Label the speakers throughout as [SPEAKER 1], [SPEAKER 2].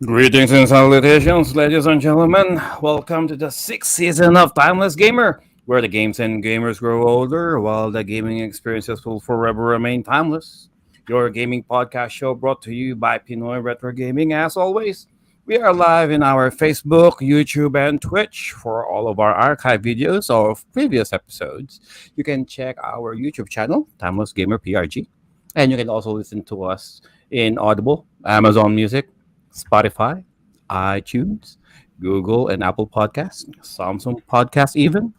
[SPEAKER 1] Greetings and salutations, ladies and gentlemen. Welcome to the sixth season of Timeless Gamer, where the games and gamers grow older while the gaming experiences will forever remain timeless. Your gaming podcast show brought to you by Pinoy Retro Gaming, as always. We are live in our Facebook, YouTube, and Twitch for all of our archive videos of previous episodes. You can check our YouTube channel, Timeless Gamer PRG, and you can also listen to us in Audible, Amazon Music, Spotify, iTunes, Google and Apple Podcasts, Samsung Podcast even,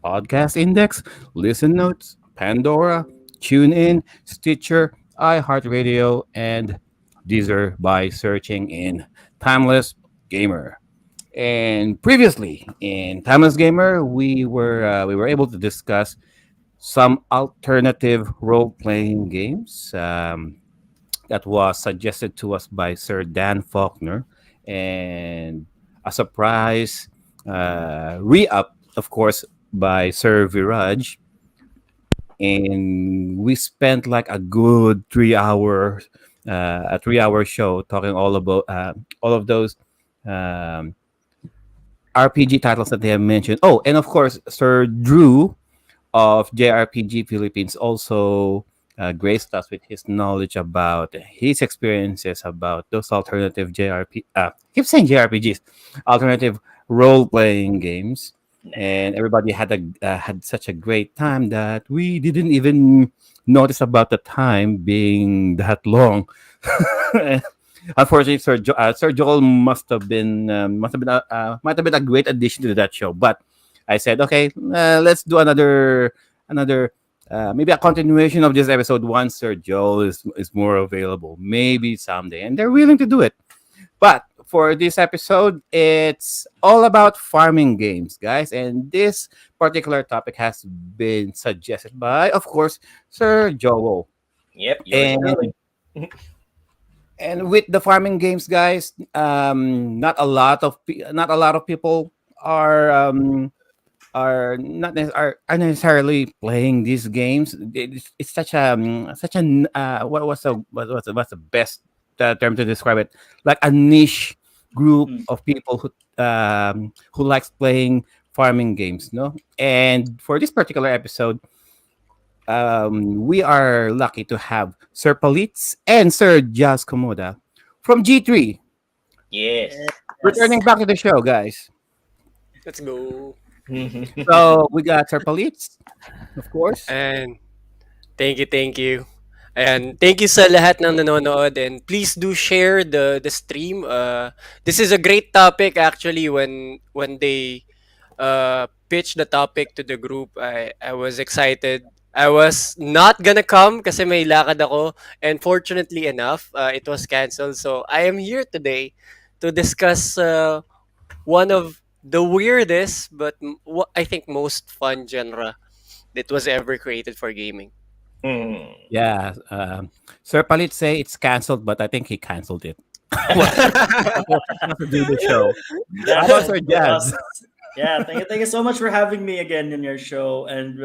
[SPEAKER 1] Podcast Index, Listen Notes, Pandora, TuneIn, Stitcher, iHeartRadio, and Deezer by searching in Timeless Gamer. And previously in Timeless Gamer, we were able to discuss some alternative role playing games. That was suggested to us by Sir Dan Faulkner, and a surprise re-up, of course, by Sir Viraj. And we spent like a good 3 hours, a 3 hour show talking all about all of those um, RPG titles that they have mentioned. Oh, and of course, Sir Drew of JRPG Philippines also graced us with his knowledge about his experiences about those alternative JRP. I keep saying JRPGs, alternative role playing games, and everybody had such a great time that we didn't even notice about the time being that long. Unfortunately, Sir Joel might have been a great addition to that show, but I said, okay, let's do another maybe a continuation of this episode once Sir Joel is more available, maybe someday, and they're willing to do it. But for this episode, it's all about farming games, guys, and this particular topic has been suggested by, of course, Sir Joel.
[SPEAKER 2] Yep, yours
[SPEAKER 1] And
[SPEAKER 2] truly.
[SPEAKER 1] and with the farming games, guys, not a lot of people are necessarily playing these games. It's such an what's the best term to describe it? Like a niche group
[SPEAKER 3] Mm.
[SPEAKER 1] of people who likes playing farming games, no? And for this particular episode, we are lucky to have Sir Palitz and Sir Jazz Komoda from G3
[SPEAKER 2] Yes.
[SPEAKER 3] Yes.
[SPEAKER 1] returning back to the show, guys.
[SPEAKER 4] Let's go.
[SPEAKER 1] So we got Sir Palitz, of course.
[SPEAKER 4] And thank you. And thank you sa lahat ng nanonood, and please do share the stream. This is a great topic actually. When they pitched the topic to the group, I was excited. I was not gonna come kasi may lakad ako, and fortunately enough, it was canceled. So I am here today to discuss one of the weirdest but I think most fun genre that was ever created for gaming.
[SPEAKER 2] Hmm.
[SPEAKER 1] Yeah, Sir Palit say it's canceled, but I think he canceled it. What to do the show? How
[SPEAKER 3] That's
[SPEAKER 1] about Sir Jazz?
[SPEAKER 3] us. Yeah, thank you so much for having me again in your show. And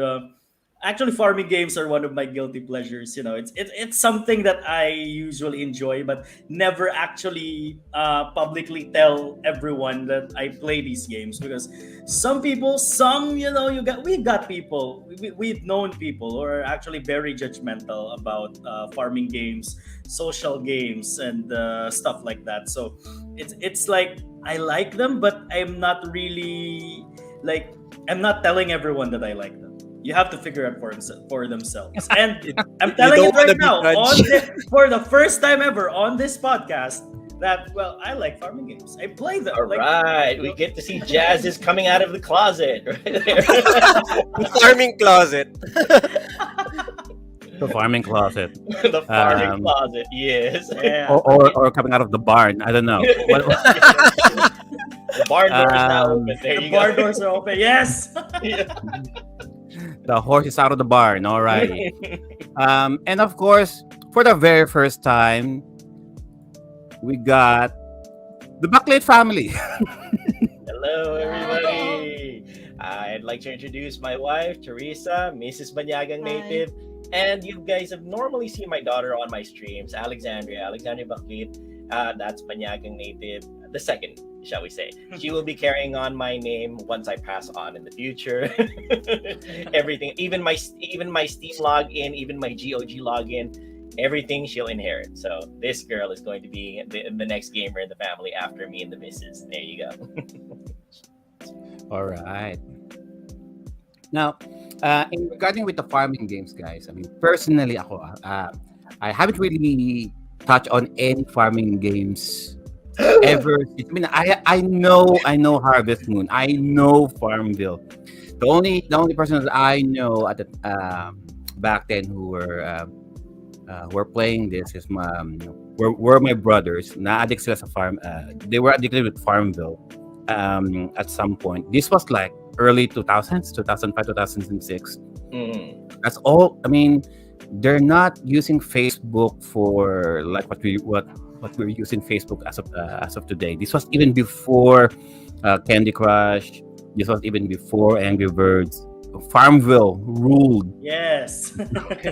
[SPEAKER 3] actually, farming games are one of my guilty pleasures. It's something that I usually enjoy, but never actually publicly tell everyone that I play these games because some people, we've got people, we've known people who are actually very judgmental about farming games, social games, and stuff like that. So it's like I like them, but like I'm not telling everyone that I like them. You have to figure it for themselves. And
[SPEAKER 4] You,
[SPEAKER 3] I'm
[SPEAKER 4] you
[SPEAKER 3] telling
[SPEAKER 4] don't
[SPEAKER 3] it
[SPEAKER 4] want to
[SPEAKER 3] right
[SPEAKER 4] be
[SPEAKER 3] now
[SPEAKER 4] judged.
[SPEAKER 3] for the first time ever on this podcast that I like farming games. I play them.
[SPEAKER 2] All
[SPEAKER 3] Like
[SPEAKER 2] right, we get to see Jazz is coming out of the closet right there.
[SPEAKER 4] The farming closet.
[SPEAKER 1] The farming closet,
[SPEAKER 2] The farming
[SPEAKER 1] um,
[SPEAKER 2] closet, yes.
[SPEAKER 3] yeah,
[SPEAKER 1] or coming out of the barn. I don't know.
[SPEAKER 2] The barn door is now
[SPEAKER 1] Um,
[SPEAKER 2] open. There
[SPEAKER 3] the
[SPEAKER 2] you
[SPEAKER 3] bar
[SPEAKER 2] go.
[SPEAKER 3] doors are open. Yes.
[SPEAKER 2] Yeah.
[SPEAKER 1] the horse is out of the barn. All right. And of course, for the very first time, we got the Backlit family.
[SPEAKER 2] Hello, everybody. I'd like to introduce my wife, Teresa, Mrs. Banyagang
[SPEAKER 5] Hi.
[SPEAKER 2] Native, and you guys have normally seen my daughter on my streams, Alexandria Baklit. That's Banyagang native, the second, shall we say. She will be carrying on my name once I pass on in the future. Everything, even my Steam login, even my GOG login, everything she'll inherit. So this girl is going to be the next gamer in the family after me and the missus. There you go.
[SPEAKER 1] All right. Now, in regarding with the farming games, guys, I mean, personally, ako, I haven't really touched on any farming games ever. I mean, I know Harvest Moon, I know Farmville. The only person that I know at the back then who were playing this is were my brothers. Na addict sila sa farm. They were addicted with Farmville. At some point, this was like early 2000s, 2005, 2006.
[SPEAKER 2] Mm.
[SPEAKER 1] That's all. I mean, they're not using Facebook for like what we're using Facebook as of today. This was even before Candy Crush. This was even before Angry Birds. Farmville ruled
[SPEAKER 3] Yes.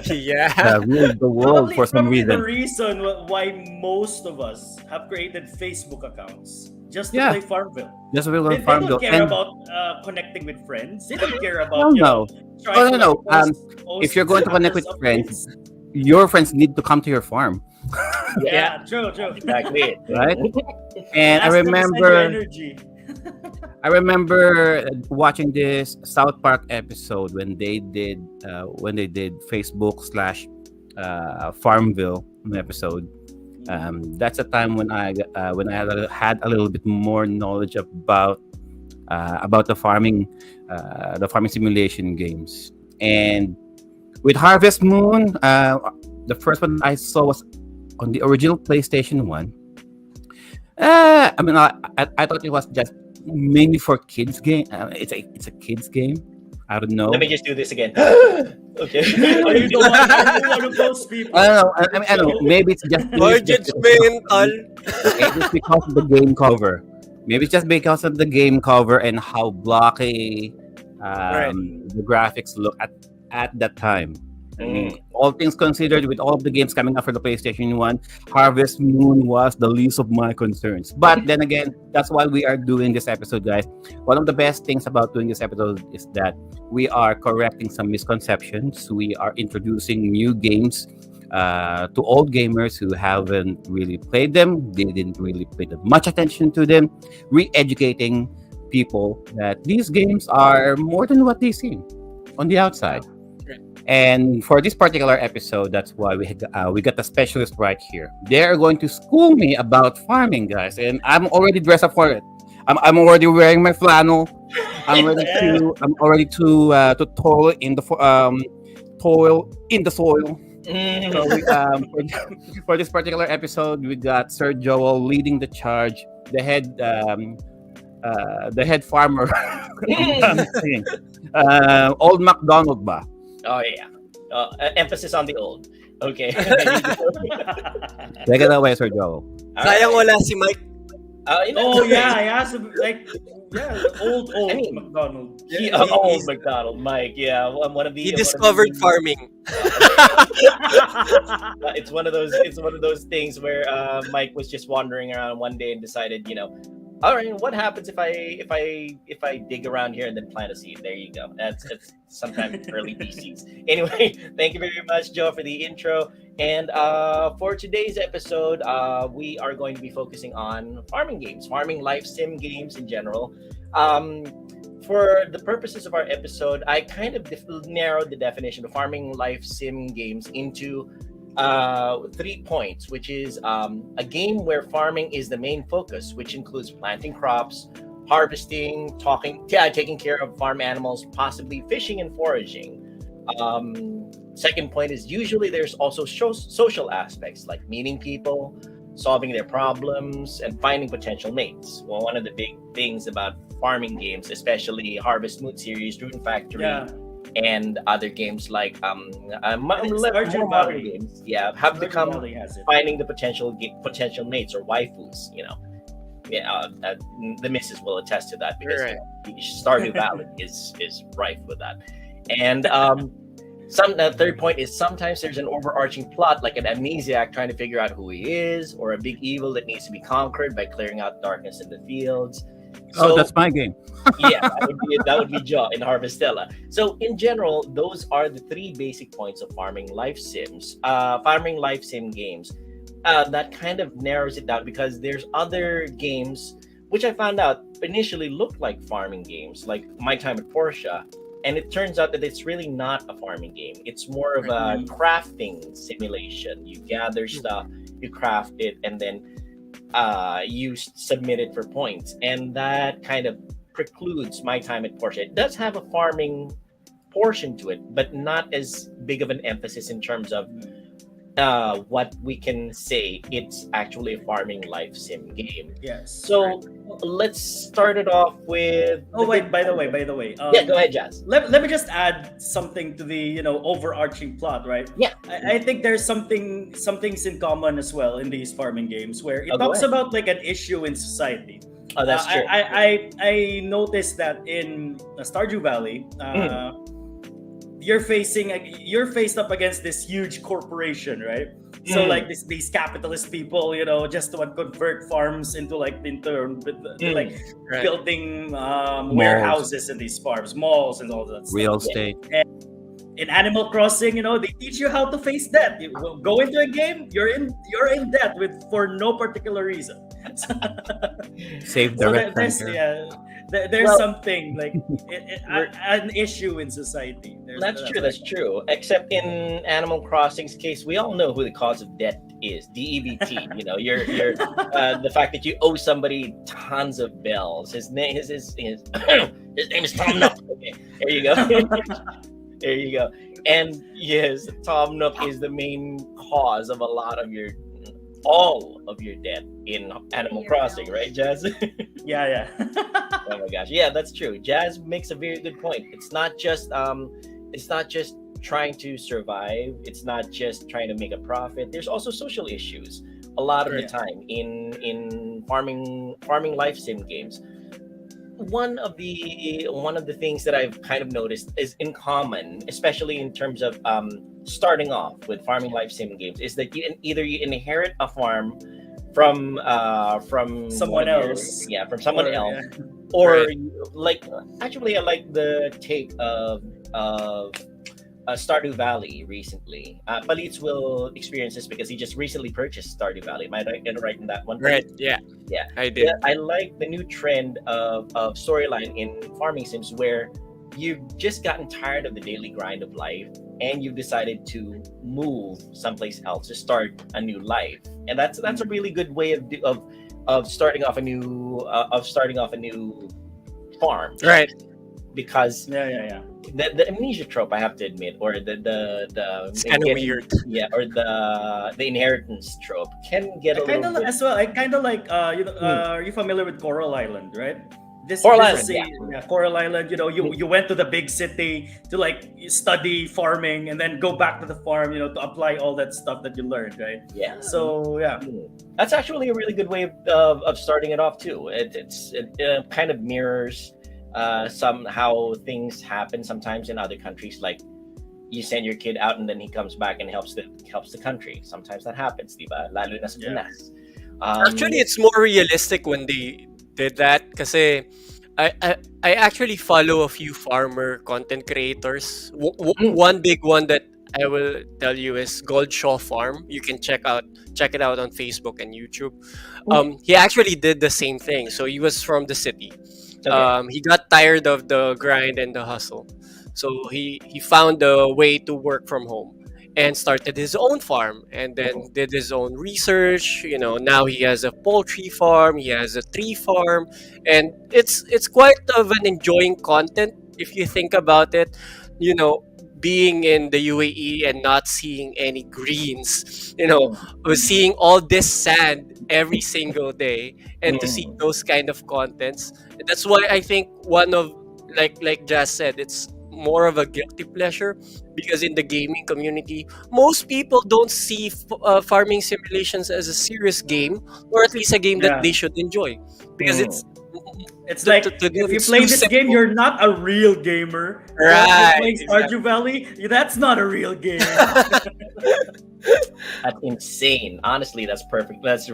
[SPEAKER 4] Yeah.
[SPEAKER 1] ruled the world
[SPEAKER 3] probably
[SPEAKER 1] for some
[SPEAKER 3] probably the
[SPEAKER 1] reason.
[SPEAKER 3] reason why most of us have created Facebook accounts just to
[SPEAKER 1] Yeah,
[SPEAKER 3] play Farmville.
[SPEAKER 1] just will
[SPEAKER 3] They
[SPEAKER 1] on
[SPEAKER 3] don't
[SPEAKER 1] Farmville.
[SPEAKER 3] care
[SPEAKER 1] And
[SPEAKER 3] about connecting with friends. They don't care
[SPEAKER 1] oh
[SPEAKER 3] about
[SPEAKER 1] no,
[SPEAKER 3] trying
[SPEAKER 1] oh
[SPEAKER 3] to
[SPEAKER 1] no, no.
[SPEAKER 3] like
[SPEAKER 1] If
[SPEAKER 3] post
[SPEAKER 1] you're going to connect
[SPEAKER 3] status
[SPEAKER 1] with friends,
[SPEAKER 3] updates.
[SPEAKER 1] your friends need to come to your farm,
[SPEAKER 3] Yeah, true, true.
[SPEAKER 2] Exactly.
[SPEAKER 1] right? And I
[SPEAKER 3] Ask them to send you
[SPEAKER 1] remember
[SPEAKER 3] energy.
[SPEAKER 1] I remember watching this South Park episode when they did Facebook slash Farmville episode. That's a time when I had a little bit more knowledge about the farming simulation games. And with Harvest Moon, the first one I saw was on the original PlayStation One. I mean, I thought it was just mainly for kids game. It's a kids game. I don't know.
[SPEAKER 2] Let me just do this again. Okay.
[SPEAKER 3] Are you the one? Are you one of those people?
[SPEAKER 1] I don't know. I don't know. Maybe it's just
[SPEAKER 4] Or
[SPEAKER 1] because
[SPEAKER 4] judgmental.
[SPEAKER 1] maybe it's because of the game cover. Maybe it's just because of the game cover and how blocky
[SPEAKER 4] Right.
[SPEAKER 1] the graphics look at that time. I mean,
[SPEAKER 2] Mm.
[SPEAKER 1] all things considered, with all of the games coming out for the PlayStation 1, Harvest Moon was the least of my concerns. But then again, that's why we are doing this episode, guys. One of the best things about doing this episode is that we are correcting some misconceptions. We are introducing new games to old gamers who haven't really played them. They didn't really pay that much attention to them. Re-educating people that these games are more than what they seem on the outside. And for this particular episode, that's why we got the specialist right here. They're going to school me about farming, guys, and I'm already dressed up for it. I'm already wearing my flannel. I'm ready to toil in the soil. So
[SPEAKER 2] Mm.
[SPEAKER 1] for this particular episode, we got Sir Joel leading the charge, the head farmer. I'm saying. Old MacDonald ba?
[SPEAKER 2] Oh yeah. Emphasis on the old. Okay.
[SPEAKER 1] Take it away, Sir Joel.
[SPEAKER 4] Sayang wala si Mike.
[SPEAKER 3] Oh yeah, yeah. So, like old
[SPEAKER 2] I mean,
[SPEAKER 3] McDonald.
[SPEAKER 2] old McDonald, Mike. Yeah, I'm one of the.
[SPEAKER 4] He
[SPEAKER 2] one of
[SPEAKER 4] discovered
[SPEAKER 2] the-
[SPEAKER 4] farming.
[SPEAKER 2] It's one of those. It's one of those things where Mike was just wandering around one day and decided, all right, what happens if I dig around here and then plant a seed? There you go. That's sometimes early PCs. Anyway, thank you very much, Joe, for the intro. And for today's episode, we are going to be focusing on farming games, farming life sim games in general. For the purposes of our episode, I kind of narrowed the definition of farming life sim games into 3 points, which is a game where farming is the main focus, which includes planting crops, harvesting, taking care of farm animals, possibly fishing and foraging. Second point is usually there's also social aspects like meeting people, solving their problems, and finding potential mates. Well, one of the big things about farming games, especially Harvest Moon series, Rune Factory,
[SPEAKER 3] Yeah.
[SPEAKER 2] and other games like
[SPEAKER 3] Stardew
[SPEAKER 2] more modern
[SPEAKER 3] Valley.
[SPEAKER 2] games, have
[SPEAKER 3] Stardew
[SPEAKER 2] become
[SPEAKER 3] Valley has it.
[SPEAKER 2] finding the potential mates or waifus. The missus will attest to that because
[SPEAKER 4] Right.
[SPEAKER 2] Stardew Valley is rife with that. And third point is sometimes there's an overarching plot, like an amnesiac trying to figure out who he is, or a big evil that needs to be conquered by clearing out darkness in the fields.
[SPEAKER 1] Oh,
[SPEAKER 2] So
[SPEAKER 1] that's my game.
[SPEAKER 2] yeah, that would be Jaw in Harvestella. So in general, those are the three basic points of farming life sim games. That kind of narrows it down because there's other games which I found out initially looked like farming games, like My Time at Portia, and it turns out that it's really not a farming game. It's more of a crafting simulation. You gather stuff, you craft it, and then you submit it for points, and that kind of precludes My Time at Portia. It does have a farming portion to it, but not as big of an emphasis in terms of what we can say it's actually a farming life sim game.
[SPEAKER 3] Yes.
[SPEAKER 2] So let's start it off with.
[SPEAKER 3] Oh wait, by the way,
[SPEAKER 2] Yeah, go ahead, Jazz.
[SPEAKER 3] let me just add something to the overarching plot, right?
[SPEAKER 2] Yeah.
[SPEAKER 3] I think there's some things in common as well in these farming games where it
[SPEAKER 2] Oh, go
[SPEAKER 3] talks
[SPEAKER 2] ahead.
[SPEAKER 3] about like an issue in society.
[SPEAKER 2] Oh, that's true.
[SPEAKER 3] I noticed that in Stardew Valley, you're faced up against this huge corporation, right? So
[SPEAKER 2] Mm.
[SPEAKER 3] like these capitalist people, just want to convert farms into like like
[SPEAKER 4] Right.
[SPEAKER 3] building warehouses in these farms, malls, and all that stuff.
[SPEAKER 1] Real estate.
[SPEAKER 3] In Animal Crossing, they teach you how to face debt. You go into a game, you're in debt for no particular reason.
[SPEAKER 1] Save the
[SPEAKER 3] So
[SPEAKER 1] red
[SPEAKER 3] there's
[SPEAKER 2] Well-
[SPEAKER 3] something like an issue in society.
[SPEAKER 2] That's true. That's true. Except in Animal Crossing's case, we all know who the cause of debt is. DEBT. You're the fact that you owe somebody tons of bells. His name his name is Tom Nook. Okay, there you go. There you go. And yes, Tom Nook is the main cause of all of your debt in Animal Crossing, right, Jazz?
[SPEAKER 3] Yeah.
[SPEAKER 2] Oh my gosh, yeah, that's true. Jazz makes a very good point. It's not just trying to survive. It's not just trying to make a profit. There's also social issues a lot of the
[SPEAKER 3] Yeah.
[SPEAKER 2] time in farming life sim games. One of the things that I've kind of noticed is in common, especially in terms of starting off with farming life sim games, is that you inherit a farm from
[SPEAKER 3] Someone
[SPEAKER 2] one of
[SPEAKER 3] else.
[SPEAKER 2] from someone
[SPEAKER 3] Or,
[SPEAKER 2] else,
[SPEAKER 3] yeah.
[SPEAKER 2] or
[SPEAKER 4] Right.
[SPEAKER 2] actually I like the take of Stardew Valley recently. Palitz will experience this because he just recently purchased Stardew Valley. Am I right in that one?
[SPEAKER 4] Right. Yeah.
[SPEAKER 2] Yeah.
[SPEAKER 4] I did.
[SPEAKER 2] Yeah, I like the new trend of storyline in farming sims where you've just gotten tired of the daily grind of life and you've decided to move someplace else to start a new life, and that's a really good way of starting off a new farm,
[SPEAKER 4] Right.
[SPEAKER 2] because
[SPEAKER 3] Yeah.
[SPEAKER 2] the amnesia trope, I have to admit, or the
[SPEAKER 4] It's kind of
[SPEAKER 2] getting-
[SPEAKER 4] weird.
[SPEAKER 2] yeah, or the inheritance trope can get a
[SPEAKER 3] I kind
[SPEAKER 2] little
[SPEAKER 3] of
[SPEAKER 2] bit.
[SPEAKER 3] as well. I kind of like are you familiar with Coral Island, right?
[SPEAKER 2] Coral
[SPEAKER 3] this
[SPEAKER 2] Island,
[SPEAKER 3] is Coral Island. You went to the big city to like study farming and then go back to the farm, to apply all that stuff that you learned, right?
[SPEAKER 2] Yeah.
[SPEAKER 3] So yeah,
[SPEAKER 2] That's actually a really good way of starting it off too. It kind of mirrors somehow things happen sometimes in other countries. Like you send your kid out and then he comes back and helps the country. Sometimes that happens, diba? Lalo na sa
[SPEAKER 3] Yeah.
[SPEAKER 2] Pinas.
[SPEAKER 4] Actually, it's more realistic when they did that kasi I actually follow a few farmer content creators. One big one that I will tell you is Goldshaw Farm. You can check it out on Facebook and YouTube. He actually did the same thing. So he was from the city.
[SPEAKER 2] Okay.
[SPEAKER 4] He got tired of the grind and the hustle. So he found a way to work from home and started his own farm and then did his own research. Now he has a poultry farm, he has a tree farm, and it's quite of an enjoying content if you think about it. Being in the UAE and not seeing any greens, seeing all this sand every single day, and to see those kind of contents. That's why I think one of like Jazz said, it's more of a guilty pleasure because in the gaming community, most people don't see farming simulations as a serious game or at least a game that
[SPEAKER 3] Yeah.
[SPEAKER 4] they should enjoy because
[SPEAKER 1] Mm.
[SPEAKER 4] it's
[SPEAKER 3] It's
[SPEAKER 4] to
[SPEAKER 3] like
[SPEAKER 4] them
[SPEAKER 3] if you
[SPEAKER 4] it's
[SPEAKER 3] play
[SPEAKER 4] too
[SPEAKER 3] this game,
[SPEAKER 4] simple.
[SPEAKER 3] you're not a real gamer. You're
[SPEAKER 4] Right,
[SPEAKER 3] playing
[SPEAKER 4] exactly.
[SPEAKER 3] Stardew Valley. That's not a real game.
[SPEAKER 2] That's insane. Honestly, that's perfect. That's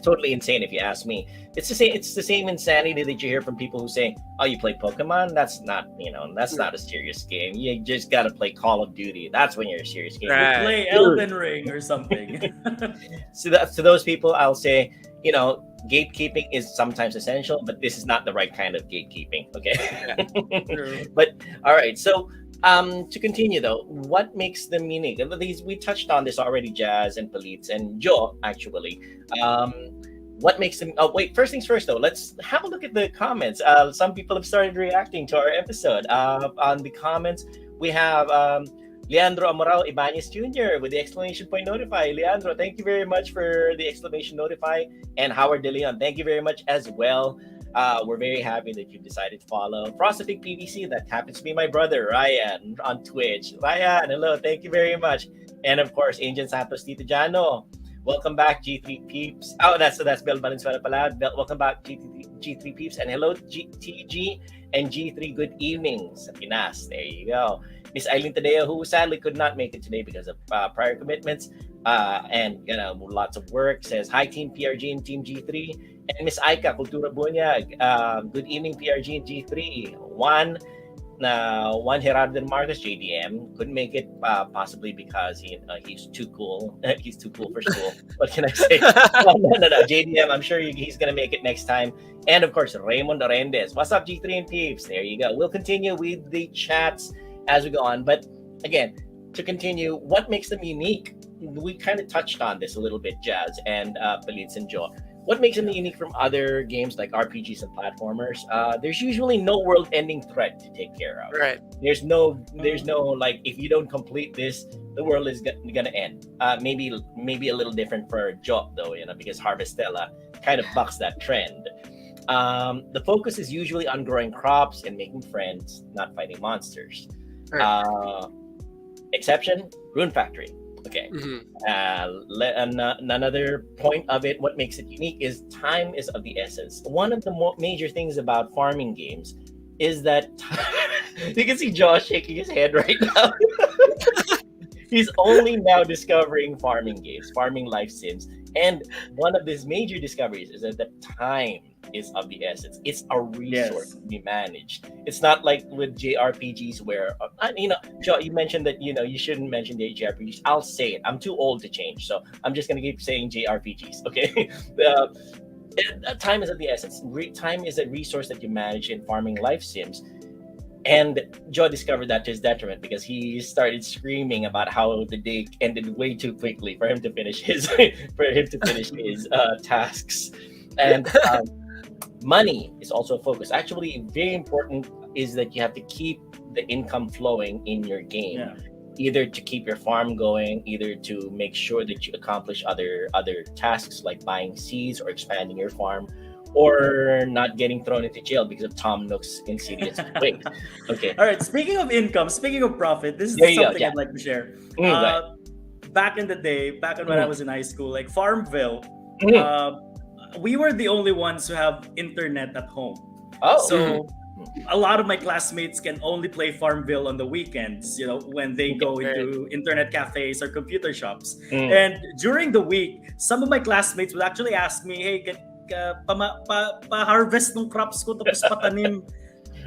[SPEAKER 2] totally insane if you ask me. It's the same. It's the same insanity that you hear from people who say, "Oh, you play Pokemon? That's not that's not a serious game. You just gotta play Call of Duty. That's when you're a serious game."
[SPEAKER 3] You
[SPEAKER 4] Right.
[SPEAKER 3] play Elden Ring or something.
[SPEAKER 2] So that, to those people, I'll say, gatekeeping is sometimes essential, but this is not the right kind of gatekeeping. Okay.
[SPEAKER 3] True.
[SPEAKER 2] But all right, so to continue though, what makes them unique? And these we touched on this already, Jazz and Palitz and Joe actually. Um, what makes them? Oh wait, first things first though. Let's have a look at the comments. Some people have started reacting to our episode. On the comments, we have Leandro Amaral Ibanez Jr. with the exclamation point notify. Leandro, thank you very much for the exclamation notify. And Howard De Leon, thank you very much as well. We're very happy that you've decided to follow Frostifig PVC. That happens to be my brother, Ryan, on Twitch. Ryan, hello, thank you very much. And of course, Angel Santos Tito Jano. Welcome back, G3 peeps. Oh, that's Bel Valenzuela pala. Welcome back, G3 peeps. And hello, TG and G3. Good evening sa Pinas. There you go. Miss Eileen Tadeo, who sadly could not make it today because of prior commitments and lots of work, says hi, Team PRG and Team G3. And Miss Aika Kultura Bunyag, good evening, PRG and G3. Juan Gerardo Marcos, JDM, couldn't make it possibly because he's too cool. He's too cool for school. What can I say? No. JDM, I'm sure he's gonna make it next time. And of course, Raymond Orendes. What's up, G3 and peeps? There you go. We'll continue with the chats as we go on. But again, to continue, what makes them unique? We kind of touched on this a little bit, Jazz and Palitz and Joe. What makes them unique from other games like RPGs and platformers? There's usually no world-ending threat to take care of.
[SPEAKER 4] Right.
[SPEAKER 2] There's no like, if you don't complete this, the world is gonna end. Maybe a little different for Joe though, because Harvestella kind of bucks that trend. The focus is usually on growing crops and making friends, not fighting monsters.
[SPEAKER 4] Right.
[SPEAKER 2] Exception, Rune Factory. Okay. Another point of it, what makes it unique is time is of the essence. One of the major things about farming games is that you can see Josh shaking his head right now. He's only now discovering farming games, farming life sims. And one of his major discoveries is that the time is of the essence. It's a resource to be managed. It's not like with JRPGs where, Joe, you mentioned that, you shouldn't mention the JRPGs. I'll say it. I'm too old to change. So I'm just going to keep saying JRPGs. Okay. Time is of the essence. Time is a resource that you manage in farming life sims. And Joe discovered that to his detriment because he started screaming about how the day ended way too quickly for him to finish his tasks. And money is also a focus. Actually, very important is that you have to keep the income flowing in your game.
[SPEAKER 3] Yeah.
[SPEAKER 2] Either to keep your farm going, either to make sure that you accomplish other tasks like buying seeds or expanding your farm, or not getting thrown into jail because of Tom Nook's insidious way. Okay.
[SPEAKER 3] All right. Speaking of income, speaking of profit, this is
[SPEAKER 2] There you go,
[SPEAKER 3] something
[SPEAKER 2] yeah.
[SPEAKER 3] I'd like to share.
[SPEAKER 2] Right.
[SPEAKER 3] Back in the day, when I was in high school, like Farmville,
[SPEAKER 2] Mhm.
[SPEAKER 3] we were the only ones who have internet at home.
[SPEAKER 2] Oh.
[SPEAKER 3] So a lot of my classmates can only play Farmville on the weekends, when they go into internet cafes or computer shops. And during the week, some of my classmates would actually ask me, hey, pa-harvest ng crops ko tapos patanim.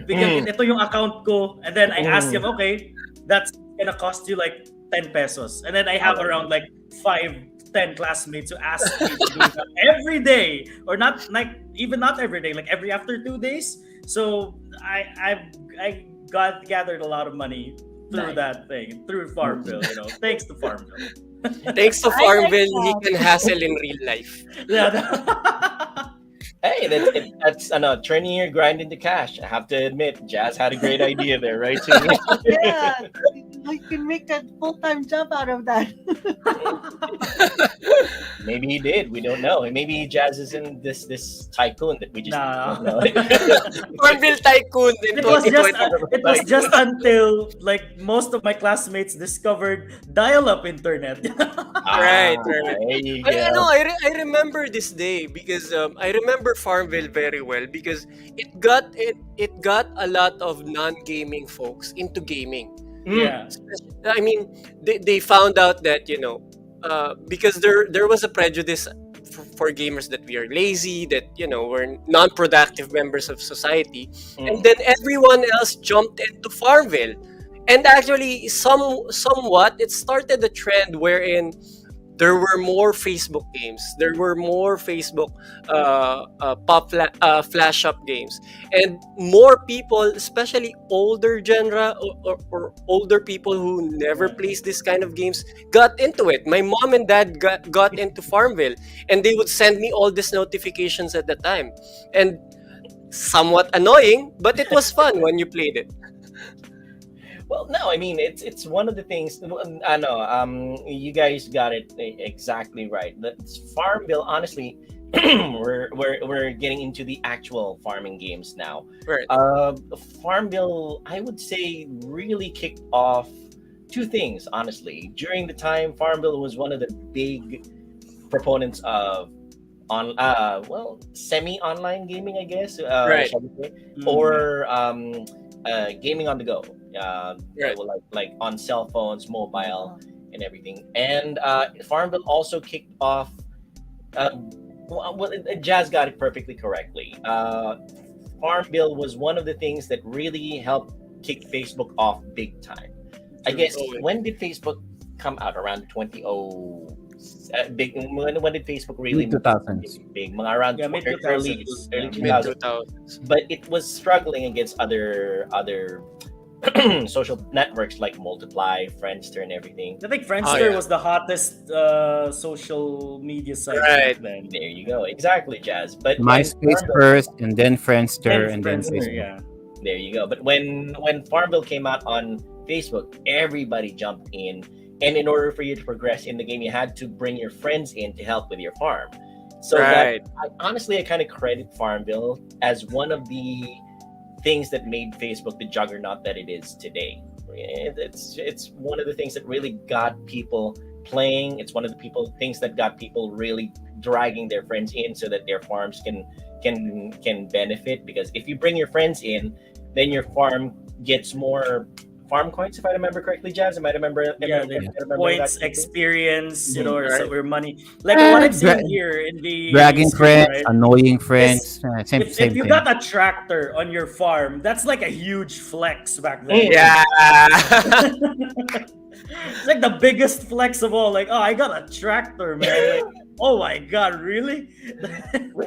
[SPEAKER 3] Bigyan ito yung account ko. And then I ask him, okay, that's gonna cost you like 10 pesos. And then I have around like 5-10 classmates who ask me to do that every day. Or not every day, like every after 2 days. So I gathered a lot of money through that thing, through Farmville, thanks to Farmville.
[SPEAKER 4] Thanks to Farmville, he can hassle in real life.
[SPEAKER 3] Yeah.
[SPEAKER 2] Hey, that's turning your grind into cash. I have to admit, Jazz had a great idea there, right?
[SPEAKER 5] Yeah, I can make a full-time job out of that.
[SPEAKER 2] Maybe he did. We don't know. Maybe Jazz is in this tycoon that we just don't know.
[SPEAKER 3] Nah.
[SPEAKER 4] Farmville Tycoon in
[SPEAKER 3] It was just
[SPEAKER 4] 2020.
[SPEAKER 3] it was just until like most of my classmates discovered dial-up internet.
[SPEAKER 4] Right,
[SPEAKER 2] Ah,
[SPEAKER 4] right.
[SPEAKER 2] there you
[SPEAKER 4] I know.
[SPEAKER 2] go.
[SPEAKER 4] I remember this day because I remember Farmville very well because it got a lot of non-gaming folks into gaming.
[SPEAKER 2] Mm.
[SPEAKER 3] Yeah.
[SPEAKER 4] I mean, they found out that because there was a prejudice for gamers that we are lazy, that we're non-productive members of society, and
[SPEAKER 2] Mm.
[SPEAKER 4] then everyone else jumped into Farmville, and actually somewhat it started a trend wherein there were more Facebook games. There were more Facebook flash up games, and more people, especially older genre or older people who never plays this kind of games, got into it. My mom and dad got into Farmville, and they would send me all these notifications at the time, and somewhat annoying, but it was fun when you played it.
[SPEAKER 2] Well, no, I mean it's one of the things. I know. You guys got it exactly right. That's Farmville. Honestly, we're getting into the actual farming games now.
[SPEAKER 4] Right.
[SPEAKER 2] Farmville, I would say, really kicked off two things. Honestly, during the time, Farmville was one of the big proponents of semi-online gaming, I guess.
[SPEAKER 4] Right.
[SPEAKER 2] Shall we say?
[SPEAKER 3] Mm.
[SPEAKER 2] Or gaming on the go.
[SPEAKER 4] Right.
[SPEAKER 2] Like on cell phones, mobile, and everything. And Farmville also kicked off. Jazz got it perfectly correctly. Farmville was one of the things that really helped kick Facebook off big time. I guess
[SPEAKER 4] Totally.
[SPEAKER 2] when did Facebook come out? Around 20. Big. When did Facebook really
[SPEAKER 1] Mid 2000s.
[SPEAKER 2] big? Mga around
[SPEAKER 3] Yeah, mid
[SPEAKER 2] early
[SPEAKER 3] 2000s.
[SPEAKER 2] early
[SPEAKER 3] Yeah.
[SPEAKER 4] Mid
[SPEAKER 2] 2000s.
[SPEAKER 4] 2000s.
[SPEAKER 2] But it was struggling against other social networks like Multiply, Friendster, and everything.
[SPEAKER 3] I think Friendster
[SPEAKER 4] yeah.
[SPEAKER 3] was the hottest social media site
[SPEAKER 4] Right.
[SPEAKER 3] back then.
[SPEAKER 2] There you go, exactly, Jazz. But
[SPEAKER 1] MySpace first, and then Friendster, and then
[SPEAKER 3] Friendster,
[SPEAKER 1] Facebook.
[SPEAKER 3] yeah.
[SPEAKER 2] there you go. But when Farmville came out on Facebook, everybody jumped in, and in order for you to progress in the game, you had to bring your friends in to help with your farm. So
[SPEAKER 4] Right.
[SPEAKER 2] honestly, I kind of credit Farmville as one of the things that made Facebook the juggernaut that it is today. It's one of the things that really got people playing. It's one of the things that got people really dragging their friends in so that their farms can benefit. Because if you bring your friends in, then your farm gets more farm coins, if I remember correctly, Jazz. I might remember.
[SPEAKER 3] Yeah,
[SPEAKER 2] I remember
[SPEAKER 3] points,
[SPEAKER 2] that.
[SPEAKER 3] experience, or
[SPEAKER 4] Right.
[SPEAKER 3] or money. Like what I'm
[SPEAKER 1] Dra-
[SPEAKER 3] seeing here in the
[SPEAKER 1] Dragging
[SPEAKER 3] screen,
[SPEAKER 1] friends,
[SPEAKER 3] right?
[SPEAKER 1] annoying friends, same
[SPEAKER 3] If
[SPEAKER 1] same
[SPEAKER 3] you
[SPEAKER 1] thing.
[SPEAKER 3] got a tractor on your farm, that's like a huge flex back then.
[SPEAKER 4] Yeah.
[SPEAKER 3] It's like the biggest flex of all. Like, oh, I got a tractor, man. Like, oh my god, really?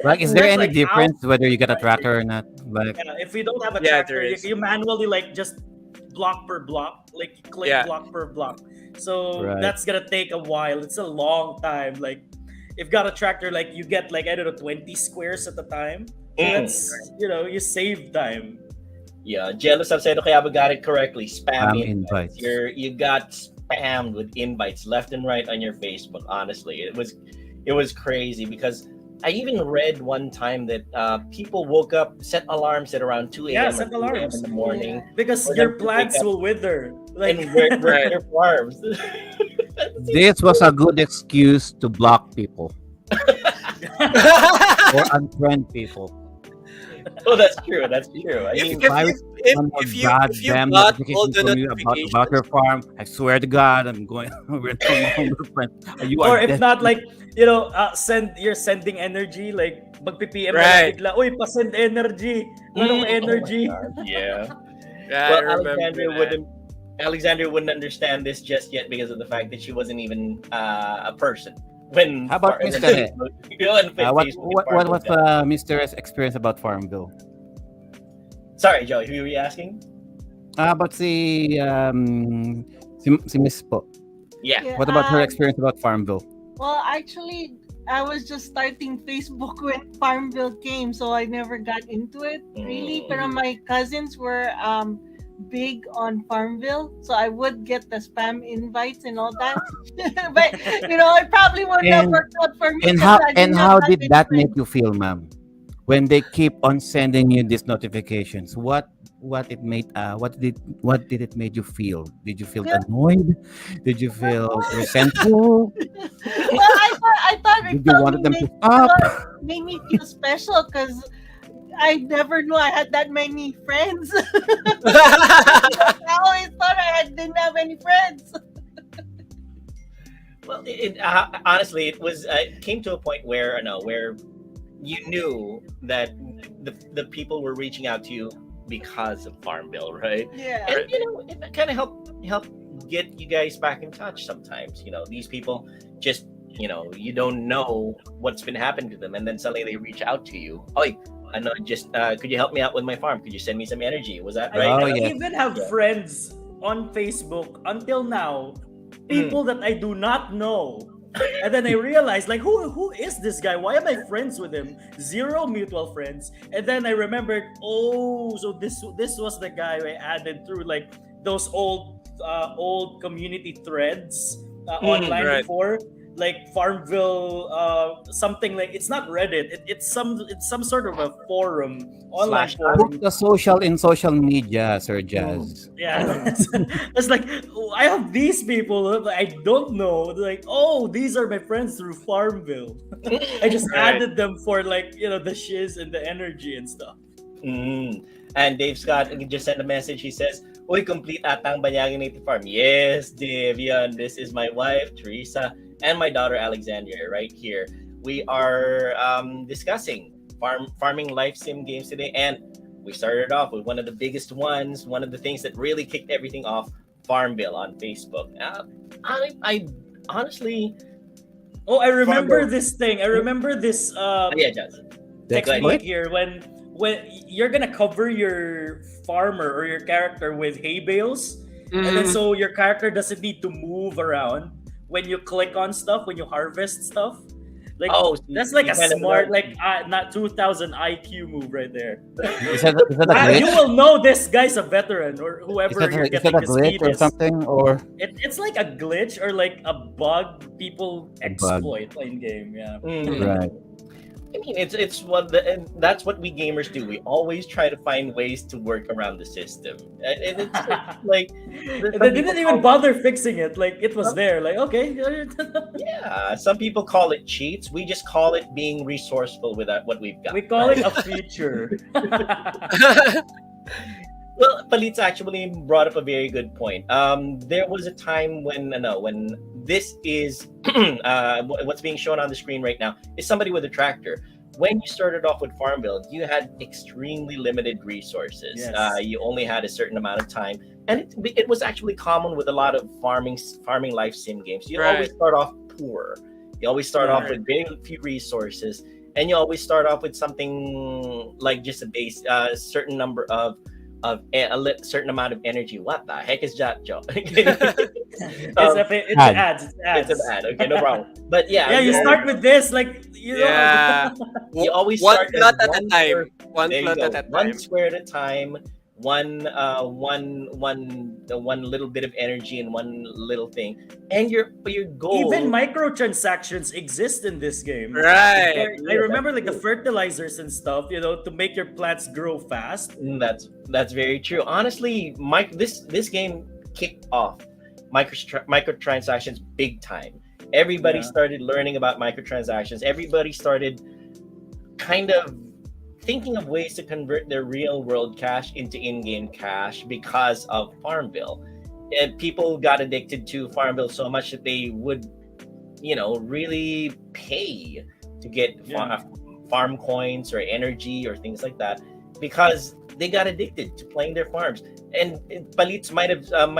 [SPEAKER 1] Like, is there
[SPEAKER 3] That's
[SPEAKER 1] any
[SPEAKER 3] like
[SPEAKER 1] difference whether you get a tractor or not? Like,
[SPEAKER 3] if you don't have a
[SPEAKER 4] Yeah,
[SPEAKER 3] tractor,
[SPEAKER 4] there
[SPEAKER 3] you,
[SPEAKER 4] is.
[SPEAKER 3] you manually like just block per block, like you click
[SPEAKER 4] Yeah.
[SPEAKER 3] block per block. So
[SPEAKER 1] Right.
[SPEAKER 3] that's gonna take a while. It's a long time. Like, if you got a tractor, like you get like I don't know 20 squares at a time. So that's you save time.
[SPEAKER 2] Yeah, Jello Salcedo kaya got it correctly. Spam
[SPEAKER 1] invites.
[SPEAKER 2] You got spammed with invites left and right on your Facebook. Honestly, it was crazy because I even read one time that people woke up, set alarms at around 2 a.m.
[SPEAKER 3] Yeah,
[SPEAKER 2] or
[SPEAKER 3] set
[SPEAKER 2] 2 a.m.
[SPEAKER 3] alarms.
[SPEAKER 2] in the morning,
[SPEAKER 3] Because
[SPEAKER 2] For
[SPEAKER 3] your
[SPEAKER 2] them to
[SPEAKER 3] plants
[SPEAKER 2] wake up
[SPEAKER 3] will wither. Like
[SPEAKER 2] and work their farms.
[SPEAKER 1] this was a good excuse to block people or unfriend people.
[SPEAKER 2] Oh, that's true. That's true. I
[SPEAKER 4] If,
[SPEAKER 2] mean,
[SPEAKER 4] if,
[SPEAKER 1] I
[SPEAKER 4] if, if you if you
[SPEAKER 1] goddamn
[SPEAKER 4] got all
[SPEAKER 1] notification
[SPEAKER 4] the
[SPEAKER 1] from you
[SPEAKER 4] notifications,
[SPEAKER 1] about your farm, I swear to God, I'm going over to my own friend. You
[SPEAKER 3] or
[SPEAKER 1] are
[SPEAKER 3] if
[SPEAKER 1] dead.
[SPEAKER 3] not like you're sending energy like magpi-PM
[SPEAKER 4] Right.
[SPEAKER 3] na lang bigla, uy pa-send energy. Anong energy?
[SPEAKER 2] oh my God, yeah.
[SPEAKER 4] yeah, I
[SPEAKER 2] Well,
[SPEAKER 4] remember that.
[SPEAKER 2] Alexandria wouldn't understand this just yet because of the fact that she wasn't even a person. When
[SPEAKER 1] How about
[SPEAKER 2] when
[SPEAKER 1] Mr. He?
[SPEAKER 2] Facebook- when
[SPEAKER 1] What
[SPEAKER 2] Facebook
[SPEAKER 1] what
[SPEAKER 2] Farmville
[SPEAKER 1] was
[SPEAKER 2] got-
[SPEAKER 1] Mr.'s experience about Farmville?
[SPEAKER 2] Sorry, Joey, who were you asking?
[SPEAKER 1] About si Miss po.
[SPEAKER 2] Yeah.
[SPEAKER 5] Yeah,
[SPEAKER 1] What about her experience about Farmville?
[SPEAKER 5] Well, actually, I was just starting Facebook when Farmville came, so I never got into it really. Pero my cousins were big on Farmville, so I would get the spam invites and all that. But it probably wouldn't have
[SPEAKER 1] And
[SPEAKER 5] worked out for me
[SPEAKER 1] and
[SPEAKER 5] because
[SPEAKER 1] how
[SPEAKER 5] I
[SPEAKER 1] and
[SPEAKER 5] didn't have
[SPEAKER 1] how
[SPEAKER 5] that
[SPEAKER 1] did
[SPEAKER 5] many
[SPEAKER 1] that make
[SPEAKER 5] friends.
[SPEAKER 1] you feel, ma'am? When they keep on sending you these notifications, what did it made you feel? Did you feel
[SPEAKER 5] Well,
[SPEAKER 1] annoyed? Did you feel resentful?
[SPEAKER 5] I thought it
[SPEAKER 1] Did you
[SPEAKER 5] probably
[SPEAKER 1] wanted them to stop?
[SPEAKER 5] made me feel special because I never knew I had that many friends. I always thought didn't have any friends.
[SPEAKER 2] Well, honestly, it came to a point where where you knew that the people were reaching out to you because of Farmville, right?
[SPEAKER 5] Yeah.
[SPEAKER 2] And it kind of help get you guys back in touch sometimes. These people just you don't know what's been happening to them, and then suddenly they reach out to you. Oh, I know. Just could you help me out with my farm? Could you send me some energy? Was that right?
[SPEAKER 1] Oh,
[SPEAKER 3] I
[SPEAKER 1] yes.
[SPEAKER 3] even have
[SPEAKER 2] Yeah.
[SPEAKER 3] friends on Facebook until now, people that I do not know. And then I realized, like, who is this guy? Why am I friends with him? Zero mutual friends. And then I remembered, oh, so this was the guy I added through like those old community threads online
[SPEAKER 4] right.
[SPEAKER 3] before, like Farmville, something like it's not Reddit. It's some sort of a forum, online
[SPEAKER 2] Slash
[SPEAKER 3] forum.
[SPEAKER 1] Put the social in social media, Sir Jazz.
[SPEAKER 3] Yeah, it's like, oh, I have these people that I don't know. They're like, oh, these are my friends through Farmville. I just
[SPEAKER 2] Right.
[SPEAKER 3] added them for like the shiz and the energy and stuff.
[SPEAKER 2] And Dave Scott just sent a message. He says, "Uy, complete atang Banyaga Native Farm." Yes, Dave. Yan. This is my wife, Teresa, and my daughter, Alexandria, right here. We are discussing farming life sim games today, and we started off with one of the biggest ones, one of the things that really kicked everything off, Farmville on Facebook. I honestly,
[SPEAKER 3] Oh, I remember
[SPEAKER 2] Farmville.
[SPEAKER 3] this thing. I remember this
[SPEAKER 2] yeah, Jazz.
[SPEAKER 1] The
[SPEAKER 3] technique
[SPEAKER 1] exploit?
[SPEAKER 3] here when you're gonna cover your farmer or your character with hay bales, and then
[SPEAKER 4] Mhm.
[SPEAKER 3] so your character doesn't need to move around when you click on stuff, when you harvest stuff. Like,
[SPEAKER 2] Oh, so
[SPEAKER 3] that's like
[SPEAKER 2] you
[SPEAKER 3] a
[SPEAKER 2] kind of
[SPEAKER 3] smart,
[SPEAKER 2] know.
[SPEAKER 3] like not 2000 IQ move right there.
[SPEAKER 1] Is that a
[SPEAKER 3] You
[SPEAKER 1] glitch?
[SPEAKER 3] will know this guy's a veteran or
[SPEAKER 1] Is
[SPEAKER 3] whoever
[SPEAKER 1] that
[SPEAKER 3] you're
[SPEAKER 1] is that
[SPEAKER 3] getting
[SPEAKER 1] a
[SPEAKER 3] the
[SPEAKER 1] glitch
[SPEAKER 3] speed
[SPEAKER 1] or
[SPEAKER 3] is.
[SPEAKER 1] something, or
[SPEAKER 3] It's like a glitch or like a bug people
[SPEAKER 1] a bug?
[SPEAKER 3] exploit in game. Yeah.
[SPEAKER 1] Right.
[SPEAKER 2] I mean, it's and that's what we gamers do. We always try to find ways to work around the system, and it's like
[SPEAKER 3] And they didn't even bother fixing it. Like it was there. Like okay.
[SPEAKER 2] yeah. Some people call it cheats. We just call it being resourceful with what we've got.
[SPEAKER 3] We call it a feature.
[SPEAKER 2] Well, Palitz actually brought up a very good point. There was a time when this is what's being shown on the screen right now is somebody with a tractor. When you started off with Farmville, you had extremely limited resources.
[SPEAKER 3] Yes.
[SPEAKER 2] You only had a certain amount of time, and it was actually common with a lot of farming life sim games. You
[SPEAKER 4] Right.
[SPEAKER 2] always start off poor. You always start off
[SPEAKER 3] Right.
[SPEAKER 2] with very few resources, and you always start off with something like just a base, certain number of certain amount of energy. What the heck is that, Joe?
[SPEAKER 3] It's
[SPEAKER 2] Um,
[SPEAKER 3] it's
[SPEAKER 1] Ad.
[SPEAKER 3] ads. It's ads.
[SPEAKER 2] it's an ad. Okay, no problem. But yeah,
[SPEAKER 3] Yeah, you start with this, like
[SPEAKER 4] Yeah.
[SPEAKER 2] You always
[SPEAKER 4] One
[SPEAKER 2] start as
[SPEAKER 4] plot at a
[SPEAKER 2] one
[SPEAKER 4] time.
[SPEAKER 2] square-
[SPEAKER 4] One
[SPEAKER 2] there you
[SPEAKER 4] plot
[SPEAKER 2] go.
[SPEAKER 4] at a
[SPEAKER 2] One
[SPEAKER 4] time.
[SPEAKER 2] square at a time. One little bit of energy and one little thing, and your goal.
[SPEAKER 3] Even microtransactions exist in this game.
[SPEAKER 4] Right.
[SPEAKER 3] I remember like the fertilizers and stuff, to make your plants grow fast.
[SPEAKER 2] That's very true. Honestly, this game kicked off microtransactions big time. Everybody
[SPEAKER 3] Yeah.
[SPEAKER 2] started learning about microtransactions. Everybody started kind of thinking of ways to convert their real world cash into in-game cash because of Farmville. And people got addicted to Farmville so much that they would, really pay to get
[SPEAKER 3] Yeah.
[SPEAKER 2] farm coins or energy or things like that because they got addicted to playing their farms. And Palitz might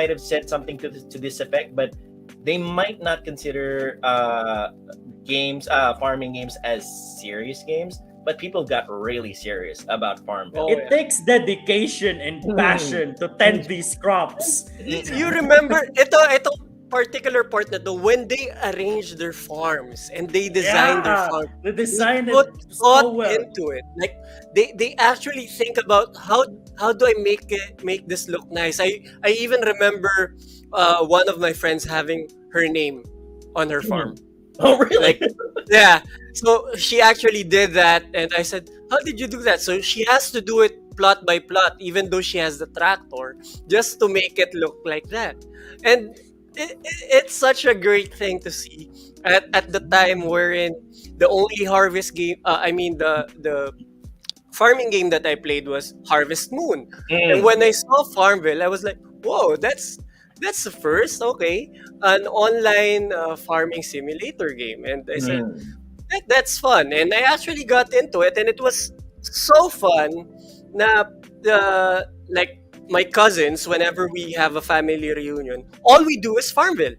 [SPEAKER 2] have said something to this effect, but they might not consider farming games as serious games. But people got really serious about Farmville.
[SPEAKER 4] Oh,
[SPEAKER 3] It takes dedication and passion to tend these crops.
[SPEAKER 4] You remember ito particular part na to, when they arrange their farms and they design their
[SPEAKER 3] Yeah,
[SPEAKER 4] farm,
[SPEAKER 3] they
[SPEAKER 4] they
[SPEAKER 3] designed it
[SPEAKER 4] put thought
[SPEAKER 3] so well.
[SPEAKER 4] into it. Like they actually think about how do I make this look nice. I even remember one of my friends having her name on her farm.
[SPEAKER 2] Oh, really?
[SPEAKER 4] Like, yeah. So she actually did that, and I said, "How did you do that?" So she has to do it plot by plot, even though she has the tractor, just to make it look like that. And it's such a great thing to see at the time wherein the only harvest game, I mean the farming game that I played was Harvest Moon. And
[SPEAKER 2] Mm.
[SPEAKER 4] when I saw Farmville, I was like, "Whoa, that's the first, okay, an online farming simulator game." And I said,
[SPEAKER 2] Mm.
[SPEAKER 4] that's fun. And I actually got into it, and it was so fun. Na like my cousins, whenever we have a family reunion, all we do is Farmville.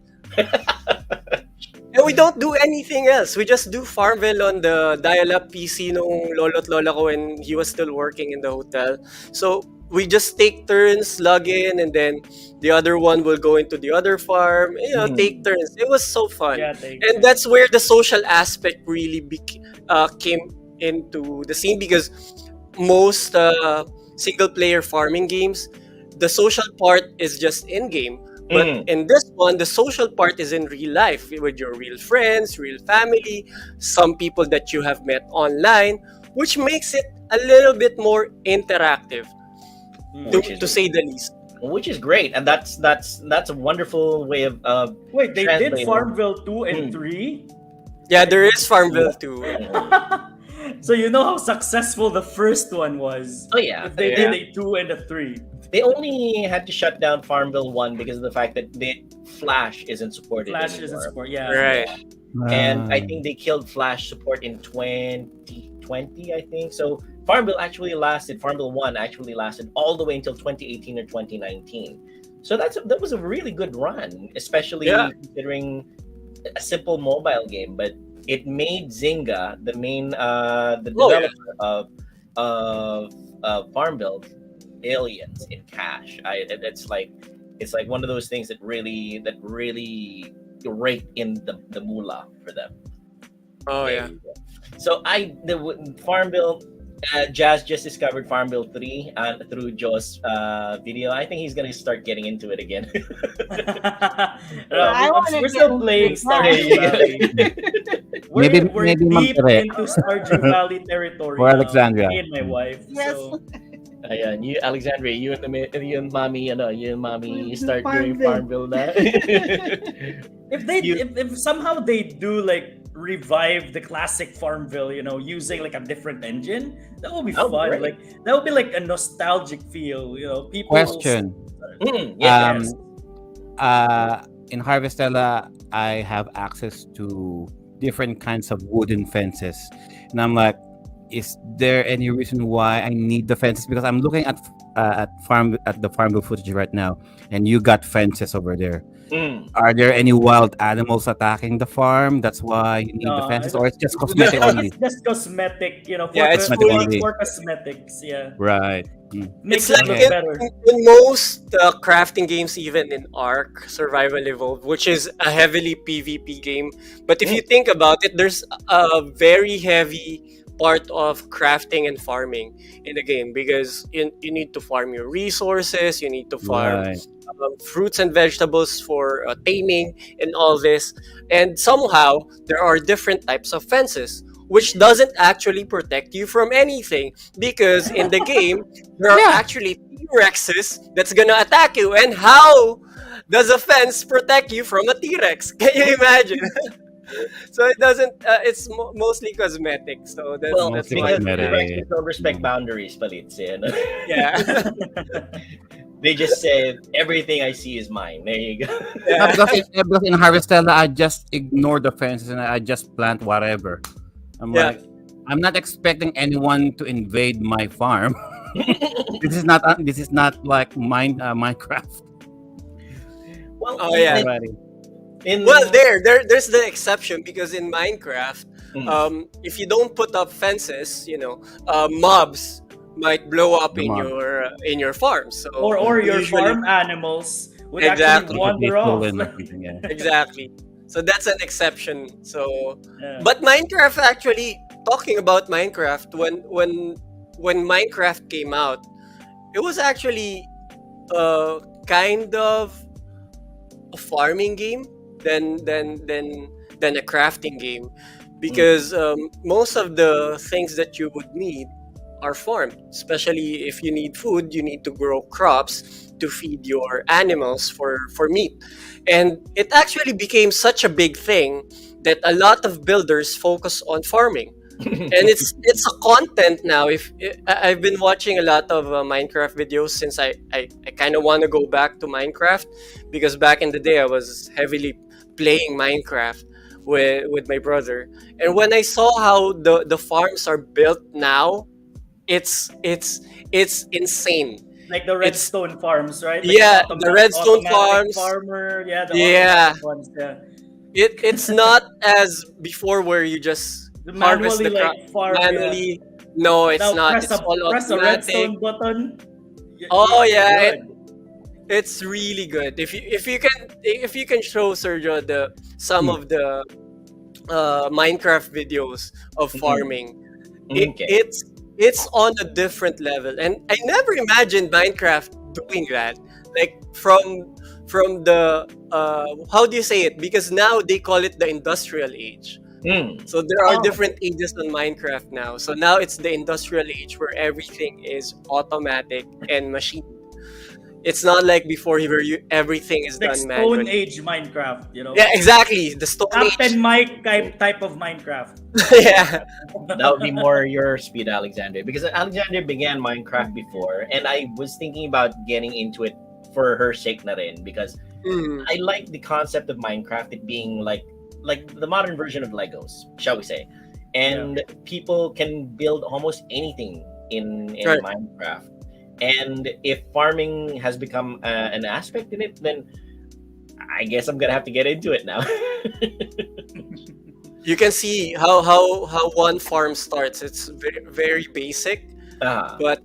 [SPEAKER 4] And we don't do anything else. We just do Farmville on the dial-up PC nung lolo't lola ko when he was still working in the hotel. So we just take turns, log in, and then the other one will go into the other farm. Take turns. It was so fun.
[SPEAKER 3] Yeah, they,
[SPEAKER 4] And that's where the social aspect really came into the scene, because most single-player farming games, the social part is just in-game. But
[SPEAKER 2] Mm.
[SPEAKER 4] in this one, the social part is in real life with your real friends, real family, some people that you have met online, which makes it a little bit more interactive,
[SPEAKER 2] Which
[SPEAKER 4] to
[SPEAKER 2] is
[SPEAKER 4] say the least.
[SPEAKER 2] which is great, and that's a wonderful way of
[SPEAKER 3] wait, they did
[SPEAKER 2] translating.
[SPEAKER 3] Farmville 2 and
[SPEAKER 2] Mm.
[SPEAKER 3] 3?
[SPEAKER 4] Yeah, there is Farmville too.
[SPEAKER 3] So you know how successful the first one was.
[SPEAKER 2] Oh yeah,
[SPEAKER 3] If they
[SPEAKER 4] Yeah.
[SPEAKER 3] did a 2 and a 3.
[SPEAKER 2] they only had to shut down Farmville 1 because of the fact that Flash isn't supported
[SPEAKER 3] Flash
[SPEAKER 2] anymore.
[SPEAKER 3] isn't support, yeah.
[SPEAKER 4] Right.
[SPEAKER 2] And I think they killed Flash support in 2020, I think. So Farmville 1 actually lasted all the way until 2018 or 2019. So that was a really good run, especially
[SPEAKER 4] Yeah.
[SPEAKER 2] considering a simple mobile game. But it made Zynga, the main the
[SPEAKER 4] Oh, yeah.
[SPEAKER 2] developer of Farmville, billions in cash. It's like one of those things that really rake in the moolah for them.
[SPEAKER 4] Oh
[SPEAKER 2] There
[SPEAKER 4] yeah.
[SPEAKER 2] you go. So Farmville, Jazz just discovered Farmville 3 through Joe's video. I think he's gonna start getting into it again.
[SPEAKER 5] I wanna
[SPEAKER 3] We're
[SPEAKER 5] get
[SPEAKER 3] still
[SPEAKER 5] into
[SPEAKER 3] playing
[SPEAKER 5] that.
[SPEAKER 3] Stardew Valley. We're
[SPEAKER 1] Maybe
[SPEAKER 3] deep
[SPEAKER 1] Monterrey.
[SPEAKER 3] into Stardew Valley territory
[SPEAKER 1] Or
[SPEAKER 3] now,
[SPEAKER 1] Alexandria.
[SPEAKER 3] me and my wife.
[SPEAKER 5] Yes.
[SPEAKER 3] So,
[SPEAKER 2] Ayan, Alexandria, you and mommy, you
[SPEAKER 5] Do
[SPEAKER 2] start doing
[SPEAKER 5] Farmville.
[SPEAKER 2] Farmville na.
[SPEAKER 3] if somehow they do like revive the classic Farmville, using like a different engine, that would be
[SPEAKER 2] Oh,
[SPEAKER 3] fun.
[SPEAKER 2] great.
[SPEAKER 3] Like that would be like a nostalgic feel. People.
[SPEAKER 1] Question.
[SPEAKER 2] Yes,
[SPEAKER 1] In Harvestella, I have access to different kinds of wooden fences, and I'm like, is there any reason why I need the fences? Because I'm looking at the Farmville footage right now, and you got fences over there.
[SPEAKER 2] Mm.
[SPEAKER 1] Are there any wild animals attacking the farm? That's why you need the
[SPEAKER 3] No,
[SPEAKER 1] fences,
[SPEAKER 3] I
[SPEAKER 1] or it's just cosmetic only?
[SPEAKER 3] It's just cosmetic, for,
[SPEAKER 4] Yeah, it's
[SPEAKER 1] fully-
[SPEAKER 3] for cosmetics. Yeah,
[SPEAKER 1] Right.
[SPEAKER 3] makes
[SPEAKER 4] It's
[SPEAKER 3] it
[SPEAKER 4] like
[SPEAKER 3] look
[SPEAKER 1] Okay.
[SPEAKER 3] better.
[SPEAKER 4] in most crafting games, even in Ark Survival Evolved, which is a heavily PvP game. But if you think about it, there's a very heavy part of crafting and farming in the game, because you need to farm your resources, you need to farm
[SPEAKER 1] Right.
[SPEAKER 4] fruits and vegetables for taming and all this. And somehow there are different types of fences, which doesn't actually protect you from anything, because in the game there are actually T-Rexes that's gonna attack you. And how does a fence protect you from a T-Rex? Can you imagine? So it doesn't. It's mostly cosmetic. So that's
[SPEAKER 2] Well,
[SPEAKER 4] that's
[SPEAKER 1] Mostly
[SPEAKER 4] why.
[SPEAKER 2] because
[SPEAKER 1] cosmetic.
[SPEAKER 2] T-Rexes don't respect boundaries, Palits.
[SPEAKER 4] Yeah.
[SPEAKER 2] They just say everything I see is mine. There you go.
[SPEAKER 1] Yeah, because in Harvestella, I just ignore the fences and I just plant whatever. I'm
[SPEAKER 4] Yeah.
[SPEAKER 1] like, I'm not expecting anyone to invade my farm. This is not like Minecraft.
[SPEAKER 2] Well,
[SPEAKER 4] Oh, yeah.
[SPEAKER 1] Already.
[SPEAKER 4] Well, there's the exception, because in Minecraft,
[SPEAKER 2] Mm.
[SPEAKER 4] if you don't put up fences, mobs might blow up
[SPEAKER 1] The
[SPEAKER 4] in
[SPEAKER 1] mob.
[SPEAKER 4] your farm. So
[SPEAKER 3] or your
[SPEAKER 4] usually-
[SPEAKER 3] farm animals would actually
[SPEAKER 4] Exactly.
[SPEAKER 1] Look at
[SPEAKER 3] wander
[SPEAKER 1] peaceful
[SPEAKER 3] off.
[SPEAKER 1] and everything. Yeah.
[SPEAKER 4] Exactly. So that's an exception. So,
[SPEAKER 3] Yeah.
[SPEAKER 4] but Minecraft actually, talking about Minecraft, when Minecraft came out, it was actually kind of a farming game than than than than a crafting game, because most of the things that you would need are farmed. Especially if you need food, you need to grow crops to feed your animals for meat. And it actually became such a big thing that a lot of builders focus on farming, and it's a content now. If I've been watching a lot of Minecraft videos since I kind of want to go back to Minecraft, because back in the day I was heavily playing Minecraft with my brother. And when I saw how the farms are built now, it's insane.
[SPEAKER 3] Like the
[SPEAKER 4] It's
[SPEAKER 3] redstone farms, right? Like
[SPEAKER 4] Yeah, the redstone
[SPEAKER 3] automatic
[SPEAKER 4] farms.
[SPEAKER 3] farmer. Yeah, the
[SPEAKER 4] Yeah,
[SPEAKER 3] automatic ones. Yeah,
[SPEAKER 4] it's not as before where you just
[SPEAKER 3] the
[SPEAKER 4] harvest
[SPEAKER 3] manually
[SPEAKER 4] the crop
[SPEAKER 3] like farm. Yeah.
[SPEAKER 4] manually. No, it's
[SPEAKER 3] Now
[SPEAKER 4] not. It's all
[SPEAKER 3] press a
[SPEAKER 4] automatic.
[SPEAKER 3] redstone button.
[SPEAKER 4] Oh
[SPEAKER 3] You're
[SPEAKER 4] yeah,
[SPEAKER 3] good.
[SPEAKER 4] it's really good. If you can show Sergio the some
[SPEAKER 1] Hmm.
[SPEAKER 4] of the Minecraft videos of farming,
[SPEAKER 2] Okay.
[SPEAKER 4] it's on a different level, and I never imagined Minecraft doing that. Like from the how do you say it? Because now they call it the industrial age.
[SPEAKER 2] Mm.
[SPEAKER 4] So there are
[SPEAKER 2] Oh.
[SPEAKER 4] different ages on Minecraft now. So now it's the industrial age where everything is automatic and machine. It's not like before where everything is
[SPEAKER 3] Like
[SPEAKER 4] done
[SPEAKER 3] Stone
[SPEAKER 4] manually.
[SPEAKER 3] Age Minecraft.
[SPEAKER 4] Yeah, exactly. The Stone
[SPEAKER 3] Captain
[SPEAKER 4] Age.
[SPEAKER 3] Mike type of Minecraft.
[SPEAKER 4] Yeah.
[SPEAKER 2] That would be more your speed, Alexander, because Alexander began Minecraft before, and I was thinking about getting into it for her sake na rin, because
[SPEAKER 4] Mm,
[SPEAKER 2] I like the concept of Minecraft, it being like the modern version of Legos, shall we say, and people can build almost anything in
[SPEAKER 4] right.
[SPEAKER 2] Minecraft. And if farming has become an aspect in it, then I guess I'm gonna have to get into it now.
[SPEAKER 4] You can see how one farm starts. It's very very basic,
[SPEAKER 2] Ah,
[SPEAKER 4] but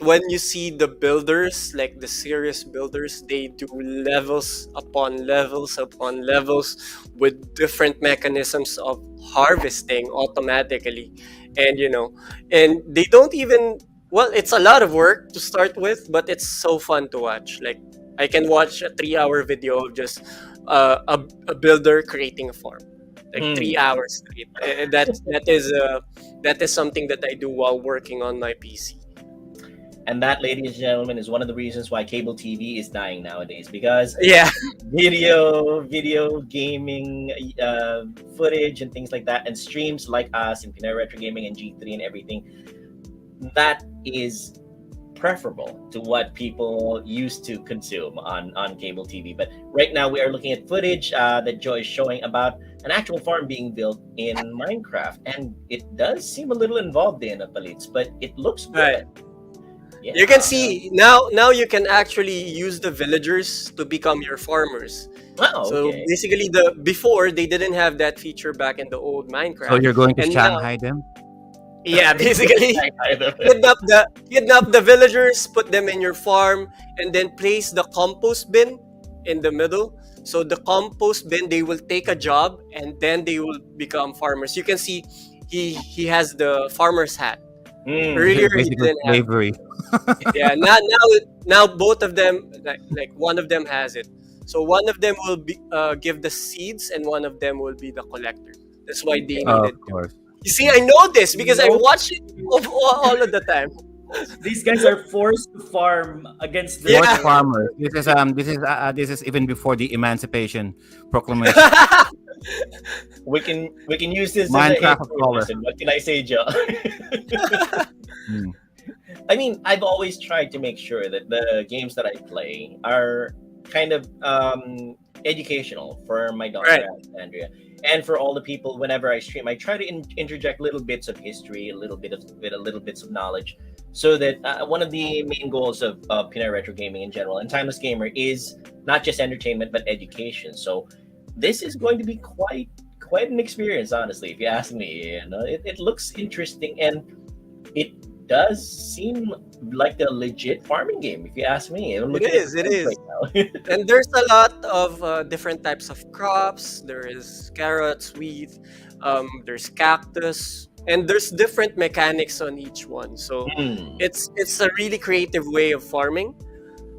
[SPEAKER 4] when you see the builders, like the serious builders, they do levels upon levels upon levels with different mechanisms of harvesting automatically. And and they don't even, well, it's a lot of work to start with, but it's so fun to watch. Like, I can watch a 3-hour video of just a builder creating a farm, like
[SPEAKER 2] Hmm.
[SPEAKER 4] 3 hours straight. That is something that I do while working on my PC.
[SPEAKER 2] and that, ladies and gentlemen, is one of the reasons why cable TV is dying nowadays, because
[SPEAKER 4] Yeah.
[SPEAKER 2] video gaming footage and things like that, and streams like us and Pinay Retro Gaming and G3 and everything, that is preferable to what people used to consume on cable TV. But right now we are looking at footage that Joy is showing about an actual farm being built in Minecraft, and it does seem a little involved in Palitz, but it looks good. Yeah.
[SPEAKER 4] You can see now you can actually use the villagers to become your farmers.
[SPEAKER 2] Oh,
[SPEAKER 4] So
[SPEAKER 2] okay.
[SPEAKER 4] basically, before they didn't have that feature back in the old Minecraft.
[SPEAKER 1] So you're going to
[SPEAKER 4] And now-
[SPEAKER 1] Shanghai them?
[SPEAKER 4] Yeah, basically.
[SPEAKER 2] Either.
[SPEAKER 4] Kidnap the villagers, put them in your farm, and then place the compost bin in the middle. So the compost bin, they will take a job, and then they will become farmers. You can see he has the farmer's hat.
[SPEAKER 2] Mm.
[SPEAKER 4] Earlier he
[SPEAKER 1] Basically
[SPEAKER 4] didn't have.
[SPEAKER 1] slavery.
[SPEAKER 4] Yeah, now both of them, like one of them has it. So one of them will give the seeds, and one of them will be the collector. That's why they
[SPEAKER 1] Oh,
[SPEAKER 4] needed.
[SPEAKER 1] of course.
[SPEAKER 4] You see, I know this because I
[SPEAKER 3] Nope.
[SPEAKER 4] watch it all of the time.
[SPEAKER 3] These guys are forced to farm against the
[SPEAKER 4] Yeah.
[SPEAKER 1] Forced farmers. This is even before the Emancipation Proclamation.
[SPEAKER 2] We can use this
[SPEAKER 1] Minecraft
[SPEAKER 2] as a
[SPEAKER 1] color.
[SPEAKER 2] listen. What can I say, Joe?
[SPEAKER 1] Hmm.
[SPEAKER 2] I mean, I've always tried to make sure that the games that I play are kind of educational for my daughter
[SPEAKER 4] Right.
[SPEAKER 2] Alexandria, and for all the people. Whenever I stream, I try to interject little bits of history, a little bits of knowledge, so that one of the main goals of Pinay Retro Gaming in general and Timeless Gamer is not just entertainment but education. So this is going to be quite an experience, honestly, if you ask me. It looks interesting, and it does seem like a legit farming game, if you ask me. I'm
[SPEAKER 4] It
[SPEAKER 2] looking at the
[SPEAKER 4] is. It
[SPEAKER 2] board
[SPEAKER 4] is.
[SPEAKER 2] right now.
[SPEAKER 4] And there's a lot of different types of crops. There is carrots, wheat, there's cactus, and there's different mechanics on each one. So
[SPEAKER 2] Hmm.
[SPEAKER 4] it's a really creative way of farming.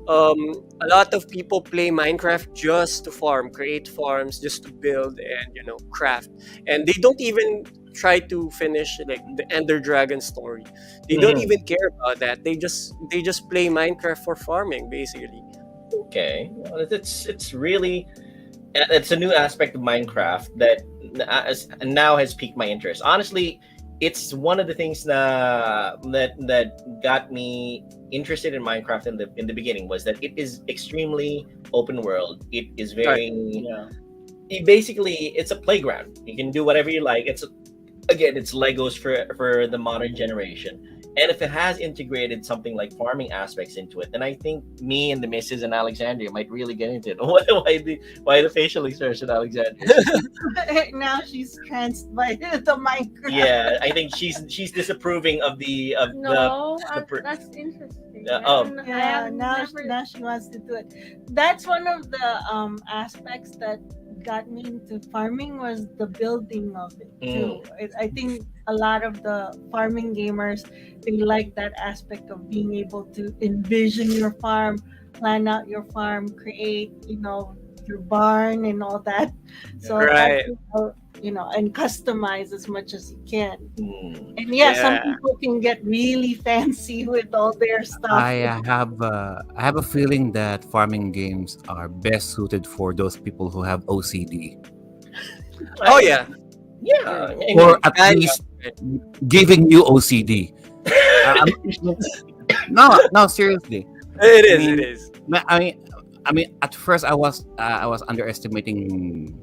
[SPEAKER 4] Um, a lot of people play Minecraft just to farm, create farms, just to build and craft, and they don't even try to finish like the Ender Dragon story. They don't
[SPEAKER 2] Mhm.
[SPEAKER 4] even care about that. They just play Minecraft for farming, basically.
[SPEAKER 2] Okay, well, it's really it's a new aspect of Minecraft that now has piqued my interest. Honestly, it's one of the things that got me interested in Minecraft in the beginning was that it is extremely open world. It is
[SPEAKER 4] Right.
[SPEAKER 2] very
[SPEAKER 3] Yeah.
[SPEAKER 2] basically it's a playground. You can do whatever you like. It's again, it's Legos for the modern generation. And if it has integrated something like farming aspects into it, then I think me and the missus and Alexandria might really get into it. Why the facial expression, Alexandria?
[SPEAKER 5] Now she's tranced by the Minecraft.
[SPEAKER 2] Yeah, I think she's disapproving of the
[SPEAKER 6] No,
[SPEAKER 2] the per-
[SPEAKER 6] that's interesting.
[SPEAKER 2] oh.
[SPEAKER 6] I
[SPEAKER 5] Yeah,
[SPEAKER 6] have
[SPEAKER 5] now
[SPEAKER 6] never.
[SPEAKER 5] now she wants to do it. That's one of the aspects that got me into farming was the building of it too. I think a lot of the farming gamers, they like that aspect of being able to envision your farm, plan out your farm, create your barn and all that. So that's
[SPEAKER 4] Right.
[SPEAKER 5] and customize as much as you can.
[SPEAKER 2] Hmm.
[SPEAKER 5] And yeah, some
[SPEAKER 4] Yeah.
[SPEAKER 5] people can get really fancy with all their stuff.
[SPEAKER 1] I have a feeling that farming games are best suited for those people who have OCD,
[SPEAKER 4] Oh yeah.
[SPEAKER 2] Yeah, I mean,
[SPEAKER 1] or at
[SPEAKER 4] Kind
[SPEAKER 1] least
[SPEAKER 4] of.
[SPEAKER 1] giving you OCD. No, seriously.
[SPEAKER 4] It
[SPEAKER 1] I
[SPEAKER 4] is. It
[SPEAKER 1] mean,
[SPEAKER 4] is.
[SPEAKER 1] at first I was underestimating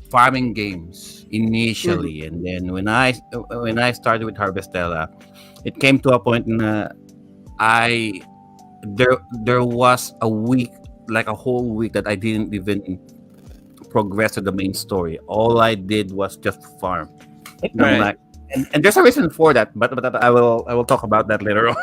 [SPEAKER 1] farming games initially, and then when I started with Harvestella, it came to a point I there was a week, like a whole week, that I didn't even progress to the main story. All I did was just farm. And I'm
[SPEAKER 4] Right.
[SPEAKER 1] like, and there's a reason for that, but I will talk about that later on.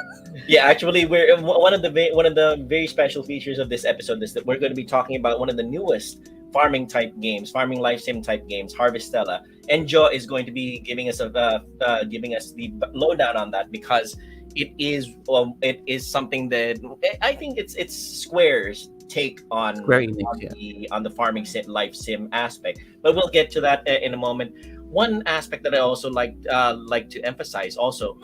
[SPEAKER 2] yeah. Actually, we're one of the very special features of this episode is that we're going to be talking about one of the newest farming type games, farming life sim type games, Harvestella. And Joe is going to be giving us the lowdown on that because it is something that I think it's Square's take on
[SPEAKER 1] Square Enix, yeah.
[SPEAKER 2] the farming life sim aspect. But we'll get to that in a moment. One aspect that I also like to emphasize also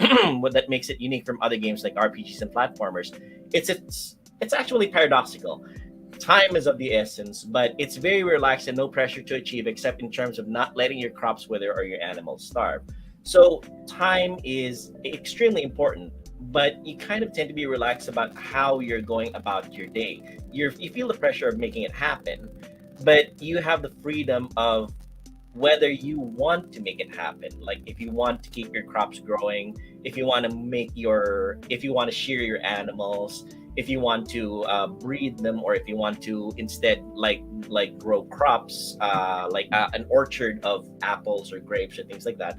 [SPEAKER 2] what that makes it unique from other games like RPGs and platformers, it's actually paradoxical. Time is of the essence, but it's very relaxed and no pressure to achieve except in terms of not letting your crops wither or your animals starve. So time is extremely important, but you kind of tend to be relaxed about how you're going about your day. You feel the pressure of making it happen, but you have the freedom of whether you want to make it happen. Like if you want to keep your crops growing, if you want to if you want to shear your animals, if you want to breed them, or if you want to instead like grow crops, like an orchard of apples or grapes or things like that,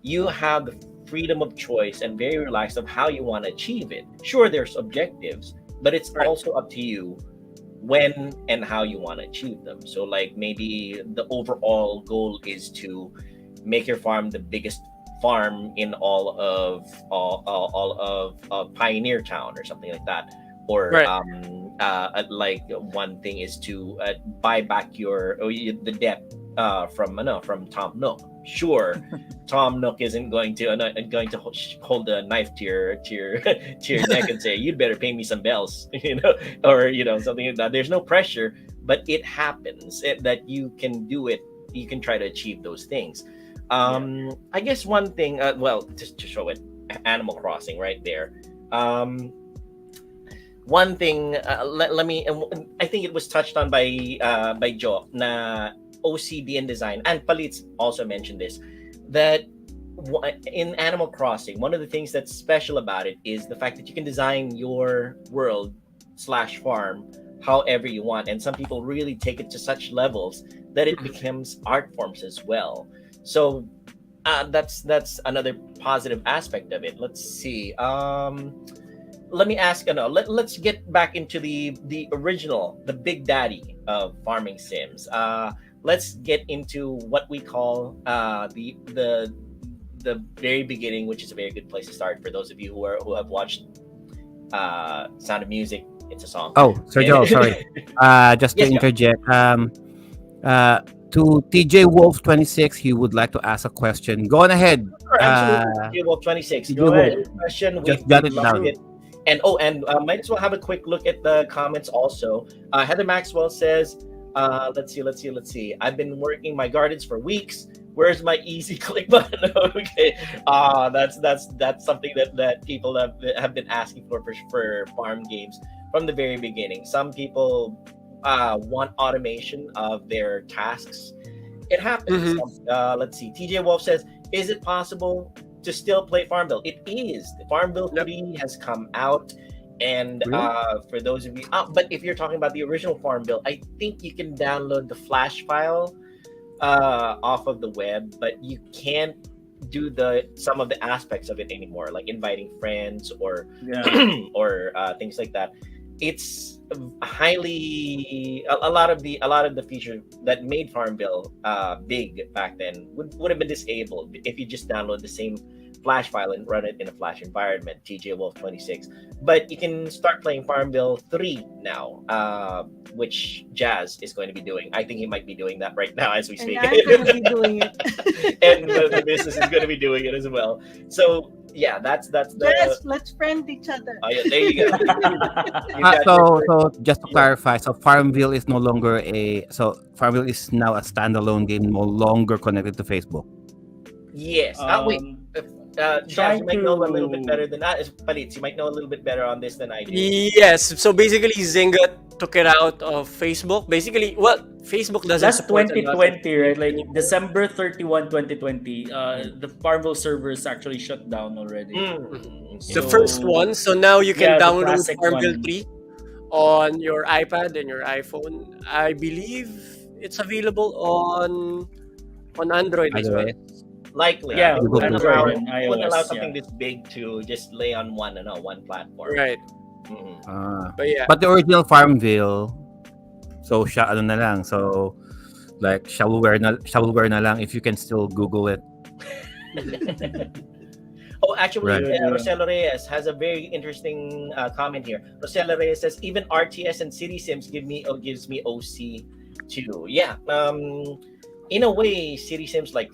[SPEAKER 2] you have the freedom of choice and very relaxed of how you want to achieve it. Sure, there's objectives, but it's
[SPEAKER 4] Right.
[SPEAKER 2] also up to you when and how you want to achieve them. So like maybe the overall goal is to make your farm the biggest farm in all of Pioneer Town or something like that. Or
[SPEAKER 4] Right.
[SPEAKER 2] like one thing is to buy back the debt from Tom Nook. Sure, Tom Nook isn't going to hold a knife to your neck and say you'd better pay me some bells, or something like that. There's no pressure, but it happens that you can do it. You can try to achieve those things. I guess one thing, well, just to show it, Animal Crossing right there. One thing, let me. I think it was touched on by Joe na OCD and design, and Palitz also mentioned this, that in Animal Crossing, one of the things that's special about it is the fact that you can design your world / farm however you want, and some people really take it to such levels that it becomes art forms as well. So That's another positive aspect of it. Let's see. Let me ask. No, let's get back into the original, the big daddy of farming sims. Let's get into what we call the very beginning, which is a very good place to start for those of you who have watched Sound of Music. It's a song.
[SPEAKER 1] Oh, Sir Joe, sorry. Just to
[SPEAKER 2] Yes, Joe.
[SPEAKER 1] interject. To TJ Wolf 26, he would like to ask a question. Go on ahead.
[SPEAKER 2] Sure, absolutely. Well, 26.
[SPEAKER 1] TJ
[SPEAKER 2] Go ahead.
[SPEAKER 1] Wolf,
[SPEAKER 2] Question.
[SPEAKER 1] just
[SPEAKER 2] We
[SPEAKER 1] jot it
[SPEAKER 2] love
[SPEAKER 1] down.
[SPEAKER 2] it. And might as well have a quick look at the comments also. Heather Maxwell says, let's see. I've been working my gardens for weeks. Where's my easy click button? Okay. That's something that people have been asking for farm games from the very beginning. Some people want automation of their tasks. It happens.
[SPEAKER 4] Mhm.
[SPEAKER 2] Let's see. TJ Wolf says, is it possible to still play Farmville? It is. The Farmville
[SPEAKER 4] Yep.
[SPEAKER 2] 3 has come out. And
[SPEAKER 1] Really?
[SPEAKER 2] for those of you, but if you're talking about the original Farmville, I think you can download the Flash file off of the web, but you can't do some of the aspects of it anymore, like inviting friends or
[SPEAKER 3] Yeah.
[SPEAKER 2] or things like that. It's highly a lot of the features that made Farmville big back then would have been disabled if you just download the same Flash file and run it in a Flash environment. TJ Wolf 26, but you can start playing Farmville 3 now, which Jazz is going to be doing. I think he might be doing that right now as we
[SPEAKER 5] And
[SPEAKER 2] speak.
[SPEAKER 5] I'm gonna be doing it.
[SPEAKER 2] And the business is going to be doing it as well. So yeah, that's the.
[SPEAKER 5] Yes, let's friend each other.
[SPEAKER 2] Oh yeah, there you go. You got
[SPEAKER 1] So,
[SPEAKER 2] your-
[SPEAKER 1] just to clarify, so Farmville is no longer Farmville is now a standalone game, no longer connected to Facebook.
[SPEAKER 2] Yes. Wait. Charles,
[SPEAKER 3] Trying
[SPEAKER 2] you might know a little bit
[SPEAKER 3] to-
[SPEAKER 2] better than that. Palits, you might know a little bit better on this than I do.
[SPEAKER 4] Yes. So basically, Zynga took it out of Facebook. Basically, well, Facebook doesn't
[SPEAKER 3] That's
[SPEAKER 4] support a lot of-
[SPEAKER 3] 2020, right? Like December 31, 2020. The Farmville servers actually shut down already.
[SPEAKER 2] Mm.
[SPEAKER 4] The
[SPEAKER 3] So-
[SPEAKER 4] first one. So now you can
[SPEAKER 3] Yeah, the
[SPEAKER 4] download
[SPEAKER 3] classic
[SPEAKER 4] Farmville
[SPEAKER 3] one.
[SPEAKER 4] 3 on your iPad and your iPhone. I believe it's available on Android as well.
[SPEAKER 2] Likely.
[SPEAKER 3] Yeah,
[SPEAKER 2] It wouldn't
[SPEAKER 1] Android
[SPEAKER 2] allow,
[SPEAKER 3] and
[SPEAKER 2] it wouldn't allow
[SPEAKER 3] iOS,
[SPEAKER 2] something
[SPEAKER 3] yeah.
[SPEAKER 2] this big to just lay on one platform.
[SPEAKER 4] Right.
[SPEAKER 2] Mhm.
[SPEAKER 4] But yeah.
[SPEAKER 1] But the original Farmville, so ano na lang, so like shovelware na lang if you can still Google it.
[SPEAKER 2] Oh, actually,
[SPEAKER 1] Right.
[SPEAKER 2] Rosella Reyes has a very interesting comment here. Rosella Reyes says, even RTS and City Sims gives me OC too. Yeah. In a way, City Sims like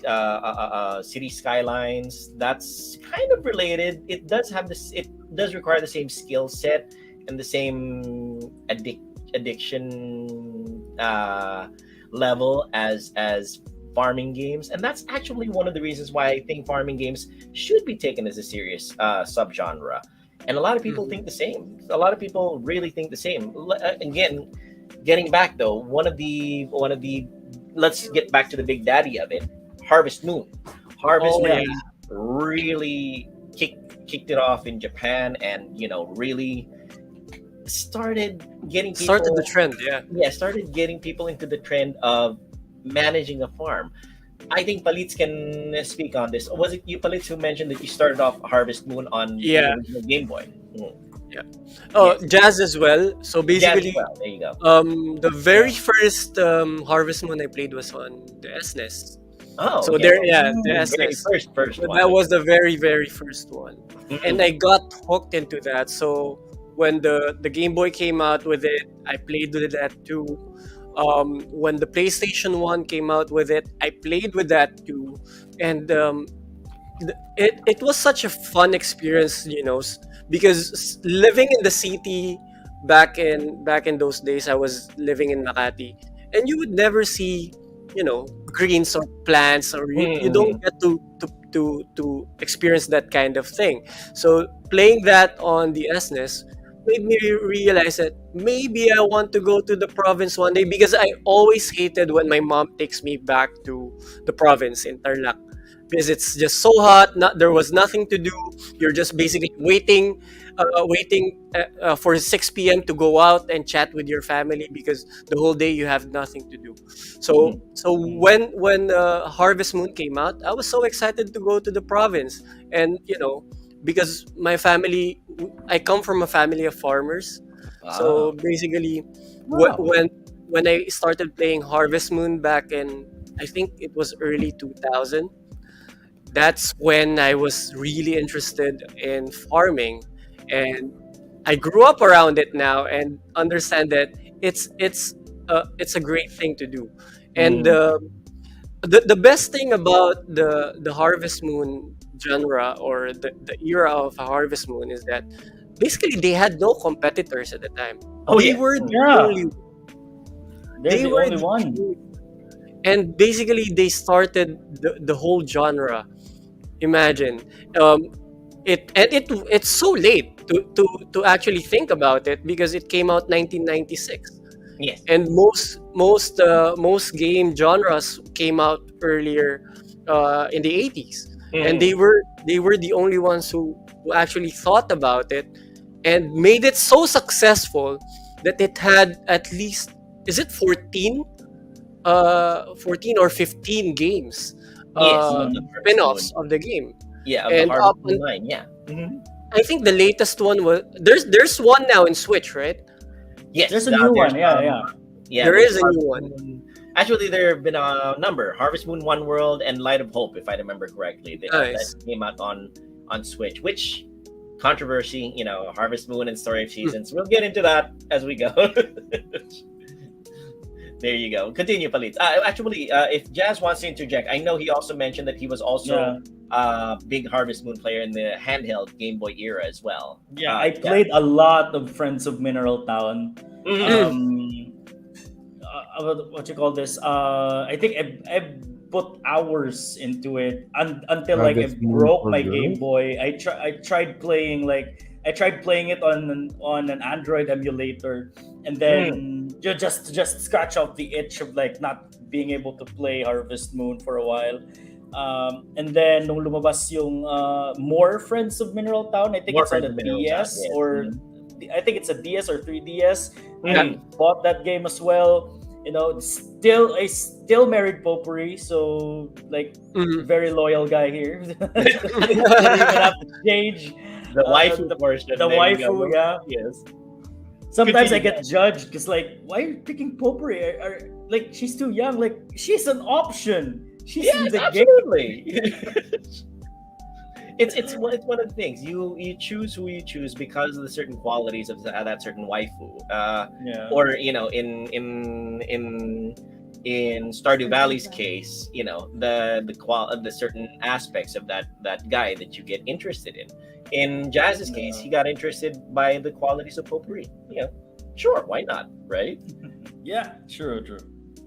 [SPEAKER 2] City Skylines, that's kind of related. It does have this. It does require the same skill set and the same addiction level as farming games, and that's actually one of the reasons why I think farming games should be taken as a serious subgenre. And a lot of people think the same. A lot of people really think the same. Again, getting back though, one of the let's get back to the big daddy of it, Harvest Moon. Harvest Moon really kicked it off in Japan, and really started getting people
[SPEAKER 4] Started the trend, yeah.
[SPEAKER 2] started getting people into the trend of managing a farm. I think Palits can speak on this. Was it you, Palits, who mentioned that you started off Harvest Moon on
[SPEAKER 4] Yeah.
[SPEAKER 2] the original Game Boy?
[SPEAKER 4] Oh,
[SPEAKER 2] Yes.
[SPEAKER 4] Jazz as well. So basically,
[SPEAKER 2] Yeah, well, there you go.
[SPEAKER 4] the very first Harvest Moon I played was on the SNES.
[SPEAKER 2] Oh,
[SPEAKER 4] So
[SPEAKER 2] okay.
[SPEAKER 4] there, yeah, the
[SPEAKER 2] Very
[SPEAKER 4] SNES.
[SPEAKER 2] first
[SPEAKER 4] So
[SPEAKER 2] one.
[SPEAKER 4] that was the very, very first one.
[SPEAKER 2] Mhm.
[SPEAKER 4] And I got hooked into that. So when the Game Boy came out with it, I played with that too. When the PlayStation 1 came out with it, I played with that too. And it was such a fun experience, because living in the city back in those days, I was living in Makati, and you would never see, greens or plants, or you don't get to experience that kind of thing. So playing that on the SNES made me realize that maybe I want to go to the province one day, because I always hated when my mom takes me back to the province in Tarlac. because it's just so hot. There was nothing to do. You're just basically waiting for 6 p.m. to go out and chat with your family because the whole day you have nothing to do. So when Harvest Moon came out, I was so excited to go to the province, and because my family, I come from a family of farmers. So
[SPEAKER 2] Wow.
[SPEAKER 4] basically, wh-
[SPEAKER 1] Wow.
[SPEAKER 4] when when I started playing Harvest Moon back in, I think it was early 2000, that's when I was really interested in farming, and I grew up around it now and understand that it's a great thing to do. And
[SPEAKER 3] Mm.
[SPEAKER 4] the best thing about the Harvest Moon genre, or the era of Harvest Moon, is that basically they had no competitors at the time.
[SPEAKER 2] Oh
[SPEAKER 4] They
[SPEAKER 2] yeah.
[SPEAKER 4] were the
[SPEAKER 3] Yeah,
[SPEAKER 4] only
[SPEAKER 3] they're
[SPEAKER 4] they
[SPEAKER 3] the
[SPEAKER 4] were
[SPEAKER 3] only
[SPEAKER 4] the
[SPEAKER 3] one.
[SPEAKER 4] and basically they started the whole genre. Imagine, um, it's so late to actually think about it, because it came out 1996,
[SPEAKER 2] Yes.
[SPEAKER 4] and most game genres came out earlier, in the 80s, and
[SPEAKER 2] Mm.
[SPEAKER 4] they were the only ones who actually thought about it and made it so successful that it had at least, is it 14 or 15 games,
[SPEAKER 2] Yes.
[SPEAKER 3] Mm.
[SPEAKER 2] Of the Harvest
[SPEAKER 4] spin-offs
[SPEAKER 2] Moon.
[SPEAKER 4] of the game.
[SPEAKER 2] Yeah, of the
[SPEAKER 4] And
[SPEAKER 2] Harvest Moon line. Yeah.
[SPEAKER 4] I think the latest one was, there's one now in Switch, right?
[SPEAKER 2] Yes.
[SPEAKER 3] There's a new
[SPEAKER 2] There's
[SPEAKER 3] one. Yeah, yeah.
[SPEAKER 2] yeah.
[SPEAKER 4] There
[SPEAKER 2] There's
[SPEAKER 4] is a new
[SPEAKER 2] Harvest
[SPEAKER 4] one.
[SPEAKER 2] Moon. Actually, there have been a number: Harvest Moon One World and Light of Hope, if I remember correctly.
[SPEAKER 4] Nice.
[SPEAKER 2] That came out on Switch. Which controversy, Harvest Moon and Story of Seasons. We'll get into that as we go. There you go. Continue, Palit. Actually, if Jazz wants to interject, I know he also mentioned that he was also
[SPEAKER 3] Yeah.
[SPEAKER 2] a big Harvest Moon player in the handheld Game Boy era as well.
[SPEAKER 3] Yeah, I played a lot of Friends of Mineral Town.
[SPEAKER 2] Mhm.
[SPEAKER 3] What you call this? I think I put hours into it until like I
[SPEAKER 1] Harvest Moon
[SPEAKER 3] broke
[SPEAKER 1] for
[SPEAKER 3] my
[SPEAKER 1] girls?
[SPEAKER 3] Game Boy. I tried playing it on an Android emulator, and then just scratch out the itch of like not being able to play Harvest Moon for a while. And then nung lumabas yung more Friends of Mineral Town, I think
[SPEAKER 2] More
[SPEAKER 3] it's on
[SPEAKER 2] Friends
[SPEAKER 3] a
[SPEAKER 2] of Mineral Town,
[SPEAKER 3] DS,
[SPEAKER 2] yes.
[SPEAKER 3] or I think it's a DS or 3DS.
[SPEAKER 2] Mhm.
[SPEAKER 3] I bought that game as well. I still married Potpourri, so like
[SPEAKER 4] Mhm.
[SPEAKER 3] very loyal guy here. Don't even have to change.
[SPEAKER 2] The waifu portion.
[SPEAKER 3] The
[SPEAKER 2] there you
[SPEAKER 3] waifu,
[SPEAKER 2] go.
[SPEAKER 3] yeah.
[SPEAKER 2] Yes.
[SPEAKER 3] Sometimes I
[SPEAKER 2] Continue,
[SPEAKER 3] get judged because like, why are you picking Potpourri? Like she's too young. Like she's an option. She's in
[SPEAKER 2] Yes,
[SPEAKER 3] the game.
[SPEAKER 2] absolutely. It's one of the things you choose who you choose because of the certain qualities of that certain waifu.
[SPEAKER 3] Yeah.
[SPEAKER 2] Or in Stardew Valley's case, the certain aspects of that guy that you get interested in. In Jazz's case, he got interested by the qualities of potpourri. Sure, why not, right?
[SPEAKER 3] Yeah. True.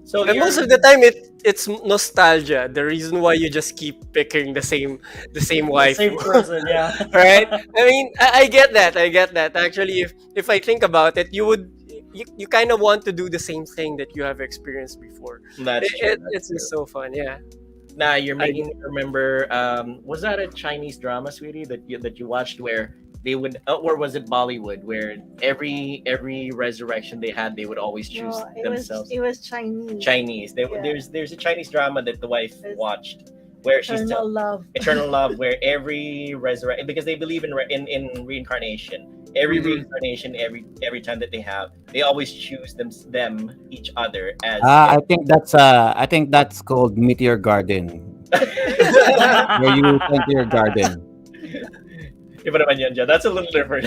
[SPEAKER 2] So
[SPEAKER 4] And most of the time, it's nostalgia. The reason why you just keep picking the same
[SPEAKER 3] The same
[SPEAKER 4] waifu,
[SPEAKER 3] person. Yeah.
[SPEAKER 4] right? I mean, I get that. I get that. Actually, if I think about it, you kind of want to do the same thing that you have experienced before.
[SPEAKER 2] that's true.
[SPEAKER 4] It's just so fun. Yeah.
[SPEAKER 2] Nah, you're
[SPEAKER 4] I-
[SPEAKER 2] making me remember. Was that a Chinese drama, sweetie, that you watched where they would, or was it Bollywood, where every resurrection they had, they would always choose
[SPEAKER 5] No,
[SPEAKER 2] themselves
[SPEAKER 5] it was Chinese.
[SPEAKER 2] Chinese.
[SPEAKER 5] Yeah.
[SPEAKER 2] There's a Chinese drama that the wife
[SPEAKER 5] It's
[SPEAKER 2] watched where she's
[SPEAKER 5] Eternal Love.
[SPEAKER 2] eternal love, where every resurrection, because they believe in reincarnation. Every
[SPEAKER 4] Mhm.
[SPEAKER 2] reincarnation, every time that they always choose them each other as.
[SPEAKER 1] I think that's called Meteor Garden, where you enter your garden.
[SPEAKER 2] Iba naman yan dyan. That's a little different.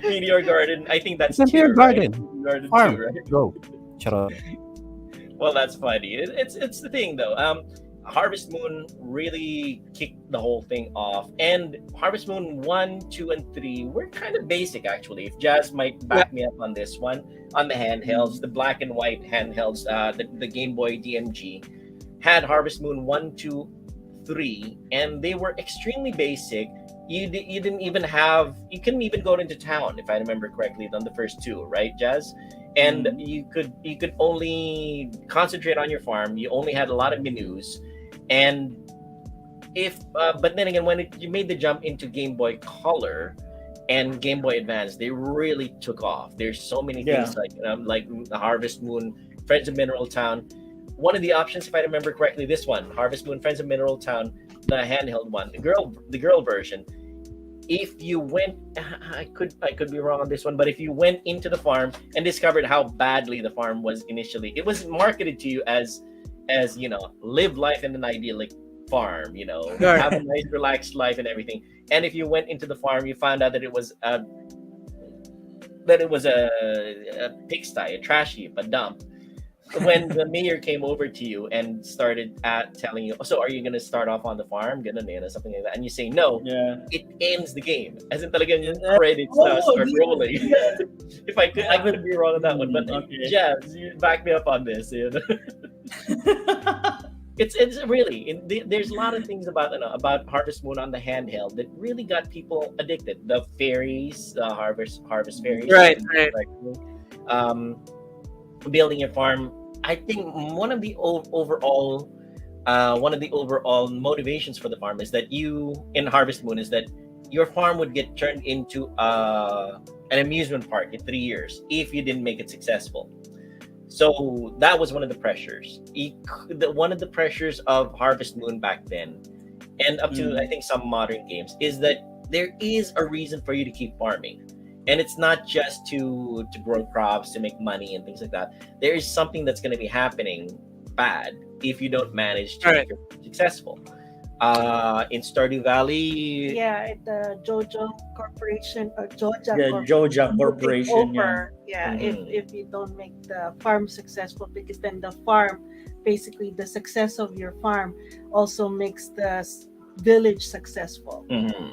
[SPEAKER 2] Meteor Garden. I think that's
[SPEAKER 1] Meteor
[SPEAKER 2] two, right?
[SPEAKER 1] Garden.
[SPEAKER 2] Garden
[SPEAKER 1] Farm.
[SPEAKER 2] 2, right?
[SPEAKER 1] Go. Charot.
[SPEAKER 2] Well, that's funny. It's the thing though. Harvest Moon really kicked the whole thing off, and Harvest Moon 1, 2, and 3 were kind of basic actually. If Jazz might back me up on this one, on the handhelds, the black and white handhelds, the Game Boy DMG had Harvest Moon 1, 2, 3, and they were extremely basic. You didn't even have, you couldn't even go into town, if I remember correctly, on the first two, right, Jazz? And you could only concentrate on your farm. You only had a lot of menus, and if but then again, when you made the jump into Game Boy Color and Game Boy Advance, they really took off. There's so many
[SPEAKER 3] Yeah.
[SPEAKER 2] things like Harvest Moon, Friends of Mineral Town. One of the options, if I remember correctly, this one, Harvest Moon, Friends of Mineral Town, the handheld one, the girl version. If you went, I could be wrong on this one, but if you went into the farm and discovered how badly the farm was initially, it was marketed to you as live life in an idyllic farm,
[SPEAKER 4] Right.
[SPEAKER 2] have a nice relaxed life and everything. And if you went into the farm, you found out that it was a pigsty, a trash heap, a dump. When the mayor came over to you and started telling you, so are you gonna start off on the farm, something like that, and you say no,
[SPEAKER 3] Yeah.
[SPEAKER 2] it ends the game. As in talagang yung credits
[SPEAKER 3] Oh,
[SPEAKER 2] start
[SPEAKER 3] yeah.
[SPEAKER 2] rolling. If I could be wrong on that one, but
[SPEAKER 3] Okay.
[SPEAKER 2] Jazz, you back me up on this. It's really there's a lot of things about Harvest Moon on the handheld that really got people addicted. The fairies, harvest fairies,
[SPEAKER 4] Right,
[SPEAKER 2] like, building your farm. I think one of the overall motivations for the farm is that in Harvest Moon is that your farm would get turned into an amusement park in 3 years if you didn't make it successful. So that was one of the pressures. One of the pressures of Harvest Moon back then, and up to I think some modern games, is that there is a reason for you to keep farming, and it's not just to grow crops to make money and things like that. There is something that's going to be happening bad if you don't manage to make it successful. In Stardew Valley,
[SPEAKER 5] Yeah, the Jojo Corporation or Joja
[SPEAKER 3] Yeah, Joja
[SPEAKER 5] will take
[SPEAKER 3] Corporation. Yeah.
[SPEAKER 5] over. Yeah, if you don't make the farm successful, because then the farm, basically the success of your farm, also makes the village successful.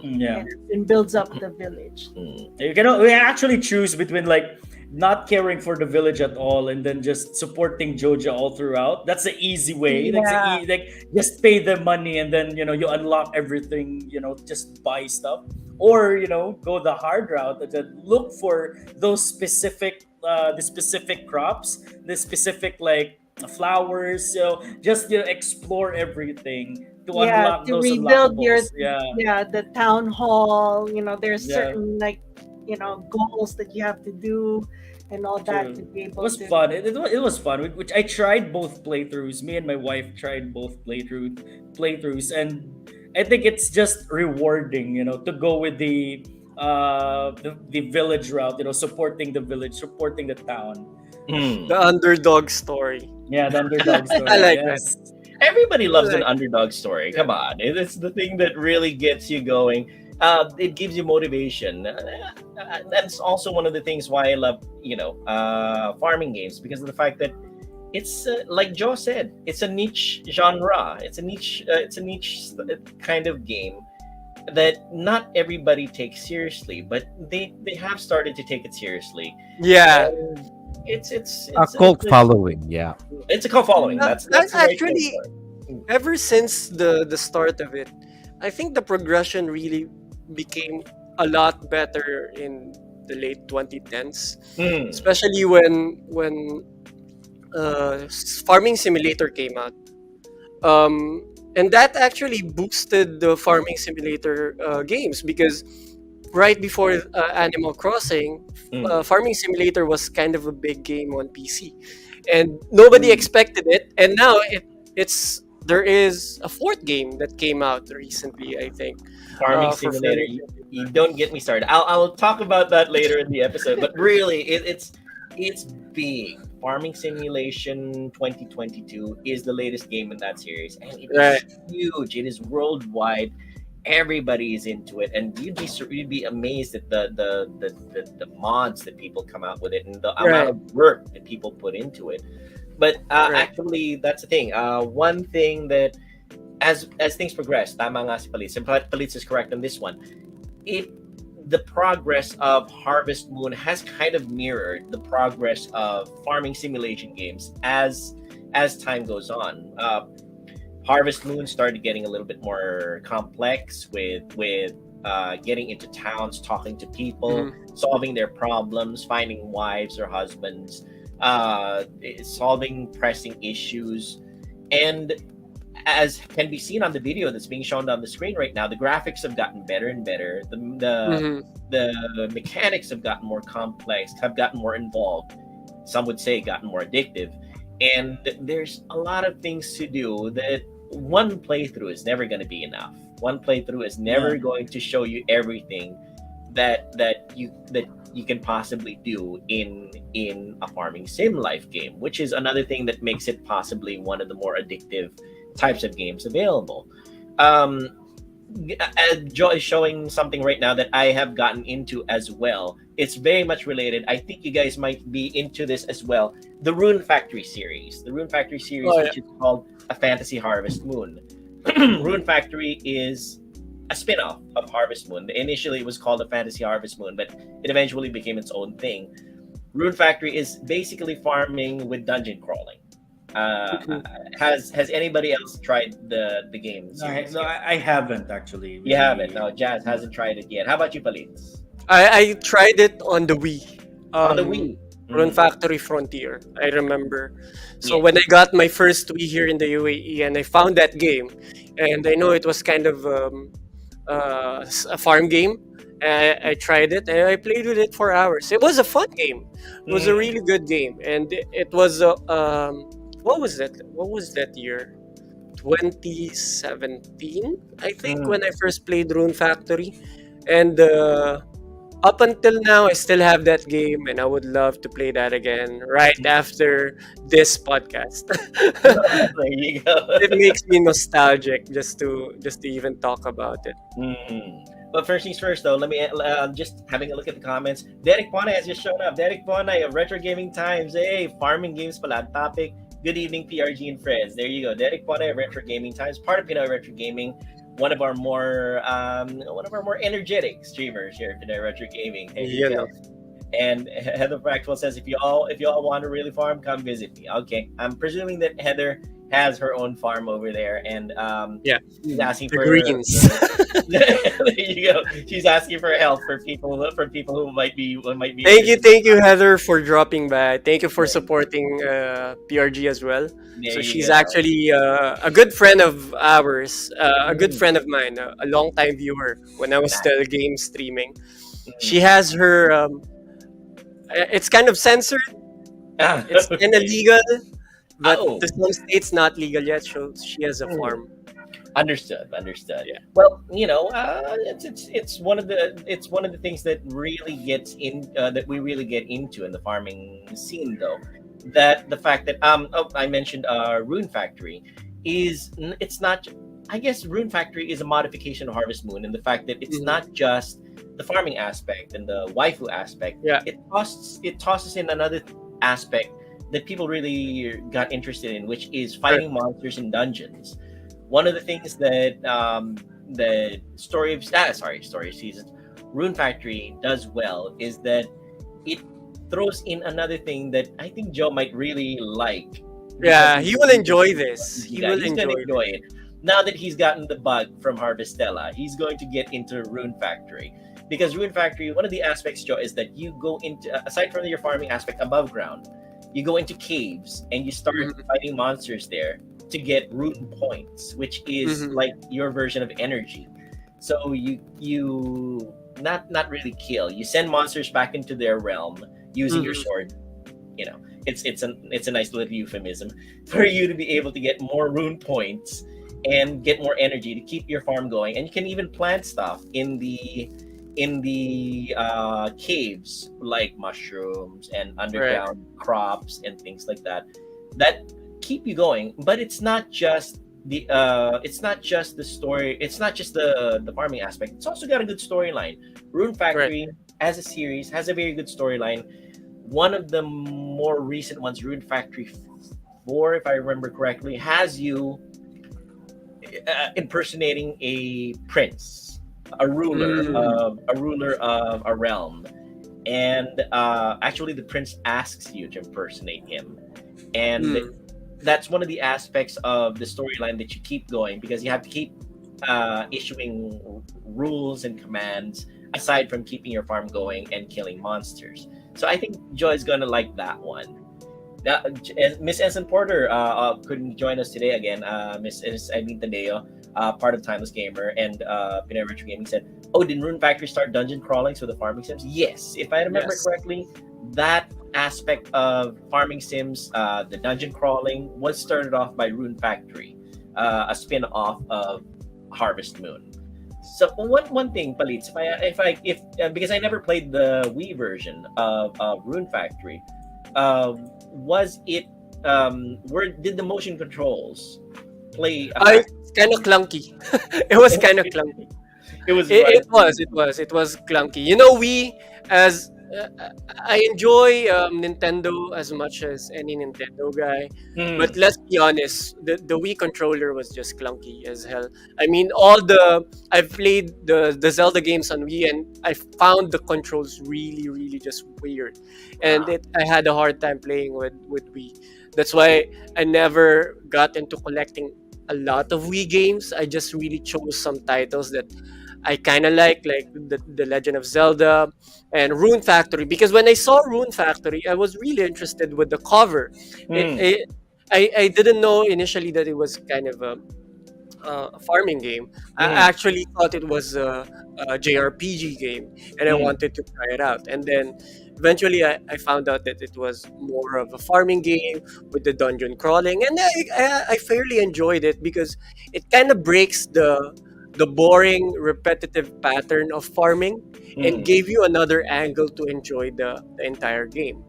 [SPEAKER 3] Yeah.
[SPEAKER 5] And builds up the village.
[SPEAKER 3] We actually choose between like not caring for the village at all and then just supporting Joja all throughout. That's the easy way.
[SPEAKER 5] Yeah.
[SPEAKER 3] Like just pay the money and then you unlock everything. Just buy stuff, or go the hard route and then look for those specific the specific crops, the specific like flowers. So just explore everything to unlock
[SPEAKER 5] To
[SPEAKER 3] those
[SPEAKER 5] rebuild
[SPEAKER 3] unlockables.
[SPEAKER 5] the town hall. There's
[SPEAKER 3] Yeah.
[SPEAKER 5] certain goals that you have to do and all that
[SPEAKER 3] True.
[SPEAKER 5] to be
[SPEAKER 3] It
[SPEAKER 5] able
[SPEAKER 3] was
[SPEAKER 5] to.
[SPEAKER 3] fun. It was fun. Which I tried both playthroughs. Me and my wife tried both playthroughs, and I think it's just rewarding, to go with the village route. Supporting the village, supporting the town.
[SPEAKER 4] The underdog story.
[SPEAKER 3] Yeah, the underdog story.
[SPEAKER 4] I like
[SPEAKER 3] yes.
[SPEAKER 2] everybody loves an
[SPEAKER 4] Like-
[SPEAKER 2] underdog story. Come on, it's the thing that really gets you going. It gives you motivation. That's also one of the things why I love, farming games, because of the fact that it's like Joe said, it's a niche genre. It's a niche kind of game that not everybody takes seriously, but they have started to take it seriously.
[SPEAKER 4] Yeah.
[SPEAKER 2] And it's
[SPEAKER 1] A cult following, yeah.
[SPEAKER 2] It's a cult following.
[SPEAKER 4] That's
[SPEAKER 2] the right
[SPEAKER 4] actually
[SPEAKER 2] term for it.
[SPEAKER 4] ever since the start of it, I think the progression really became a lot better in the late 2010s, especially when Farming Simulator came out, and that actually boosted the Farming Simulator games, because right before Animal Crossing, Farming Simulator was kind of a big game on PC, and nobody expected it, and now there is a fourth game that came out recently, I think.
[SPEAKER 2] Farming
[SPEAKER 4] for
[SPEAKER 2] Simulator.
[SPEAKER 4] Farming
[SPEAKER 2] You don't get me started. I'll talk about that later in the episode. But really, it's big. Farming Simulation 2022 is the latest game in that series, and it is huge. It is worldwide. Everybody is into it, and you'd be amazed at the mods that people come out with it and the amount of work that people put into it. But actually, that's the thing. One thing that as things progress, tama nga si Palitz, and Palitz is correct on this one. The progress of Harvest Moon has kind of mirrored the progress of farming simulation games as time goes on. Harvest Moon started getting a little bit more complex with getting into towns, talking to people, solving their problems, finding wives or husbands, solving pressing issues. And as can be seen on the video that's being shown on the screen right now, the graphics have gotten better and better.
[SPEAKER 4] Mhm.
[SPEAKER 2] The mechanics have gotten more complex, have gotten more involved. Some would say gotten more addictive, and there's a lot of things to do that one playthrough is never going to be enough. One playthrough is never
[SPEAKER 3] Yeah.
[SPEAKER 2] going to show you everything that you can possibly do in a farming sim life game, which is another thing that makes it possibly one of the more addictive types of games available. Um, Joe is showing something right now that I have gotten into as well. It's very much related. I think you guys might be into this as well. The Rune Factory series. The Rune Factory series,
[SPEAKER 4] Oh, yeah.
[SPEAKER 2] which is called A Fantasy Harvest Moon. Rune Factory is a spin-off of Harvest Moon. Initially it was called A Fantasy Harvest Moon, but it eventually became its own thing. Rune Factory is basically farming with dungeon crawling. Has anybody else tried the game
[SPEAKER 3] No, I,
[SPEAKER 2] series
[SPEAKER 3] no,
[SPEAKER 2] yet?
[SPEAKER 3] I haven't actually.
[SPEAKER 2] You haven't. No, Jazz hasn't tried it yet. How about you, Palits?
[SPEAKER 4] I tried it on the Wii.
[SPEAKER 2] On the Wii.
[SPEAKER 4] Run
[SPEAKER 2] Mm.
[SPEAKER 4] Factory Frontier. I remember. So
[SPEAKER 2] Yeah.
[SPEAKER 4] when I got my first Wii here in the UAE and I found that game, and I know it was kind of a farm game. I tried it and I played with it for hours. It was a fun game. It was a
[SPEAKER 2] Mm.
[SPEAKER 4] really good game, and it was what was that? What was that year? 2017, I think,
[SPEAKER 2] Mm.
[SPEAKER 4] when I first played Rune Factory, and up until now, I still have that game, and I would love to play that again right after this podcast.
[SPEAKER 2] There you go.
[SPEAKER 4] It makes me nostalgic just to even talk about it.
[SPEAKER 2] Mm. But first things first, though, let me just having a look at the comments. Derek Ponay has just shown up. Derek Ponay of Retro Gaming Times. Hey, farming games pala ang topic. Good evening, PRG and friends. There you go. Derek Ponay of Retro Gaming Times, part of Pinoy Retro Gaming, one of our more energetic streamers here at Pinoy Retro Gaming. There you
[SPEAKER 4] Yeah.
[SPEAKER 2] go. And Heather Fractal says, if y'all want to really farm, come visit me. Okay, I'm presuming that Heather has her own farm over there, and
[SPEAKER 4] Yeah.
[SPEAKER 2] she's asking
[SPEAKER 4] The
[SPEAKER 2] for
[SPEAKER 4] greens.
[SPEAKER 2] there you go. She's asking for help for people who might be
[SPEAKER 4] Thank you, Heather, for dropping by. Thank you for supporting PRG as well.
[SPEAKER 2] There
[SPEAKER 4] So
[SPEAKER 2] you
[SPEAKER 4] she's
[SPEAKER 2] go.
[SPEAKER 4] actually a good friend of ours, a good
[SPEAKER 2] Mm.
[SPEAKER 4] friend of mine, a long-time viewer when I was still game streaming.
[SPEAKER 2] Mm.
[SPEAKER 4] She has her. It's kind of censored.
[SPEAKER 2] Ah,
[SPEAKER 4] It's kind of
[SPEAKER 2] okay.
[SPEAKER 4] legal, but
[SPEAKER 2] Oh.
[SPEAKER 4] to some states not legal yet. So she has a
[SPEAKER 2] Mm.
[SPEAKER 4] farm.
[SPEAKER 2] Understood.
[SPEAKER 4] Yeah.
[SPEAKER 2] Well, it's one of the things that really gets in that we really get into in the farming scene, though. That the fact that I mentioned Rune Factory it's not. I guess Rune Factory is a modification of Harvest Moon, and the fact that it's
[SPEAKER 4] Mhm.
[SPEAKER 2] not just the farming aspect and the waifu aspect.
[SPEAKER 4] Yeah.
[SPEAKER 2] It tosses in another aspect that people really got interested in, which is fighting monsters in dungeons. One of the things that the story of seasons Rune Factory does well is that it throws in another thing that I think Joe might really like.
[SPEAKER 4] Yeah,
[SPEAKER 2] Because
[SPEAKER 4] he will enjoy this. He will
[SPEAKER 2] he's gonna
[SPEAKER 4] enjoy
[SPEAKER 2] enjoy it. Now that he's gotten the bug from Harvestella, he's going to get into Rune Factory. Because Rune Factory, one of the aspects, Joe, is that you go into, aside from your farming aspect above ground, you go into caves and you start
[SPEAKER 4] Mhm.
[SPEAKER 2] fighting monsters there to get rune points, which is
[SPEAKER 4] Mhm.
[SPEAKER 2] like your version of energy. So you not really kill. You send monsters back into their realm using your
[SPEAKER 4] Mhm.
[SPEAKER 2] sword. You know, it's a nice little euphemism for you to be able to get more rune points and get more energy to keep your farm going. And you can even plant stuff in the caves, like mushrooms and underground crops and things like that keep you going. But it's not just the story, it's not just the farming aspect, it's also got a good storyline. Rune Factory as a series has a very good storyline. One of the more recent ones, Rune Factory 4, if I remember correctly, has you impersonating a prince, a ruler of a realm, and actually the prince asks you to impersonate him, and that's one of the aspects of the storyline that you keep going, because you have to keep issuing rules and commands aside from keeping your farm going and killing monsters. So I think Joy's gonna like that one. Miss Ensign Porter couldn't join us today again. Miss Eileen Tadeo, part of Timeless Gamer, and Pinoy Retro Gaming said, "Oh, did Rune Factory start dungeon crawling with the farming sims?" Yes, if I remember
[SPEAKER 3] Yes.
[SPEAKER 2] correctly, that aspect of farming sims, the dungeon crawling, was started off by Rune Factory, a spin-off of Harvest Moon. So one thing, Palits, if because I never played the Wii version of Rune Factory, was it where did the motion controls play a
[SPEAKER 4] I
[SPEAKER 2] factor?
[SPEAKER 4] It's kind of clunky. It was kind of clunky.
[SPEAKER 2] It was
[SPEAKER 4] It,
[SPEAKER 2] right.
[SPEAKER 4] it was clunky. You know, we as I enjoy Nintendo as much as any Nintendo guy,
[SPEAKER 2] Hmm.
[SPEAKER 4] but let's be honest, the Wii controller was just clunky as hell. I mean, all the I've played the Zelda games on Wii, and I found the controls really, really just weird, and I had a hard time playing with Wii. That's why I never got into collecting a lot of Wii games. I just really chose some titles that I kind of like the Legend of Zelda and Rune Factory. Because when I saw Rune Factory, I was really interested with the cover. It,
[SPEAKER 2] Hmm.
[SPEAKER 4] it I didn't know initially that it was kind of a farming game. I
[SPEAKER 2] Hmm.
[SPEAKER 4] actually thought it was a JRPG game, and I
[SPEAKER 2] Hmm.
[SPEAKER 4] wanted to try it out. And then eventually, I found out that it was more of a farming game with the dungeon crawling, and I fairly enjoyed it because it kind of breaks the boring, repetitive pattern of farming and
[SPEAKER 2] Hmm.
[SPEAKER 4] gave you another angle to enjoy the entire game.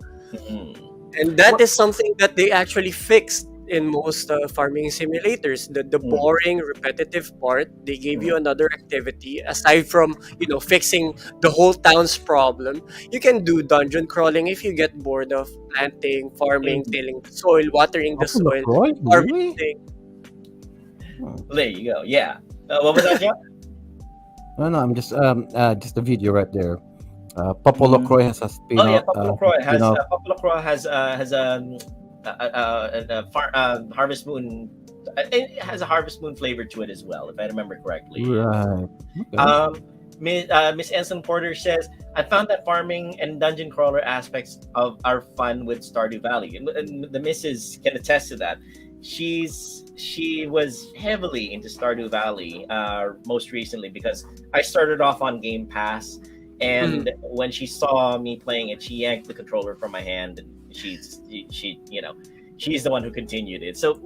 [SPEAKER 2] Hmm.
[SPEAKER 4] And that is something that they actually fixed in most farming simulators. The
[SPEAKER 2] Hmm.
[SPEAKER 4] boring, repetitive part, they gave
[SPEAKER 2] Hmm.
[SPEAKER 4] you another activity aside from fixing the whole town's problem. You can do dungeon crawling if you get bored of planting, farming,
[SPEAKER 2] Hmm.
[SPEAKER 4] tilling the soil, watering the
[SPEAKER 1] Apple
[SPEAKER 4] soil,
[SPEAKER 1] LaCroix? Really?
[SPEAKER 4] harvesting.
[SPEAKER 1] Hmm.
[SPEAKER 2] There you go. Yeah. What was that, Jeff?
[SPEAKER 1] No, no, I'm just a video right there. Papa
[SPEAKER 3] Mhm.
[SPEAKER 1] LaCroix has a
[SPEAKER 2] Oh yeah,
[SPEAKER 1] spin-off.
[SPEAKER 2] Papa LaCroix has Harvest Moon. It has a Harvest Moon flavor to it as well, if I remember correctly.
[SPEAKER 1] Right. Okay.
[SPEAKER 2] Miss Ensign Porter says, "I found that farming and dungeon crawler aspects of are fun with Stardew Valley." And the missus can attest to that. She was heavily into Stardew Valley most recently because I started off on Game Pass,
[SPEAKER 4] Mhm.
[SPEAKER 2] and when she saw me playing it, she yanked the controller from my hand, and she's the one who continued it. So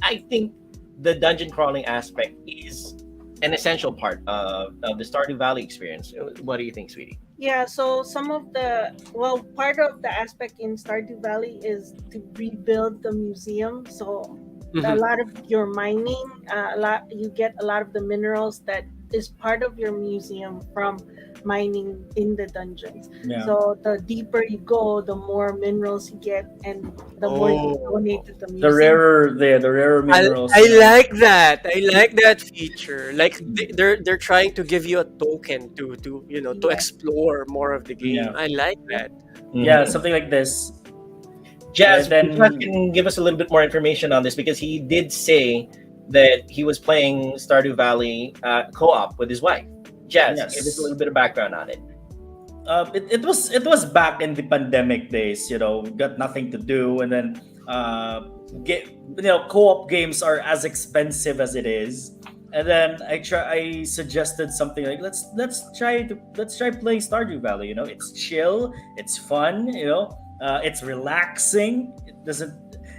[SPEAKER 2] I think the dungeon crawling aspect is an essential part of the Stardew Valley experience. What do you think, sweetie?
[SPEAKER 5] Yeah, so part of the aspect in Stardew Valley is to rebuild the museum. So a
[SPEAKER 4] Mhm.
[SPEAKER 5] lot of your mining, you get a lot of the minerals that is part of your museum from mining in the dungeons.
[SPEAKER 3] Yeah.
[SPEAKER 5] So the deeper you go, the more minerals you get, and the more you
[SPEAKER 2] Oh,
[SPEAKER 5] donate to the
[SPEAKER 3] The
[SPEAKER 5] museum.
[SPEAKER 3] rarer minerals.
[SPEAKER 4] I like that. I like that feature. Like they're trying to give you a token to
[SPEAKER 5] Yeah.
[SPEAKER 4] explore more of the game.
[SPEAKER 3] Yeah.
[SPEAKER 4] I like that.
[SPEAKER 3] Yeah,
[SPEAKER 2] Mhm.
[SPEAKER 3] something like this.
[SPEAKER 2] Jazz,
[SPEAKER 3] And then
[SPEAKER 2] Jazz can give us a little bit more information on this because he did say that he was playing Stardew Valley co-op with his wife. Jazz, give us a
[SPEAKER 3] yes.
[SPEAKER 2] little bit of background on it.
[SPEAKER 3] It was back in the pandemic days. We got nothing to do, and then co-op games are as expensive as it is. And then I suggested something like let's try playing Stardew Valley. It's chill, it's fun. It's relaxing.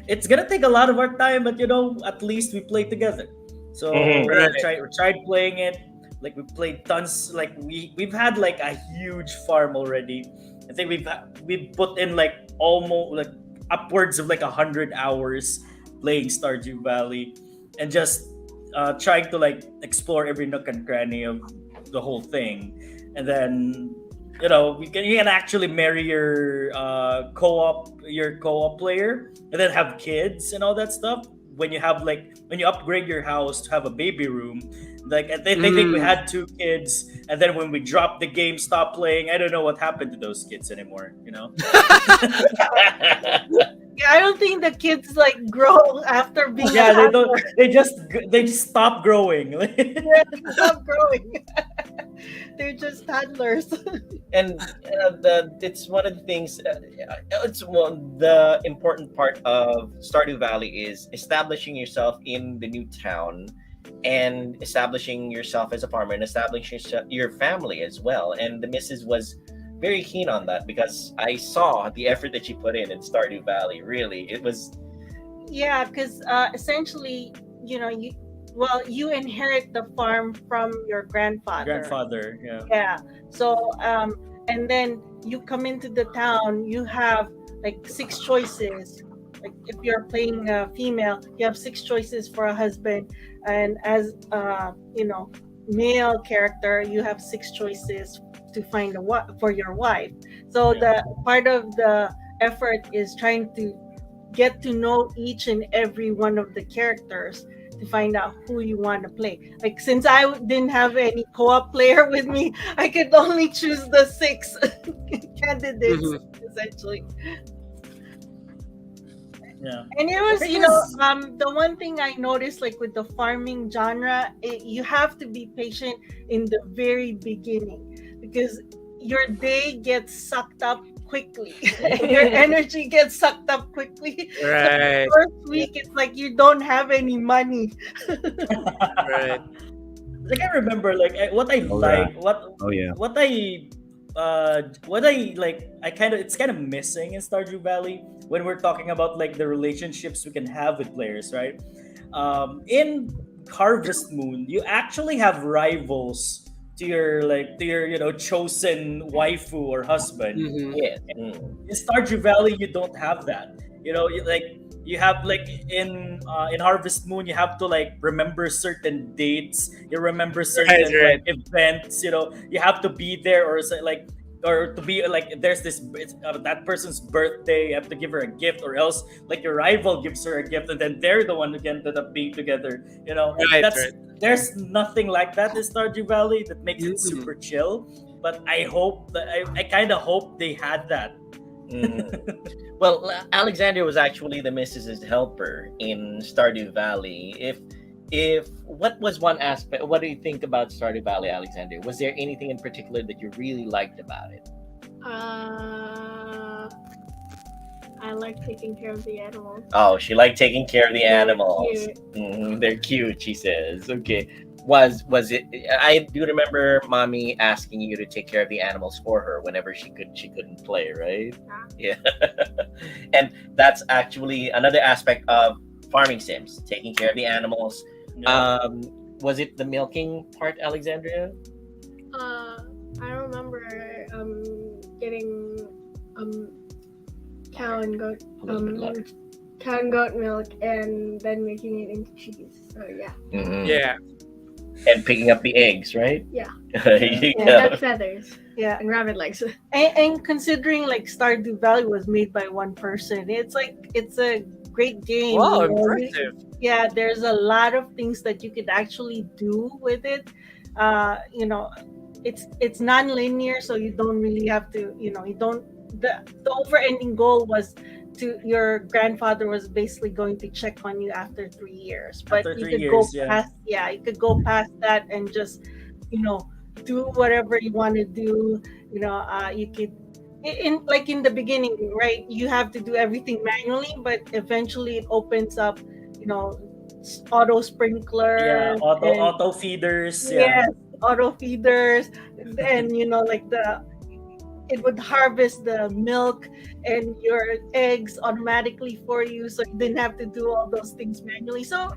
[SPEAKER 3] It's gonna take a lot of our time, but at least we play together. So
[SPEAKER 2] Mhm.
[SPEAKER 3] we
[SPEAKER 4] Right.
[SPEAKER 3] tried playing it. Like we played tons. Like we've had like a huge farm already. I think we've put in like almost like upwards of like 100 hours playing Stardew Valley, and just trying to like explore every nook and cranny of the whole thing. And then you can actually marry your co-op player, and then have kids and all that stuff. When you upgrade your house to have a baby room, like I think we
[SPEAKER 4] Mm.
[SPEAKER 3] had two kids, and then when we dropped the game, stopped playing. I don't know what happened to those kids anymore.
[SPEAKER 5] Yeah, I don't think the kids like grow after being
[SPEAKER 3] Yeah,
[SPEAKER 5] a
[SPEAKER 3] they don't.
[SPEAKER 5] toddler.
[SPEAKER 3] They just stop growing.
[SPEAKER 5] They stop growing. They're just toddlers.
[SPEAKER 2] And it's one of the things. It's one the important part of Stardew Valley is establishing yourself in the new town, and establishing yourself as a farmer, and establishing your family as well. And the missus was very keen on that because I saw the effort that she put in Stardew Valley. Really, it was.
[SPEAKER 5] Yeah, because essentially, you inherit the farm from your grandfather.
[SPEAKER 3] Grandfather. Yeah.
[SPEAKER 5] Yeah. So and then you come into the town, you have like six choices. Like if you're playing a female, you have six choices for a husband, and as male character, you have six choices to find for your wife. So
[SPEAKER 3] Yeah.
[SPEAKER 5] the part of the effort is trying to get to know each and every one of the characters to find out who you want to play. Like since I didn't have any co-op player with me, I could only choose the six candidates essentially.
[SPEAKER 3] Yeah.
[SPEAKER 5] And it
[SPEAKER 3] I
[SPEAKER 5] was,
[SPEAKER 3] think it was-
[SPEAKER 5] the one thing I noticed, like with the farming genre, you have to be patient in the very beginning because your day gets sucked up quickly. Your energy gets sucked up quickly.
[SPEAKER 4] Right.
[SPEAKER 5] First week, it's like you don't have any money.
[SPEAKER 4] Right.
[SPEAKER 3] Like I remember, like what I
[SPEAKER 1] Oh,
[SPEAKER 3] like,
[SPEAKER 1] Oh yeah.
[SPEAKER 3] what I like. It's kind of missing in Stardew Valley when we're talking about like the relationships we can have with players, right? In Harvest Moon, you actually have rivals to your chosen waifu or husband.
[SPEAKER 4] Mhm.
[SPEAKER 2] Yeah.
[SPEAKER 3] In Stardew Valley, you don't have that. You have like in Harvest Moon, you have to like remember certain dates. You remember certain
[SPEAKER 4] Right.
[SPEAKER 3] like events. You have to be there or to be like there's that person's birthday. You have to give her a gift, or else like your rival gives her a gift, and then they're the one who can end up being together.
[SPEAKER 4] Right,
[SPEAKER 3] That's
[SPEAKER 4] right.
[SPEAKER 3] there's nothing like that in Stardew Valley that makes it
[SPEAKER 4] Mhm.
[SPEAKER 3] super chill. But I kind of hope they had that.
[SPEAKER 2] Well, Alexander was actually the missus's helper in Stardew Valley. If what was one aspect? What do you think about Stardew Valley, Alexander? Was there anything in particular that you really liked about it?
[SPEAKER 6] I like taking care of the animals.
[SPEAKER 2] Oh, she liked taking care of the
[SPEAKER 6] They're
[SPEAKER 2] animals.
[SPEAKER 6] cute.
[SPEAKER 2] They're cute, she says. Okay. Was it? I do remember mommy asking you to take care of the animals for her whenever she couldn't play, right? Yeah. And that's actually another aspect of farming sims, taking care of the animals. Was it the milking part, Alexandria?
[SPEAKER 6] I remember getting cow and goat
[SPEAKER 2] A little bit louder.
[SPEAKER 6] cow and goat milk and then making it into cheese. So yeah,
[SPEAKER 4] Yeah.
[SPEAKER 2] And picking up the eggs, right?
[SPEAKER 6] Yeah.
[SPEAKER 2] There you
[SPEAKER 6] yeah,
[SPEAKER 2] go.
[SPEAKER 6] duck feathers
[SPEAKER 5] Yeah.
[SPEAKER 6] and rabbit legs.
[SPEAKER 5] And considering like Stardew Valley was made by one person, it's a great game.
[SPEAKER 4] Wow,
[SPEAKER 5] you know?
[SPEAKER 4] impressive.
[SPEAKER 5] Yeah, there's a lot of things that you could actually do with it. It's non-linear, so you don't really have to. You don't. The over-ending goal was to your grandfather was basically going to check on you after 3 years, but
[SPEAKER 3] After
[SPEAKER 5] you
[SPEAKER 3] 3
[SPEAKER 5] could
[SPEAKER 3] years,
[SPEAKER 5] go
[SPEAKER 3] yeah.
[SPEAKER 5] past. Yeah, you could go past that and just do whatever you want to do. You could in the beginning, right? You have to do everything manually, but eventually it opens up, auto sprinkler.
[SPEAKER 3] Yeah, auto
[SPEAKER 5] and-
[SPEAKER 3] auto feeders. Yeah.
[SPEAKER 5] Yes, auto feeders, and it would harvest the milk and your eggs automatically for you, so you didn't have to do all those things manually. So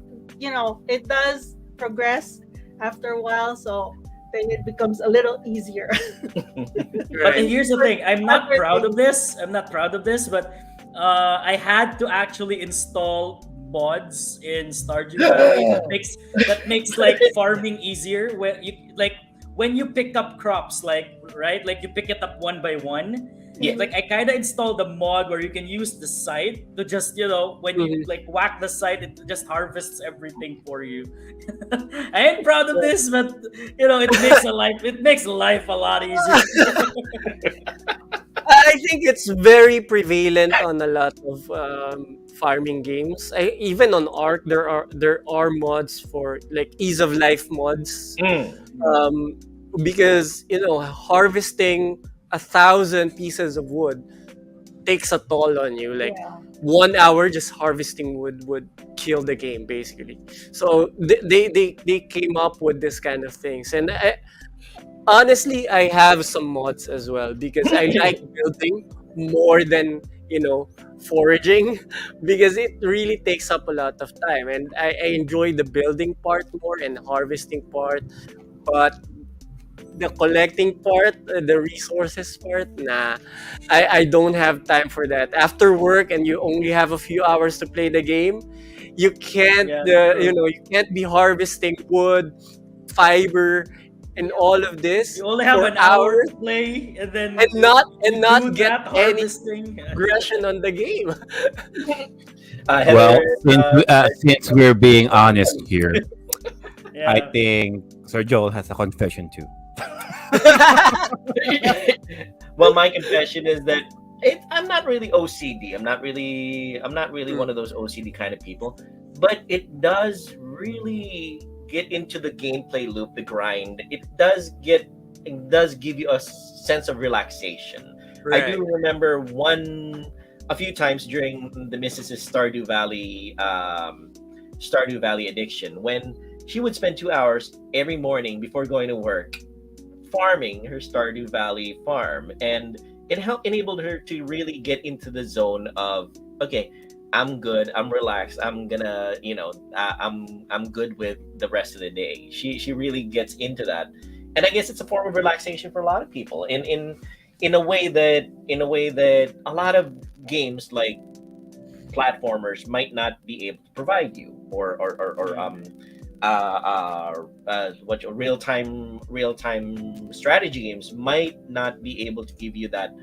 [SPEAKER 5] it does progress after a while, so then it becomes a little easier.
[SPEAKER 3] But
[SPEAKER 4] Right.
[SPEAKER 3] here's the thing: I'm not proud of this. But I had to actually install mods in Stardew Valley that makes like farming easier. When you pick up crops, like you pick it up one by one.
[SPEAKER 2] Yeah.
[SPEAKER 3] Like I kind of installed a mod where you can use the scythe to just when you like whack the scythe, it just harvests everything for you. I ain't proud of this, but it makes life a lot easier.
[SPEAKER 4] I think it's very prevalent on a lot of farming games. Even on Ark, there are mods for like ease of life mods,
[SPEAKER 2] Mm.
[SPEAKER 4] um, because harvesting 1,000 pieces of wood takes a toll on you. Like
[SPEAKER 5] Yeah.
[SPEAKER 4] 1 hour just harvesting wood would kill the game basically. So they came up with this kind of things, and honestly, I have some mods as well because I like building more than foraging because it really takes up a lot of time, and I enjoy the building part more and harvesting part, but the collecting part, the resources part, nah, I don't have time for that. After work and you only have a few hours to play the game, you can't,
[SPEAKER 3] Yeah, true.
[SPEAKER 4] you can't be harvesting wood, fiber, and all of this
[SPEAKER 3] You only have
[SPEAKER 4] for
[SPEAKER 3] an hour
[SPEAKER 4] hours
[SPEAKER 3] to play, and
[SPEAKER 4] and
[SPEAKER 3] then
[SPEAKER 4] not
[SPEAKER 3] you do
[SPEAKER 4] get
[SPEAKER 3] that
[SPEAKER 4] any
[SPEAKER 3] harvesting.
[SPEAKER 4] progression on the game.
[SPEAKER 2] Heather,
[SPEAKER 1] Well, since we're being honest here, I
[SPEAKER 3] Yeah.
[SPEAKER 1] think Sir Joel has a confession too.
[SPEAKER 2] well, my confession is that I'm not really OCD. I'm not really one
[SPEAKER 4] Mm,
[SPEAKER 2] of those OCD kind of people. But it does really get into the gameplay loop, the grind. It does give you a sense of relaxation. I do
[SPEAKER 4] right.
[SPEAKER 2] remember a few times during the Mrs. Stardew Valley addiction when she would spend 2 hours every morning before going to work farming her Stardew Valley farm, and it helped enabled her to really get into the zone of okay, I'm good, I'm relaxed, I'm gonna, I'm good with the rest of the day. She really gets into that, and I guess it's a form of relaxation for a lot of people. In a way that a lot of games like platformers might not be able to provide you, or what your real time strategy games might not be able to give you that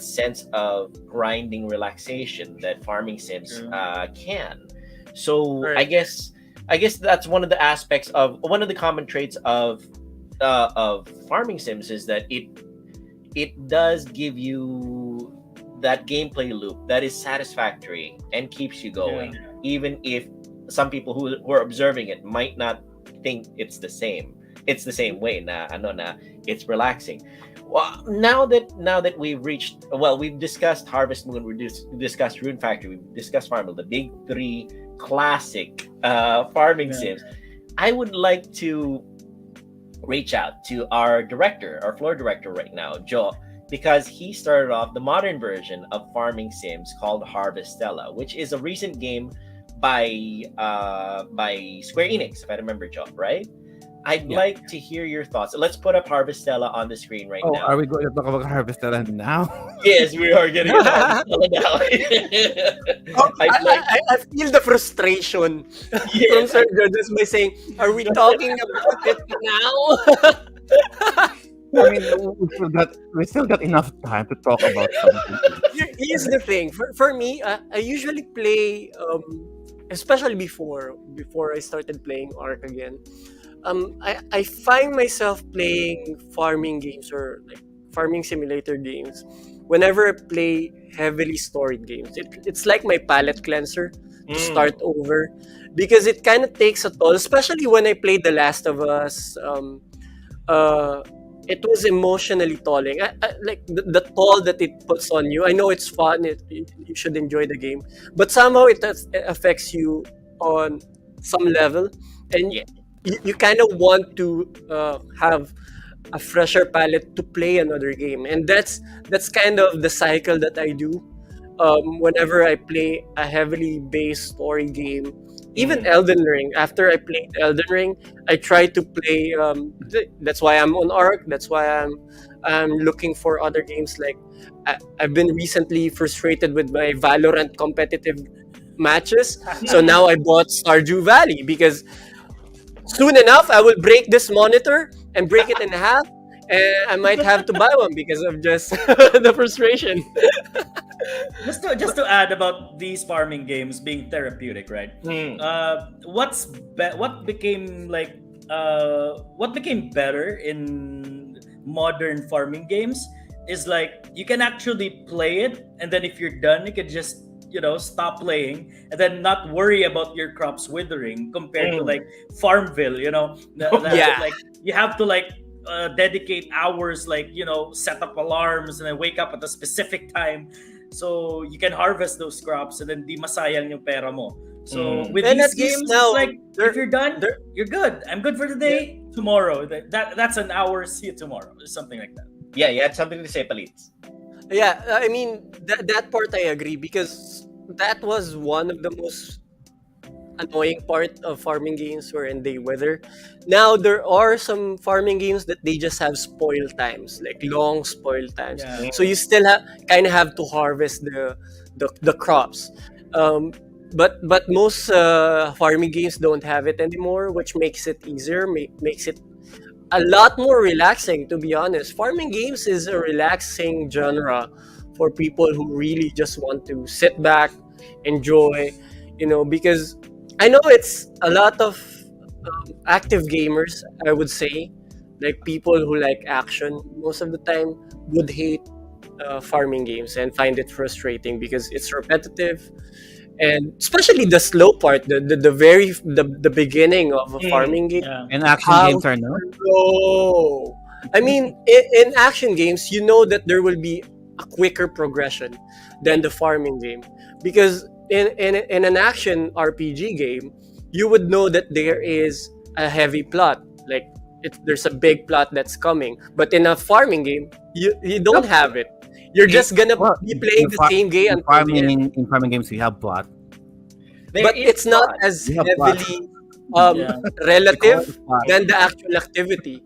[SPEAKER 2] sense of grinding relaxation that farming sims
[SPEAKER 3] True.
[SPEAKER 2] can. So
[SPEAKER 4] Right.
[SPEAKER 2] I guess that's one of the common traits of farming sims is that it does give you that gameplay loop that is satisfactory and keeps you
[SPEAKER 3] Yeah.
[SPEAKER 2] going, even if some people who are observing it might not think it's the same. It's the same way na ano na it's relaxing. Well, now that we've discussed Harvest Moon, discussed Rune Factory, we've discussed Farmville, the big three classic farming
[SPEAKER 3] Yeah.
[SPEAKER 2] sims. I would like to reach out to our floor director right now, Joe, because he started off the modern version of farming sims called Harvestella, which is a recent game by Square Enix, if I remember, Joe, right? I'd
[SPEAKER 1] Yeah.
[SPEAKER 2] like to hear your thoughts. Let's put up Harvestella on the screen right
[SPEAKER 1] Oh,
[SPEAKER 2] now.
[SPEAKER 1] are we going to talk about Harvest Talent now?
[SPEAKER 2] Yes, we are getting into Harvestella now.
[SPEAKER 4] Oh,
[SPEAKER 2] I'd like,
[SPEAKER 4] I feel the frustration from
[SPEAKER 2] yes,
[SPEAKER 4] Sir Judges by saying, "Are we talking about it now?"
[SPEAKER 1] I mean, we still got enough time to talk about something.
[SPEAKER 4] Here's the thing. For me, I usually play, especially before I started playing Ark again. I find myself playing farming games or like farming simulator games whenever I play heavily storied games. It's like my palate cleanser to start over because it kind of takes a toll, especially when I played The Last of Us. Uh, it was emotionally tolling. Like the toll that it puts on you. I know it's fun. You should enjoy the game, but somehow it affects you on some level, and
[SPEAKER 2] yeah.
[SPEAKER 4] you kind of want to have a fresher palette to play another game, and that's kind of the cycle that I do whenever I play a heavily based story game. Even Elden Ring. After I played Elden Ring, I try to play. That's why I'm on Arc. That's why I'm looking for other games. Like I've been recently frustrated with my Valorant competitive matches, so now I bought Stardew Valley because soon enough I will break this monitor and break it in half, and I might have to buy one because of just the frustration.
[SPEAKER 3] Just to add about these farming games being therapeutic, right?
[SPEAKER 2] Mm.
[SPEAKER 3] What became better in modern farming games is like you can actually play it, and then if you're done, you can just stop playing and then not worry about your crops withering compared to
[SPEAKER 2] Mm.
[SPEAKER 3] like Farmville.
[SPEAKER 4] Yeah.
[SPEAKER 3] Like you have to like dedicate hours, like set up alarms and then wake up at a specific time so you can harvest those crops and then di masayang yung pera mo. So with
[SPEAKER 4] And
[SPEAKER 3] these
[SPEAKER 4] at least
[SPEAKER 3] games,
[SPEAKER 4] now
[SPEAKER 3] it's like
[SPEAKER 4] they're
[SPEAKER 3] if you're done,
[SPEAKER 4] they're
[SPEAKER 3] you're good. I'm good for the day. Tomorrow, that's an hour. See you tomorrow, or something like that.
[SPEAKER 2] Yeah, you had something to say, Palits.
[SPEAKER 4] yeah, I mean that part I agree, because that was one of the most annoying part of farming games wherein they wither. Now there are some farming games that they just have spoil times, like long spoil times.
[SPEAKER 3] Yeah.
[SPEAKER 4] So you still kind of have to harvest the crops. Um, but most farming games don't have it anymore, which makes it easier, makes it a lot more relaxing, to be honest. Farming games is a relaxing genre for people who really just want to sit back, enjoy, because I know it's a lot of active gamers, I would say, like people who like action most of the time, would hate farming games and find it frustrating because it's repetitive, and especially the slow part, the beginning of a farming game.
[SPEAKER 3] Yeah.
[SPEAKER 1] And action
[SPEAKER 4] How
[SPEAKER 1] games are not.
[SPEAKER 4] slow. I mean, in action games, you know that there will be a quicker progression than the farming game, because in an action RPG game, you would know that there is a heavy plot, like there's a big plot that's coming. But in a farming game, you don't have it. You're just gonna
[SPEAKER 1] Well,
[SPEAKER 4] be playing the same game until the end.
[SPEAKER 1] in farming games, you have plot.
[SPEAKER 2] There
[SPEAKER 4] But
[SPEAKER 2] is
[SPEAKER 4] it's not
[SPEAKER 2] plot.
[SPEAKER 4] as
[SPEAKER 1] You have plot.
[SPEAKER 4] heavily
[SPEAKER 3] Yeah.
[SPEAKER 4] relative
[SPEAKER 1] Plot.
[SPEAKER 4] than the actual activity.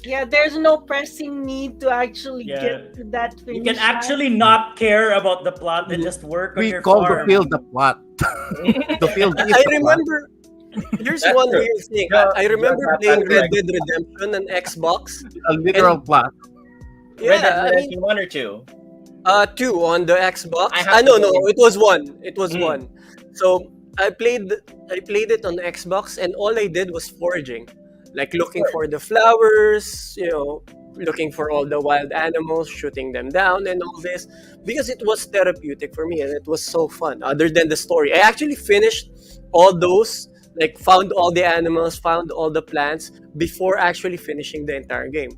[SPEAKER 5] Yeah, there's no pressing need to actually
[SPEAKER 3] Yeah.
[SPEAKER 5] get to that finish
[SPEAKER 3] You can
[SPEAKER 5] line.
[SPEAKER 3] actually not care about the plot and just work on
[SPEAKER 1] We
[SPEAKER 3] your
[SPEAKER 1] call the
[SPEAKER 3] farm.
[SPEAKER 1] field the plot. The field is
[SPEAKER 4] I
[SPEAKER 1] the plot.
[SPEAKER 4] remember. Here's
[SPEAKER 2] That's
[SPEAKER 4] one
[SPEAKER 2] true.
[SPEAKER 4] weird thing.
[SPEAKER 2] Yeah,
[SPEAKER 4] I remember
[SPEAKER 2] yeah,
[SPEAKER 4] playing
[SPEAKER 2] that's
[SPEAKER 4] Red
[SPEAKER 2] correct.
[SPEAKER 4] Dead Redemption on Xbox.
[SPEAKER 1] A literal plot.
[SPEAKER 2] Red Dead
[SPEAKER 4] Yeah, I mean,
[SPEAKER 2] Redemption 1 or 2?
[SPEAKER 4] two on the Xbox.
[SPEAKER 2] I have
[SPEAKER 4] No,
[SPEAKER 2] to
[SPEAKER 4] no,
[SPEAKER 2] play.
[SPEAKER 4] it was one. It was
[SPEAKER 2] Mm.
[SPEAKER 4] one. So I played it on Xbox, and all I did was foraging, like looking for the flowers, looking for all the wild animals, shooting them down, and all this, because it was therapeutic for me, and it was so fun. Other than the story, I actually finished all those, like found all the animals, found all the plants before actually finishing the entire game.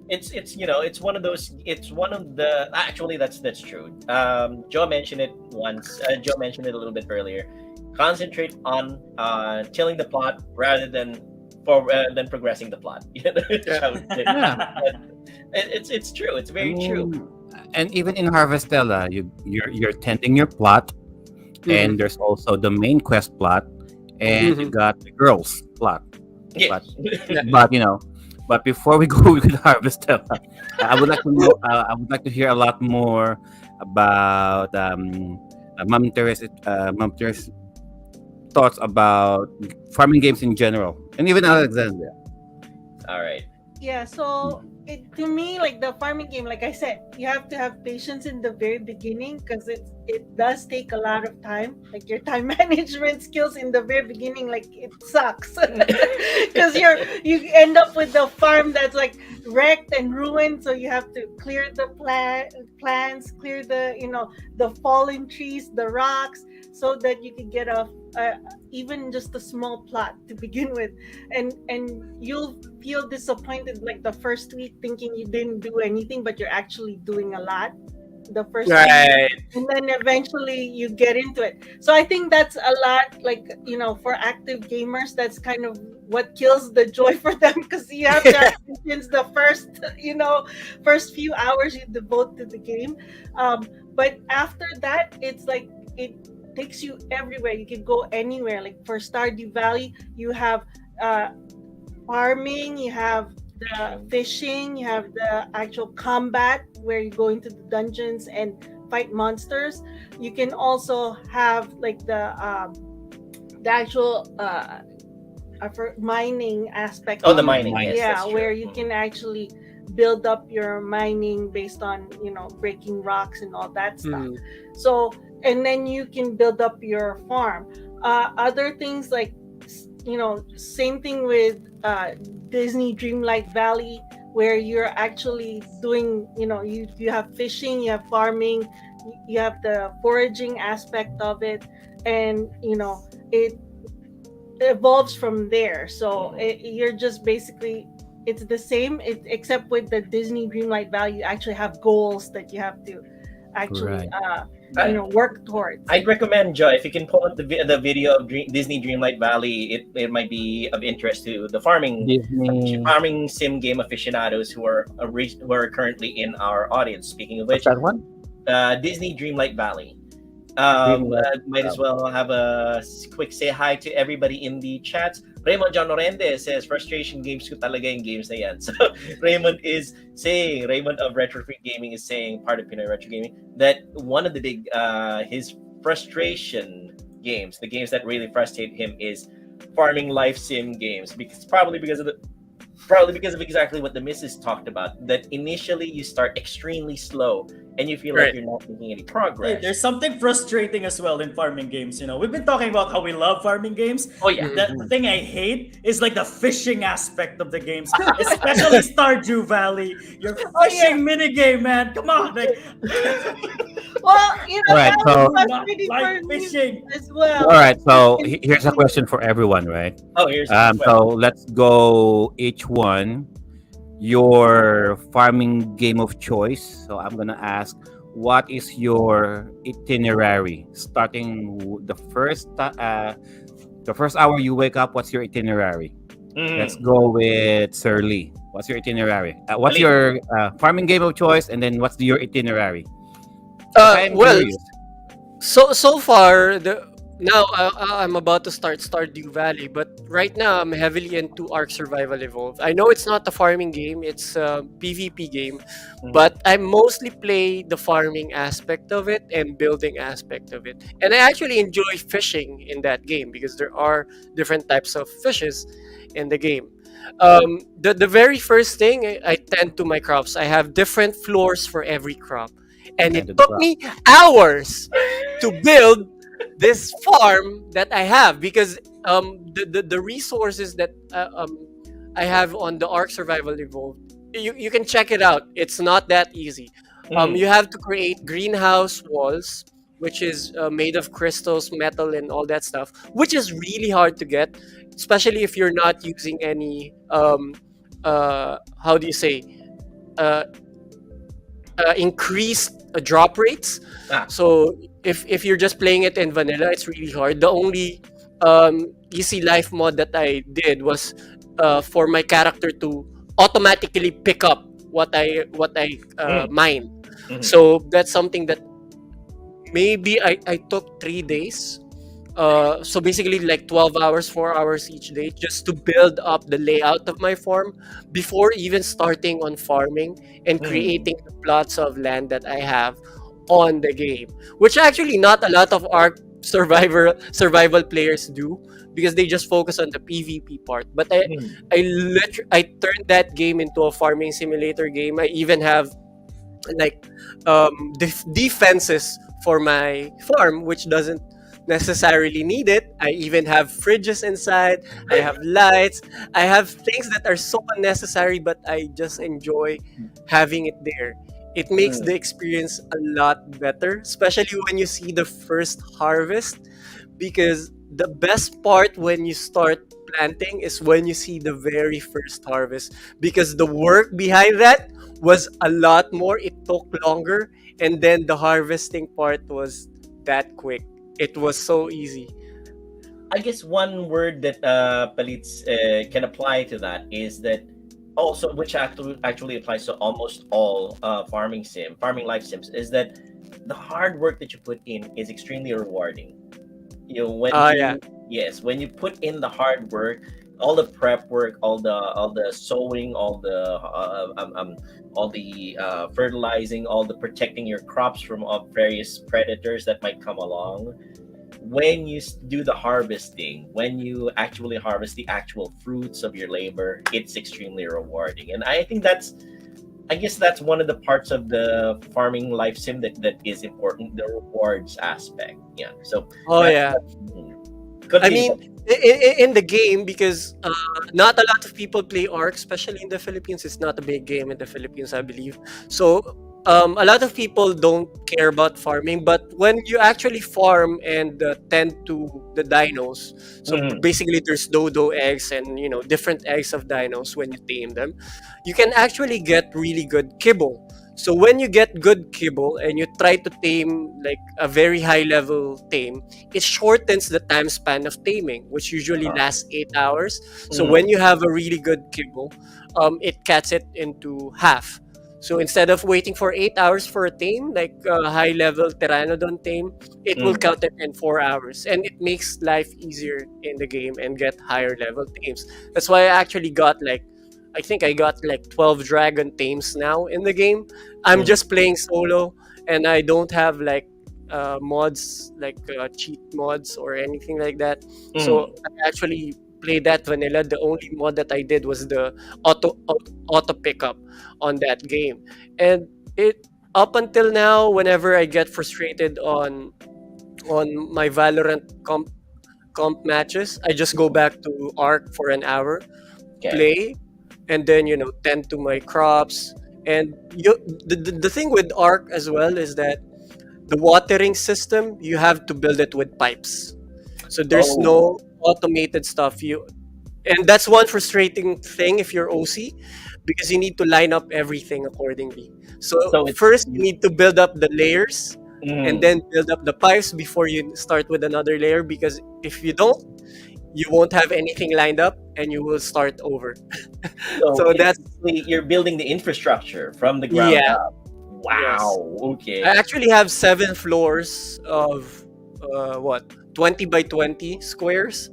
[SPEAKER 2] It's one of those, it's one of the, actually that's true. Joe mentioned it once. Joe mentioned it a little bit earlier. Concentrate on killing the plot rather than progressing the plot.
[SPEAKER 1] Yeah.
[SPEAKER 2] It's true. It's very true.
[SPEAKER 1] And even in Harvestella, you're tending your plot, and there's also the main quest plot, and you got the girls plot.
[SPEAKER 2] Yeah.
[SPEAKER 1] But before we go with Harvestella, I would like to know. I would like to hear a lot more about Ma'am Teres' thoughts about farming games in general, and even Alexandria.
[SPEAKER 2] All right.
[SPEAKER 5] Yeah, so to me, like the farming game, like I said, you have to have patience in the very beginning because it does take a lot of time. Like your time management skills in the very beginning, like it sucks because you end up with a farm that's like wrecked and ruined. So you have to clear the plants, clear the fallen trees, the rocks, so that you can get even just a small plot to begin with, and you'll feel disappointed like the first week thinking you didn't do anything, but you're actually doing a lot the first
[SPEAKER 4] Right.
[SPEAKER 5] week, and then eventually you get into it. So I think that's a lot, like for active gamers, that's kind of what kills the joy for them, because you have to have patience the first few hours you devote to the game, but after that it's like it takes you everywhere. You can go anywhere. Like for Stardew Valley, you have farming, you have the fishing, you have the actual combat where you go into the dungeons and fight monsters. You can also have like the actual mining aspect.
[SPEAKER 2] Oh,
[SPEAKER 5] of
[SPEAKER 2] the
[SPEAKER 5] it.
[SPEAKER 2] mining. Yes,
[SPEAKER 5] Yeah,
[SPEAKER 2] that's true.
[SPEAKER 5] where you can actually build up your mining based on breaking rocks and all that stuff. So, and then you can build up your farm. Other things like same thing with Disney Dreamlight Valley, where you're actually doing, you have fishing, you have farming, you have the foraging aspect of it, and it evolves from there. So you're just basically, it's the same, except with the Disney Dreamlight Valley, you actually have goals that you have to actually
[SPEAKER 1] Right.
[SPEAKER 5] work towards.
[SPEAKER 2] I'd recommend, Joy, if you can pull up the video of Disney Dreamlight Valley. It might be of interest to the
[SPEAKER 1] Disney.
[SPEAKER 2] farming sim game aficionados who are currently in our audience. Speaking of
[SPEAKER 1] What's
[SPEAKER 2] which,
[SPEAKER 1] that one?
[SPEAKER 2] Disney Dreamlight Valley.
[SPEAKER 1] Dreamlight.
[SPEAKER 2] Might as well have a quick say hi to everybody in the chats. Raymond John Norende says, frustration games ko talaga yung games na yan. So Raymond of Retro Freak Gaming is saying, part of Pinoy Retro Gaming, that one of the big, his frustration games, the games that really frustrate him, is farming life sim games, because probably because of exactly what the missus talked about, that initially you start extremely slow and you feel like
[SPEAKER 4] Right.
[SPEAKER 2] you're not making any
[SPEAKER 3] Hey,
[SPEAKER 2] progress.
[SPEAKER 3] there's something frustrating as well in farming games. We've been talking about how we love farming games.
[SPEAKER 2] Oh yeah.
[SPEAKER 3] The thing I hate is like the fishing aspect of the games, especially Stardew Valley. Your fishing mini game, man. Come on, like,
[SPEAKER 5] Well,
[SPEAKER 1] All right,
[SPEAKER 5] that
[SPEAKER 1] so-
[SPEAKER 5] was
[SPEAKER 3] not
[SPEAKER 5] frustrating
[SPEAKER 3] like
[SPEAKER 5] for me
[SPEAKER 3] fishing.
[SPEAKER 5] as well.
[SPEAKER 1] All right, so here's a question for everyone, right?
[SPEAKER 2] Oh, here's
[SPEAKER 1] So let's go each one your farming game of choice. So I'm gonna ask, what is your itinerary? Starting the first hour you wake up. What's your itinerary? Let's go with Sir Lee. What's your itinerary? What's
[SPEAKER 2] Ali.
[SPEAKER 1] your farming game of choice? And then what's your itinerary? I'm
[SPEAKER 4] Well,
[SPEAKER 1] curious.
[SPEAKER 4] so far now I'm about to start Stardew Valley, but right now I'm heavily into Ark Survival Evolved. I know it's not a farming game; it's a PvP game, but I mostly play the farming aspect of it and building aspect of it. And I actually enjoy fishing in that game because there are different types of fishes in the game. The very first thing, I tend to my crops. I have different floors for every crop, and
[SPEAKER 1] Tend to
[SPEAKER 4] it
[SPEAKER 1] the
[SPEAKER 4] took me hours to build this farm that I have, because the resources that I have on the Ark Survival Evolved, you can check it out. It's not that easy. You have to create greenhouse walls, which is made of crystals, metal, and all that stuff, which is really hard to get, especially if you're not using any how do you say, uh, increased drop rates.
[SPEAKER 2] Ah.
[SPEAKER 4] So if you're just playing it in vanilla, it's really hard. The only easy life mod that I did was for my character to automatically pick up what I mine. So that's something that maybe I took 3 days. So basically like 12 hours, 4 hours each day, just to build up the layout of my farm before even starting on farming and creating the plots of land that I have on the game, which actually not a lot of Ark survival players do, because they just focus on the PvP part. But I turned that game into a farming simulator game. I even have like defenses for my farm, which doesn't necessarily need it. I even have fridges inside. I have lights. I have things that are so unnecessary, but I just enjoy having it there. It makes the experience a lot better, especially when you see the first harvest, because the best part when you start planting is when you see the very first harvest, because the work behind that was a lot more. It took longer, and then the harvesting part was that quick. It was so easy.
[SPEAKER 2] I guess one word that Palitz can apply to that is that also, which actually applies to almost all farming life sims, is that the hard work that you put in is extremely rewarding. When you put in the hard work, all the prep work, all the sowing, all the fertilizing, all the protecting your crops from various predators that might come along. When you do the harvesting, when you actually harvest the actual fruits of your labor, it's extremely rewarding. And I guess that's one of the parts of the farming life sim that is important, the rewards aspect. Yeah. So
[SPEAKER 4] I
[SPEAKER 2] Continue.
[SPEAKER 4] mean, in the game, because not a lot of people play Ark, especially in the Philippines. It's not a big game in the Philippines, I believe. So a lot of people don't care about farming, but when you actually farm and tend to the dinos, so
[SPEAKER 2] Mhm.
[SPEAKER 4] basically there's dodo eggs and different eggs of dinos when you tame them, you can actually get really good kibble. So when you get good kibble and you try to tame like a very high level tame, it shortens the time span of taming, which usually lasts 8 hours. So when
[SPEAKER 2] Mhm.
[SPEAKER 4] you have a really good kibble, it cuts it into half. So instead of waiting for 8 hours for a tame, like a high level pteranodon tame, it will
[SPEAKER 2] Mhm.
[SPEAKER 4] count it in 4 hours, and it makes life easier in the game and get higher level tames. That's why I actually got like, I think I got like 12 dragon tames now in the game. I'm
[SPEAKER 2] Mhm.
[SPEAKER 4] just playing solo, and I don't have like mods like cheat mods or anything like that. So
[SPEAKER 2] Mhm.
[SPEAKER 4] I actually played that vanilla. The only mod that I did was the auto pickup on that game, and it up until now, whenever I get frustrated on my Valorant comp matches, I just go back to Arc for an hour,
[SPEAKER 2] Okay.
[SPEAKER 4] play, and then tend to my crops. And the thing with Arc as well is that the watering system, you have to build it with pipes, so there's
[SPEAKER 2] Oh,
[SPEAKER 4] no automated stuff. And that's one frustrating thing if you're OC, because you need to line up everything accordingly. So
[SPEAKER 2] so it's
[SPEAKER 4] first you need to build up the layers, and
[SPEAKER 2] mhm.
[SPEAKER 4] then build up the pipes before you start with another layer, because if you don't, you won't have anything lined up and you will start over.
[SPEAKER 2] So
[SPEAKER 4] So
[SPEAKER 2] it's
[SPEAKER 4] that's,
[SPEAKER 2] basically you're building the infrastructure from the ground
[SPEAKER 4] yeah,
[SPEAKER 2] up.
[SPEAKER 4] yes.
[SPEAKER 2] Wow.
[SPEAKER 4] I
[SPEAKER 2] Okay.
[SPEAKER 4] actually have 7 floors of what, 20 by 20 squares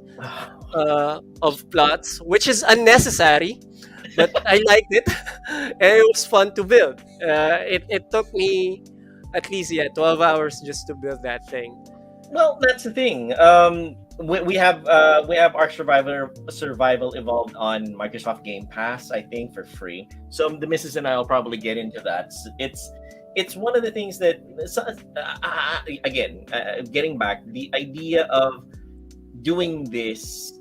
[SPEAKER 4] of plots, which is unnecessary, but I liked it, and it was fun to build. It took me at least, yeah, 12 hours just to build that thing.
[SPEAKER 2] Well, that's the thing. We have our survival evolved on Microsoft Game Pass, I think, for free. So the missus and I will probably get into that. It's one of the things that again, getting back the idea of doing this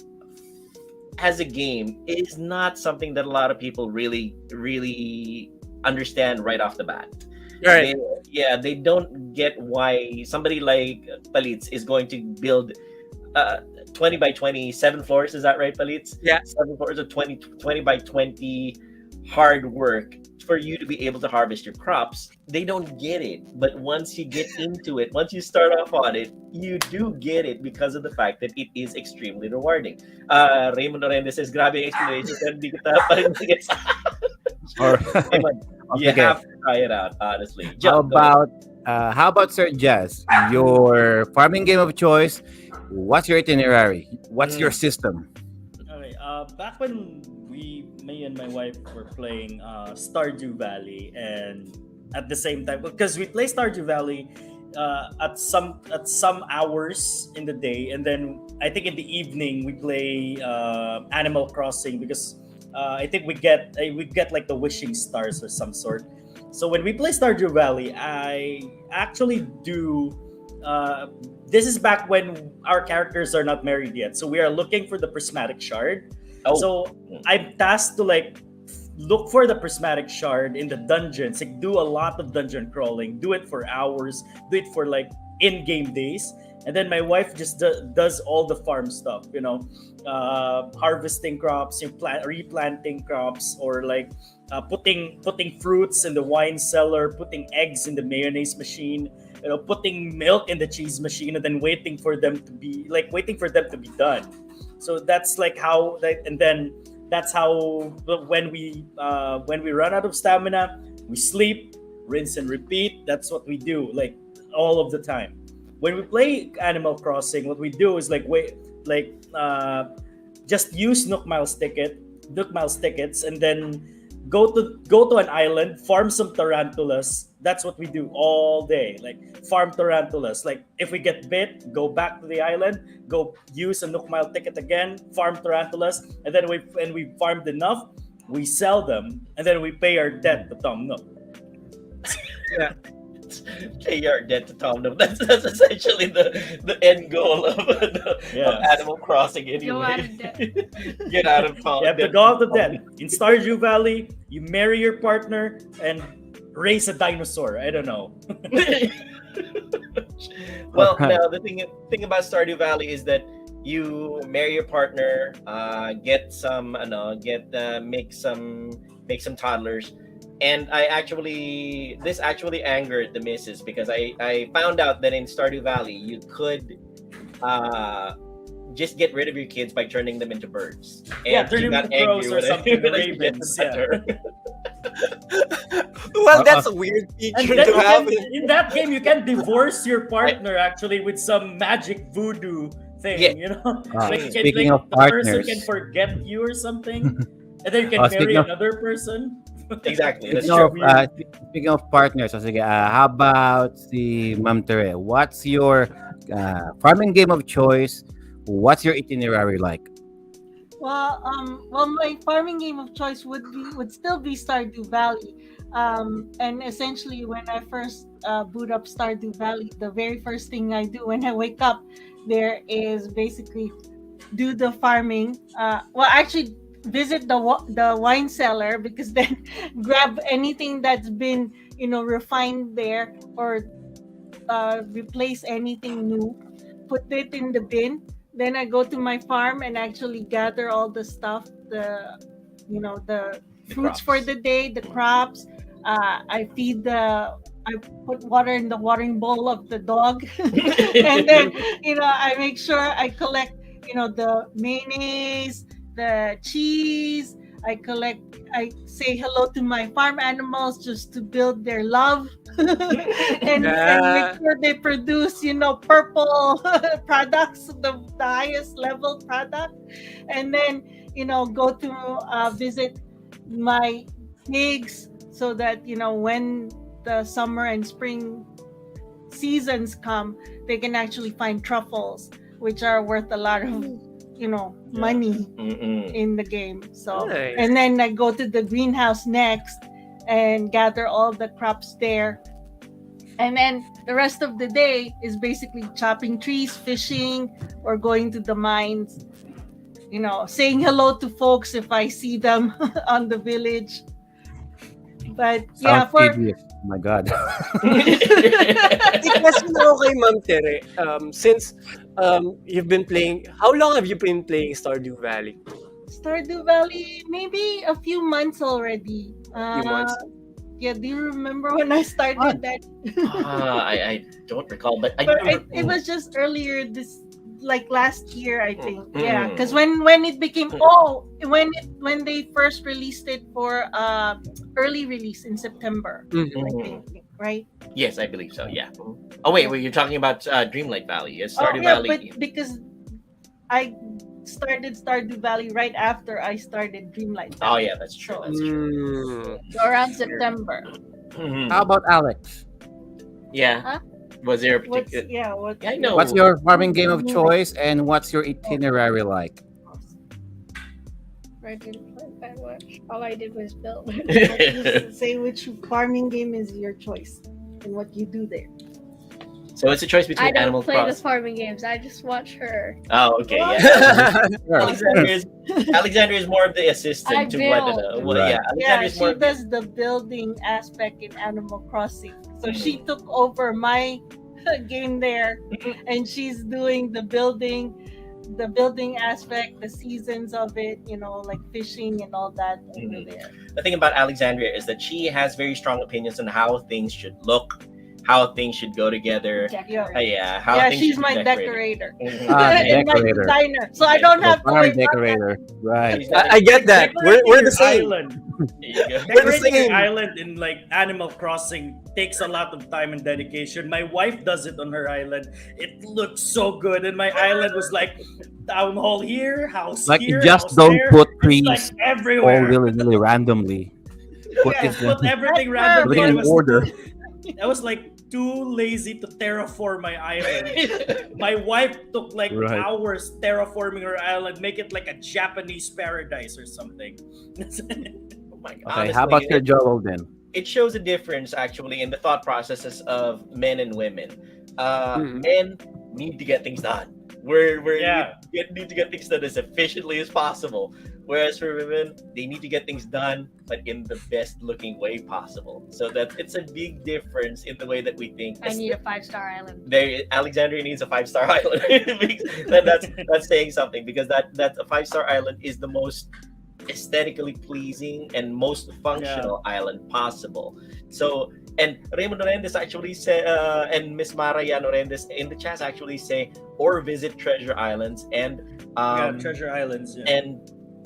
[SPEAKER 2] as a game is not something that a lot of people really understand right off the bat.
[SPEAKER 4] All right.
[SPEAKER 2] They Yeah, they don't get why somebody like Palitz is going to build uh 20 by 20 7 floors. Is that right, Palitz?
[SPEAKER 4] Yeah.
[SPEAKER 2] 7 floors of 20 by 20 hard work for you to be able to harvest your crops. They don't get it, but once you get into it, once you start off on it, you do get it because of the fact that it is extremely rewarding. Raymond Orende says grabe ang explanation pero hindi kita pa rin nagets.
[SPEAKER 1] Or
[SPEAKER 2] Raymond, you
[SPEAKER 1] okay.
[SPEAKER 2] have to try it out, honestly.
[SPEAKER 1] How
[SPEAKER 2] Joe, go ahead.
[SPEAKER 1] about Sir Jazz? Your farming game of choice. What's your itinerary? What's your
[SPEAKER 2] Mm,
[SPEAKER 1] system?
[SPEAKER 3] Okay, back when me and my wife were playing Stardew Valley, and at the same time, because we play Stardew Valley at some hours in the day, and then I think in the evening we play Animal Crossing, because I think we get like the wishing stars or some sort. So when we play Stardew Valley, I actually do. Uh, this is back when our characters are not married yet, so we are looking for the prismatic shard.
[SPEAKER 2] oh,
[SPEAKER 3] So I'm tasked to like look for the prismatic shard in the dungeons, like do a lot of dungeon crawling, do it for hours, do it for like in-game days, and then my wife just does all the farm stuff, harvesting crops, replanting crops, or like putting fruits in the wine cellar, putting eggs in the mayonnaise machine, putting milk in the cheese machine, and then waiting for them to be done. So that's like how that, and then that's how when we run out of stamina, we sleep, rinse and repeat. That's what we do, like all of the time. When we play Animal Crossing, what we do is like wait, like just use Nook Miles tickets, and then go to an island, farm some tarantulas. That's what we do all day. Like farm tarantulas. Like if we get bit, go back to the island, go use a Nook Mile ticket again, farm tarantulas, and then when we farmed enough, we sell them, and then we pay our debt to Tom Nook.
[SPEAKER 4] Yeah.
[SPEAKER 2] pay our debt to Tom Nook. That's essentially the end goal of
[SPEAKER 3] Yes.
[SPEAKER 2] Animal Crossing
[SPEAKER 6] Go out
[SPEAKER 2] anyway.
[SPEAKER 6] of debt.
[SPEAKER 2] Get out of Tom.
[SPEAKER 3] You have to go out of debt. In Stardew Valley, you marry your partner and raise a dinosaur. I don't know.
[SPEAKER 2] Well,
[SPEAKER 1] Alright.
[SPEAKER 2] now the thing about Stardew Valley is that you marry your partner, get some, make some toddlers, and this actually angered the missus because I found out that in Stardew Valley you could just get rid of your kids by turning them into birds.
[SPEAKER 3] Yeah,
[SPEAKER 2] And
[SPEAKER 3] turn
[SPEAKER 2] she
[SPEAKER 3] them
[SPEAKER 2] got
[SPEAKER 3] into crows
[SPEAKER 2] angry
[SPEAKER 3] or
[SPEAKER 2] when I-
[SPEAKER 3] something,
[SPEAKER 2] when I
[SPEAKER 3] ravens,
[SPEAKER 2] suggested that to her.
[SPEAKER 4] Well, that's a weird
[SPEAKER 3] And
[SPEAKER 4] feature
[SPEAKER 3] then
[SPEAKER 4] to
[SPEAKER 3] you
[SPEAKER 4] have.
[SPEAKER 3] can, in that game, you can divorce your partner actually with some magic voodoo thing,
[SPEAKER 2] Yeah.
[SPEAKER 3] you know?
[SPEAKER 1] Ah,
[SPEAKER 3] Like, you can,
[SPEAKER 1] speaking
[SPEAKER 3] like,
[SPEAKER 1] of
[SPEAKER 3] the person
[SPEAKER 1] partners.
[SPEAKER 3] can forget you or something, and then you can
[SPEAKER 1] Oh,
[SPEAKER 3] marry
[SPEAKER 1] speaking of-
[SPEAKER 3] another person.
[SPEAKER 2] Exactly, that's
[SPEAKER 1] Speaking
[SPEAKER 2] true.
[SPEAKER 1] of, speaking of partners, sige, how about si Ma'am Tere? What's your farming game of choice? What's your itinerary like?
[SPEAKER 5] Well, my farming game of choice would still be Stardew Valley. And essentially, when I first boot up Stardew Valley, the very first thing I do when I wake up there is basically do the farming. Actually, visit the wine cellar, because then grab anything that's been refined there, or replace anything new, put it in the bin. Then I go to my farm and actually gather all the stuff, the fruits for
[SPEAKER 2] crops.
[SPEAKER 5] the day, the crops. I put water in the watering bowl of the dog, and then I make sure I collect the mayonnaise, the cheese. I say hello to my farm animals just to build their love, and make sure they produce purple products, the highest level product. And then go to visit my pigs, so that when the summer and spring seasons come, they can actually find truffles, which are worth a lot of money
[SPEAKER 2] Mm-mm.
[SPEAKER 5] in the game. So
[SPEAKER 4] Nice.
[SPEAKER 5] and then I go to the greenhouse next and gather all the crops there. And then the rest of the day is basically chopping trees, fishing, or going to the mines, saying hello to folks if I see them on the village. But yeah,
[SPEAKER 1] Sounds
[SPEAKER 5] for
[SPEAKER 1] tedious. Oh my God.
[SPEAKER 4] Question ako kay Ma'am Tere. Since you've been playing, how long have you been playing Stardew Valley?
[SPEAKER 5] Stardew Valley, maybe a few months already.
[SPEAKER 4] Few months.
[SPEAKER 5] Yeah, do you remember when I started that?
[SPEAKER 2] I don't recall, but I
[SPEAKER 5] But
[SPEAKER 2] remember.
[SPEAKER 5] it was just earlier like last year, I think.
[SPEAKER 2] Mm.
[SPEAKER 5] Yeah, because when it became when they first released it for early release in September, I think, right?
[SPEAKER 2] Yes, I believe so. Yeah. Oh wait, you're talking about Dreamlight Valley. Yes, Stardew
[SPEAKER 5] yeah,
[SPEAKER 2] Valley.
[SPEAKER 5] but because I started Stardew Valley right after I started Dreamlight
[SPEAKER 2] Oh
[SPEAKER 5] Valley.
[SPEAKER 2] yeah, that's true. That's true.
[SPEAKER 5] So around September.
[SPEAKER 2] Mhm.
[SPEAKER 1] How about Alex?
[SPEAKER 2] Yeah.
[SPEAKER 5] Huh?
[SPEAKER 2] Was there a
[SPEAKER 5] What's
[SPEAKER 2] particular?
[SPEAKER 5] yeah? What?
[SPEAKER 2] Yeah, I know.
[SPEAKER 1] What's your farming game of choice, and what's your itinerary like?
[SPEAKER 6] I didn't play that much. All I did was build.
[SPEAKER 5] Just say which farming game is your choice and what you do there.
[SPEAKER 2] So it's a choice between
[SPEAKER 6] I don't
[SPEAKER 2] Animal
[SPEAKER 6] play the
[SPEAKER 2] Crossing.
[SPEAKER 6] farming games. I just watch her.
[SPEAKER 2] Oh, okay. Yeah.
[SPEAKER 1] Sure.
[SPEAKER 2] Alexander is more of the assistant
[SPEAKER 6] I
[SPEAKER 2] to
[SPEAKER 6] build.
[SPEAKER 2] well,
[SPEAKER 1] Right.
[SPEAKER 2] yeah.
[SPEAKER 5] Yeah,
[SPEAKER 2] Alexander is
[SPEAKER 5] she
[SPEAKER 2] more of the,
[SPEAKER 5] does the building aspect in Animal Crossing. So
[SPEAKER 2] Mhm.
[SPEAKER 5] she took over my game there, and she's doing the building aspect, the seasons of it, like fishing and all that over
[SPEAKER 2] Mhm.
[SPEAKER 5] there.
[SPEAKER 2] the thing about Alexandria is that she has very strong opinions on how things should look, how things should go together. Yeah, how
[SPEAKER 5] Yeah,
[SPEAKER 2] things
[SPEAKER 5] she's
[SPEAKER 2] should be
[SPEAKER 5] my
[SPEAKER 2] decorated.
[SPEAKER 5] decorator.
[SPEAKER 2] Mhm.
[SPEAKER 5] And my
[SPEAKER 1] Decorator.
[SPEAKER 5] designer. So I don't have to
[SPEAKER 1] Farm
[SPEAKER 5] worry about
[SPEAKER 1] decorator. Right.
[SPEAKER 4] I get that. We're
[SPEAKER 3] Decorating
[SPEAKER 4] the
[SPEAKER 3] your
[SPEAKER 4] same.
[SPEAKER 3] Island.
[SPEAKER 2] There you go.
[SPEAKER 3] Decorating
[SPEAKER 4] same.
[SPEAKER 3] your island in like Animal Crossing takes a lot of time and dedication. My wife does it on her island. It looks so good, and my island was like town hall here, house
[SPEAKER 1] Like
[SPEAKER 3] here,
[SPEAKER 1] you just
[SPEAKER 3] house
[SPEAKER 1] don't
[SPEAKER 3] there.
[SPEAKER 1] put
[SPEAKER 3] It's
[SPEAKER 1] trees
[SPEAKER 3] like
[SPEAKER 1] all
[SPEAKER 3] everywhere.
[SPEAKER 1] willy-nilly randomly. Put
[SPEAKER 3] Yeah,
[SPEAKER 1] it
[SPEAKER 3] put everything
[SPEAKER 5] That's
[SPEAKER 3] randomly.
[SPEAKER 1] everything
[SPEAKER 3] I
[SPEAKER 1] in
[SPEAKER 3] was
[SPEAKER 1] order.
[SPEAKER 3] I was like too lazy to terraform my island. My wife took like
[SPEAKER 1] Right.
[SPEAKER 3] hours terraforming her island, make it like a Japanese paradise or something.
[SPEAKER 2] Oh my God.
[SPEAKER 1] Okay, how about
[SPEAKER 2] Honestly,
[SPEAKER 1] your Joel then?
[SPEAKER 2] it shows a difference actually in the thought processes of men and women.
[SPEAKER 4] Mhm.
[SPEAKER 2] Men need to get things done. We're
[SPEAKER 3] Yeah.
[SPEAKER 2] need to get things done as efficiently as possible. Whereas for women, they need to get things done, but in the best looking way possible. So that it's a big difference in the way that we think.
[SPEAKER 7] I need a 5-star island.
[SPEAKER 2] There, Alexandria needs a 5-star island. That's saying something because that a 5-star island is the most aesthetically pleasing and most functional island possible. So, and Raymond Orendes actually said, and Miss Marayan Orendes in the chat actually say, or visit treasure islands. And
[SPEAKER 3] Treasure Islands. Yeah.
[SPEAKER 2] and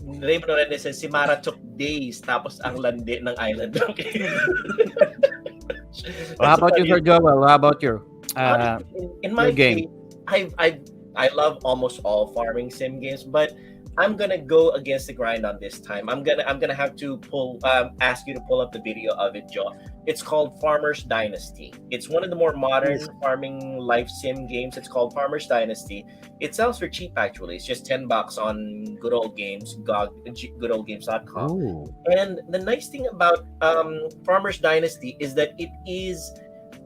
[SPEAKER 2] Raymond Orendes says, si Mara took days tapos ang landi ng island. Okay.
[SPEAKER 1] How about you, Sir Joel? How about you?
[SPEAKER 2] In my
[SPEAKER 1] your game.
[SPEAKER 2] game, I love almost all farming sim games, but I'm gonna go against the grind on this time. I'm gonna have to ask you to pull up the video of it, Joe. It's called Farmer's Dynasty. It's one of the more modern farming life sim games. It's called Farmer's Dynasty. It sells for cheap actually. It's just $10 on Good Old Games, goodoldgames.com.
[SPEAKER 1] Oh.
[SPEAKER 2] And the nice thing about Farmer's Dynasty is that it is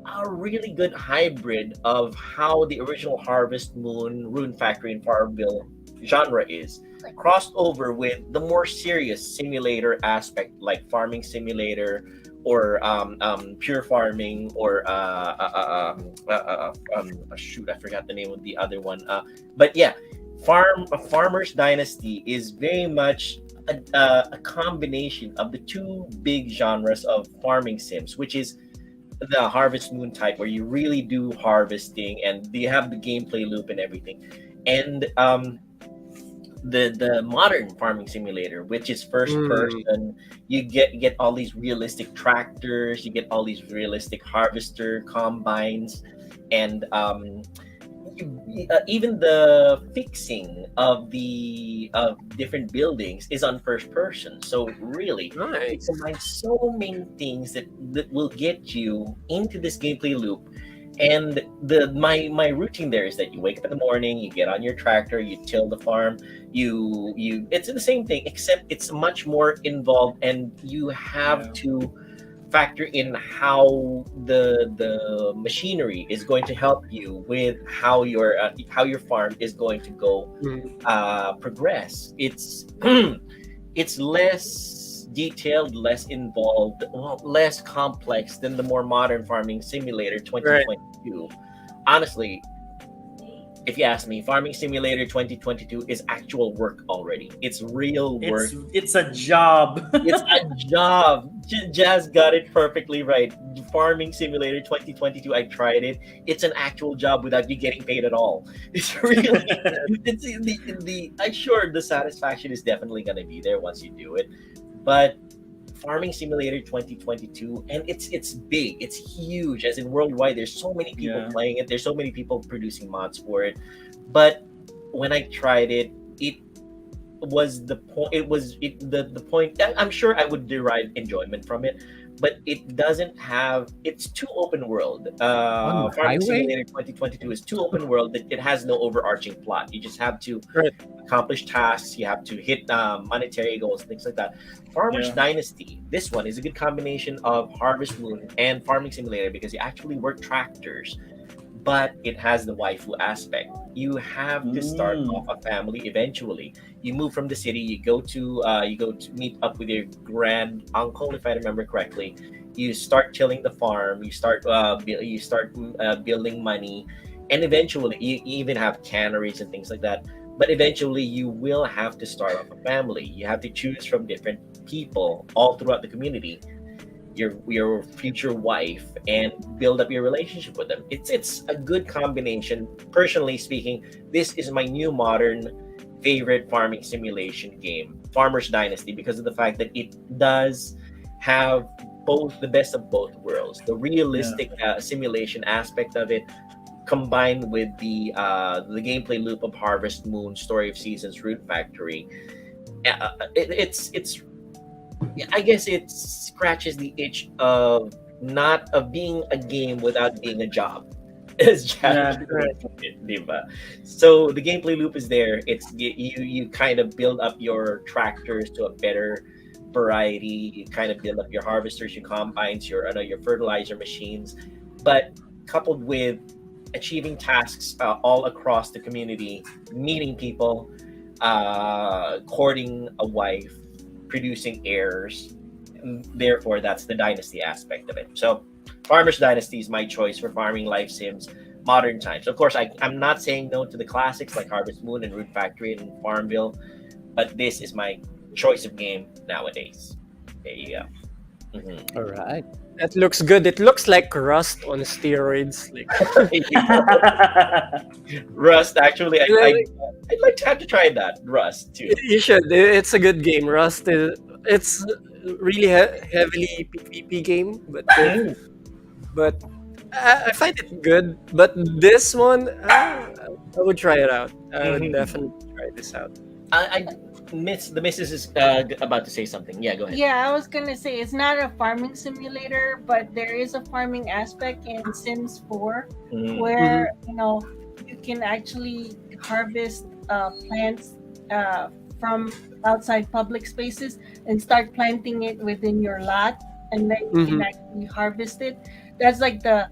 [SPEAKER 2] a really good hybrid of how the original Harvest Moon, Rune Factory, and Farmville genre is, crossed over with the more serious simulator aspect, like farming simulator or pure farming, or shoot, I forgot the name of the other one. But yeah, Farmer's Dynasty is very much a combination of the two big genres of farming sims, which is the Harvest Moon type, where you really do harvesting and you have the gameplay loop and everything, and the modern farming simulator, which is first person. You get all these realistic tractors, you get all these realistic harvester combines, and even the fixing of different buildings is on first person. So really, it combines so many things that will get you into this gameplay loop. And my routine there is that you wake up in the morning, you get on your tractor, you till the farm, you it's the same thing, except it's much more involved, and you have to factor in how the machinery is going to help you with how your farm is going to go progress. It's it's less detailed, less involved, less complex than the more modern farming simulator 2022. Honestly, if you ask me, Farming Simulator 2022 is actual work already. It's real work.
[SPEAKER 3] It's a job.
[SPEAKER 2] It's a job. Jazz got it perfectly right. Farming Simulator 2022, I tried it. It's an actual job without you getting paid at all. It's really, it's I'm sure the satisfaction is definitely going to be there once you do it. But Farming Simulator 2022, and it's big, it's huge, as in worldwide. There's so many people playing it. There's so many people producing mods for it. But when I tried it, it was the point. The point. I'm sure I would derive enjoyment from it, but it doesn't have. It's too open world. Farming Simulator 2022 is too open world that it has no overarching plot. You just have to accomplish tasks. You have to hit monetary goals, things like that. Farmer's Dynasty, this one is a good combination of Harvest Moon and Farming Simulator because you actually work tractors, but it has the waifu aspect. You have to start off a family eventually. You move from the city, you go to meet up with your grand uncle, if I remember correctly. You start tilling the farm, you start building money, and eventually you even have canneries and things like that. But eventually you will have to start off a family. You have to choose from different people all throughout the community, your future wife, and build up your relationship with them. It's a good combination. Personally speaking, this is my new modern favorite farming simulation game, Farmer's Dynasty, because of the fact that it does have both the best of both worlds, the realistic simulation aspect of it, combined with the gameplay loop of Harvest Moon, Story of Seasons, Rune Factory. It's I guess it scratches the itch of being a game without being a job. As Jack put it, diba? So the gameplay loop is there. It's you kind of build up your tractors to a better variety. You kind of build up your harvesters, your combines, your fertilizer machines, but coupled with achieving tasks all across the community, meeting people, courting a wife, producing heirs. And therefore, that's the dynasty aspect of it. So, Farmer's Dynasty is my choice for farming life sims modern times. Of course, I'm not saying no to the classics like Harvest Moon and Root Factory and Farmville, but this is my choice of game nowadays. There you go. Mhm.
[SPEAKER 1] All right.
[SPEAKER 4] That looks good. It looks like Rust on steroids. Like,
[SPEAKER 2] Rust, actually,
[SPEAKER 4] Like-
[SPEAKER 2] I'd like to have to try that. Rust, too.
[SPEAKER 4] you should. It's a good game. Rust is. It's really heavily PvP game, but I find it good. But this one, I would try it out. I would
[SPEAKER 2] Mhm.
[SPEAKER 4] definitely try this out.
[SPEAKER 2] The missus is about to say something. Yeah, go ahead.
[SPEAKER 5] Yeah, I was gonna say it's not a farming simulator, but there is a farming aspect in Sims 4
[SPEAKER 2] Mhm.
[SPEAKER 5] where you can actually harvest plants from outside public spaces and start planting it within your lot, and then you can actually harvest it. That's like the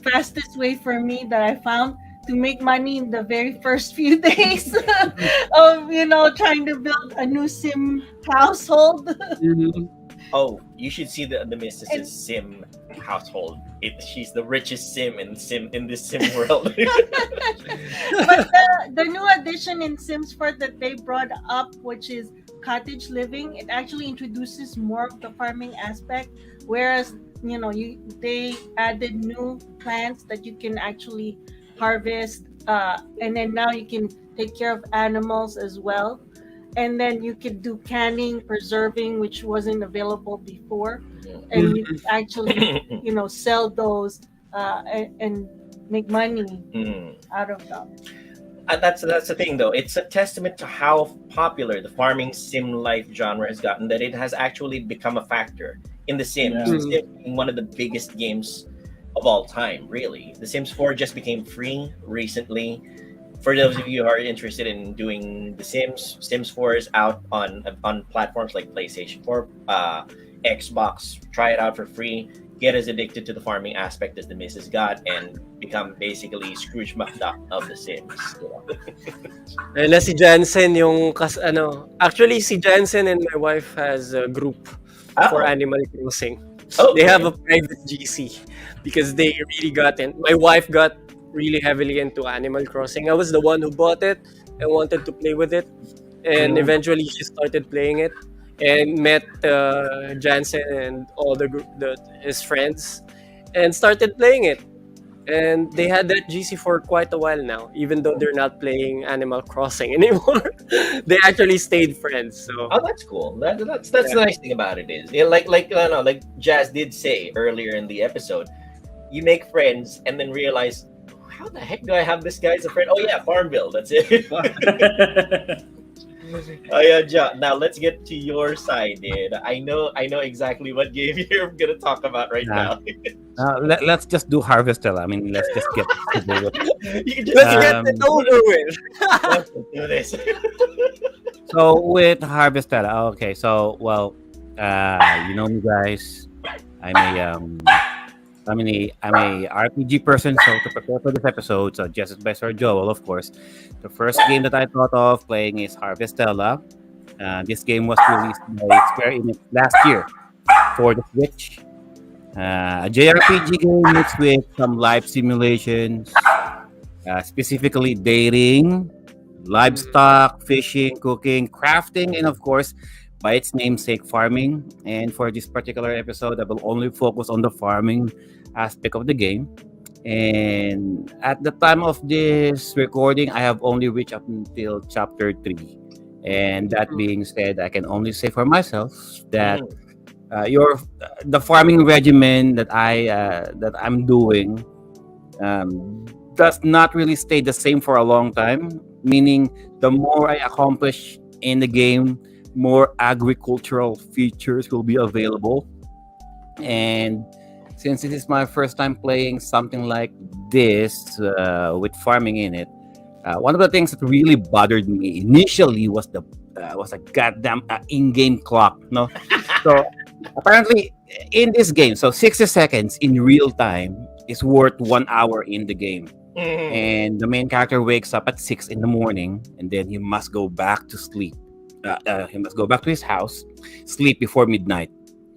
[SPEAKER 5] fastest way for me that I found to make money in the very first few days of trying to build a new sim household.
[SPEAKER 2] Oh, you should see the missus's sim household. She's the richest sim in this sim world.
[SPEAKER 5] But the new addition in Sims 4 that they brought up, which is cottage living, it actually introduces more of the farming aspect. Whereas they added new plants that you can actually harvest, and then now you can take care of animals as well. And then you could do canning, preserving, which wasn't available before, and you could actually sell those and make money
[SPEAKER 2] Mm.
[SPEAKER 5] out of them.
[SPEAKER 2] That's the thing, though. It's a testament to how popular the farming sim life genre has gotten that it has actually become a factor in The Sims.
[SPEAKER 3] Yeah.
[SPEAKER 2] The Sims being one of the biggest games of all time, really. The Sims 4 just became free recently. For those of you who are interested in doing The Sims 4 is out on platforms like PlayStation 4, Xbox. Try it out for free. Get as addicted to the farming aspect as the missus got, and become basically Scrooge McDuck of The Sims.
[SPEAKER 4] Na si Jansen yung actually si Jansen and my wife has a group for Animal Crossing.
[SPEAKER 2] Oh,
[SPEAKER 4] They have a private GC because they really my wife got really heavily into Animal Crossing. I was the one who bought it and wanted to play with it, and eventually she started playing it and met Jansen and all his friends and started playing it. And they had that GC for quite a while now, even though they're not playing Animal Crossing anymore. They actually stayed friends. So
[SPEAKER 2] Oh, that's cool. That's the nice thing about it is, like Jazz did say earlier in the episode, you make friends and then realize, how the heck do I have this guy as a friend? Oh yeah, Farmville. That's it. Oh yeah, Ja. Now let's get to your side, dude. I know exactly what game you're gonna talk about right now.
[SPEAKER 1] Let's just do Harvestella. I mean, let's just get to do it.
[SPEAKER 2] You can just
[SPEAKER 4] let's get
[SPEAKER 1] Um,
[SPEAKER 4] it over with.
[SPEAKER 2] let's do this.
[SPEAKER 1] So with Harvestella, okay. So you know me, guys. I'm a RPG person. So to prepare for this episode, so just as by Sir Joel, of course, the first game that I thought of playing is Harvestella. This game was released by Square Enix last year for the Switch. A JRPG game mixed with some life simulations, specifically dating, livestock, fishing, cooking, crafting, and of course, by its namesake, farming. And for this particular episode, I will only focus on the farming aspect of the game. And at the time of this recording, I have only reached up until chapter 3. And that being said, I can only say for myself that the farming regimen that I'm doing does not really stay the same for a long time. Meaning, the more I accomplish in the game, more agricultural features will be available. And since this is my first time playing something like this with farming in it, one of the things that really bothered me initially was a goddamn in-game clock. No, So apparently, in this game, so 60 seconds in real time is worth 1 hour in the game.
[SPEAKER 2] Mhm.
[SPEAKER 1] And the main character wakes up at 6 in the morning, and then he must go back to sleep. He must go back to his house, sleep before midnight.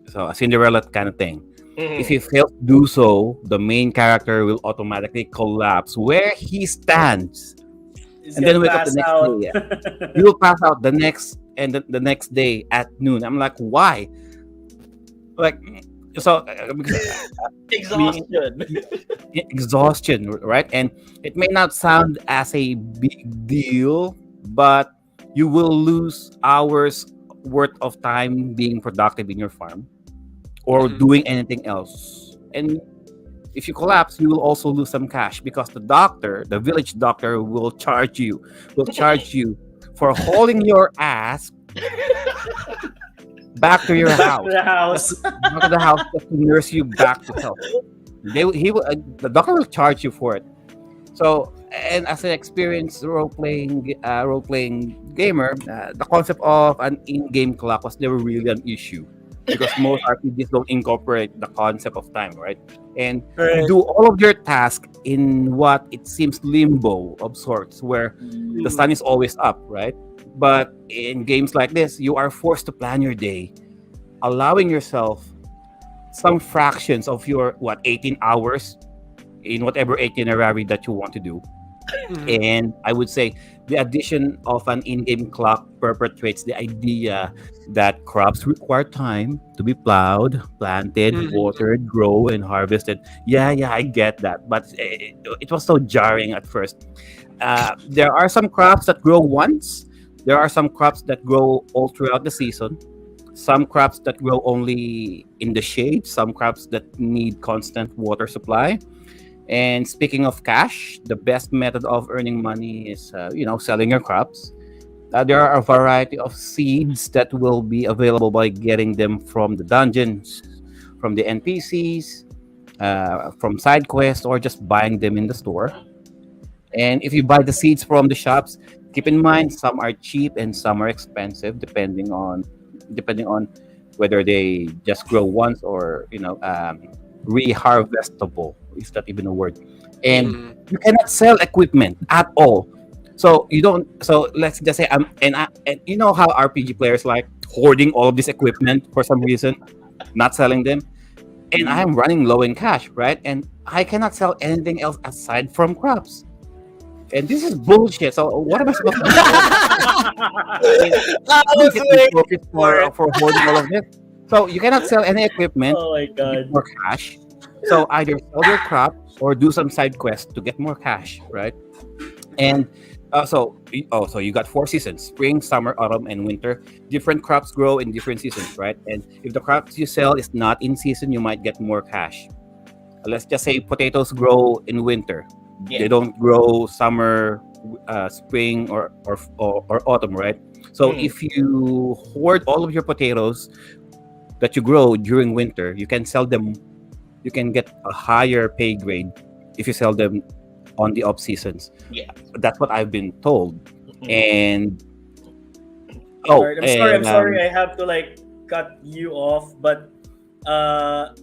[SPEAKER 1] So a Cinderella kind of thing. If he
[SPEAKER 2] Mhm.
[SPEAKER 1] fails to do so, the main character will automatically collapse where he stands,
[SPEAKER 3] He's
[SPEAKER 1] and
[SPEAKER 3] gonna
[SPEAKER 1] then wake up the
[SPEAKER 3] pass
[SPEAKER 1] next
[SPEAKER 3] out.
[SPEAKER 1] day. He will pass out the next day at noon. I'm like, why? Like, so because
[SPEAKER 2] Exhaustion.
[SPEAKER 1] exhaustion, right? And it may not sound as a big deal, but you will lose hours worth of time being productive in your farm or
[SPEAKER 4] Mhm.
[SPEAKER 1] doing anything else. And if you collapse, you will also lose some cash because the village doctor, will charge you for hauling your ass back to your
[SPEAKER 3] Back to
[SPEAKER 1] house,
[SPEAKER 3] the house.
[SPEAKER 1] back to the house just to nurse you back to health. The doctor will charge you for it. So, and as an experienced role playing gamer, the concept of an in-game clock was never really an issue because most RPGs don't incorporate the concept of time, right? And you
[SPEAKER 4] Right.
[SPEAKER 1] do all of your tasks in what it seems limbo of sorts, where the sun is always up, right? But in games like this, you are forced to plan your day, allowing yourself some fractions of your 18 hours in whatever itinerary that you want to do.
[SPEAKER 4] Mhm.
[SPEAKER 1] And I would say the addition of an in-game clock perpetuates the idea that crops require time to be plowed, planted,
[SPEAKER 4] Mhm.
[SPEAKER 1] watered, grow, and harvested. Yeah, I get that, but it was so jarring at first. There are some crops that grow once. There are some crops that grow all throughout the season. Some crops that grow only in the shade. Some crops that need constant water supply. And speaking of cash, the best method of earning money is, selling your crops. There are a variety of seeds that will be available by getting them from the dungeons, from the NPCs, from side quests, or just buying them in the store. And if you buy the seeds from the shops, keep in mind some are cheap and some are expensive, depending on whether they just grow once or reharvestable. Is that even a word? And
[SPEAKER 4] Mhm.
[SPEAKER 1] you cannot sell equipment at all. So you don't. So let's just say and you know how RPG players like hoarding all of this equipment for some reason, not selling them. And I'm running low in cash, right? And I cannot sell anything else aside from crops. And this is bullshit. So what am I supposed to do? I mean,
[SPEAKER 2] I
[SPEAKER 1] you don't
[SPEAKER 2] was
[SPEAKER 1] get
[SPEAKER 2] waiting
[SPEAKER 1] resources
[SPEAKER 2] for it.
[SPEAKER 1] for hoarding all of this. So you cannot sell any equipment
[SPEAKER 3] Oh my
[SPEAKER 1] to get
[SPEAKER 3] god.
[SPEAKER 1] more cash. So either sell your crop or do some side quests to get more cash, right? And so you got 4 seasons: spring, summer, autumn, and winter. Different crops grow in different seasons, right? And if the crops you sell is not in season, you might get more cash. Let's just say potatoes grow in winter. They
[SPEAKER 2] Yeah.
[SPEAKER 1] don't grow summer, spring, or autumn, right? So
[SPEAKER 2] Mm.
[SPEAKER 1] if you hoard all of your potatoes that you grow during winter, you can sell them. You can get a higher pay grade if you sell them on the off seasons.
[SPEAKER 2] Yeah.
[SPEAKER 1] That's what I've been told.
[SPEAKER 2] Mhm.
[SPEAKER 1] And
[SPEAKER 3] Alright, I'm sorry. I'm
[SPEAKER 1] and
[SPEAKER 3] sorry. I have to cut you off, but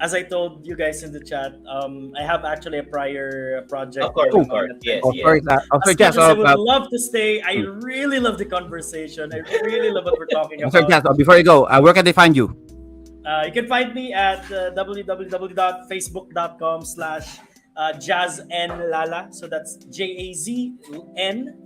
[SPEAKER 3] as I told you guys in the chat, I have actually a prior project
[SPEAKER 2] Of course,
[SPEAKER 3] going
[SPEAKER 2] of
[SPEAKER 3] on
[SPEAKER 2] course.
[SPEAKER 3] at
[SPEAKER 2] Yes,
[SPEAKER 1] oh,
[SPEAKER 3] this
[SPEAKER 2] yes.
[SPEAKER 1] sorry,
[SPEAKER 3] point.
[SPEAKER 1] sorry,
[SPEAKER 3] As
[SPEAKER 1] Jazz.
[SPEAKER 3] much as I would love to stay, I really love the conversation. I really love what we're talking
[SPEAKER 1] Sorry, Jazz.
[SPEAKER 3] about.
[SPEAKER 1] Before you go, where can they find you?
[SPEAKER 3] You can find me at www.facebook.com/JazNLala. So that's JAZN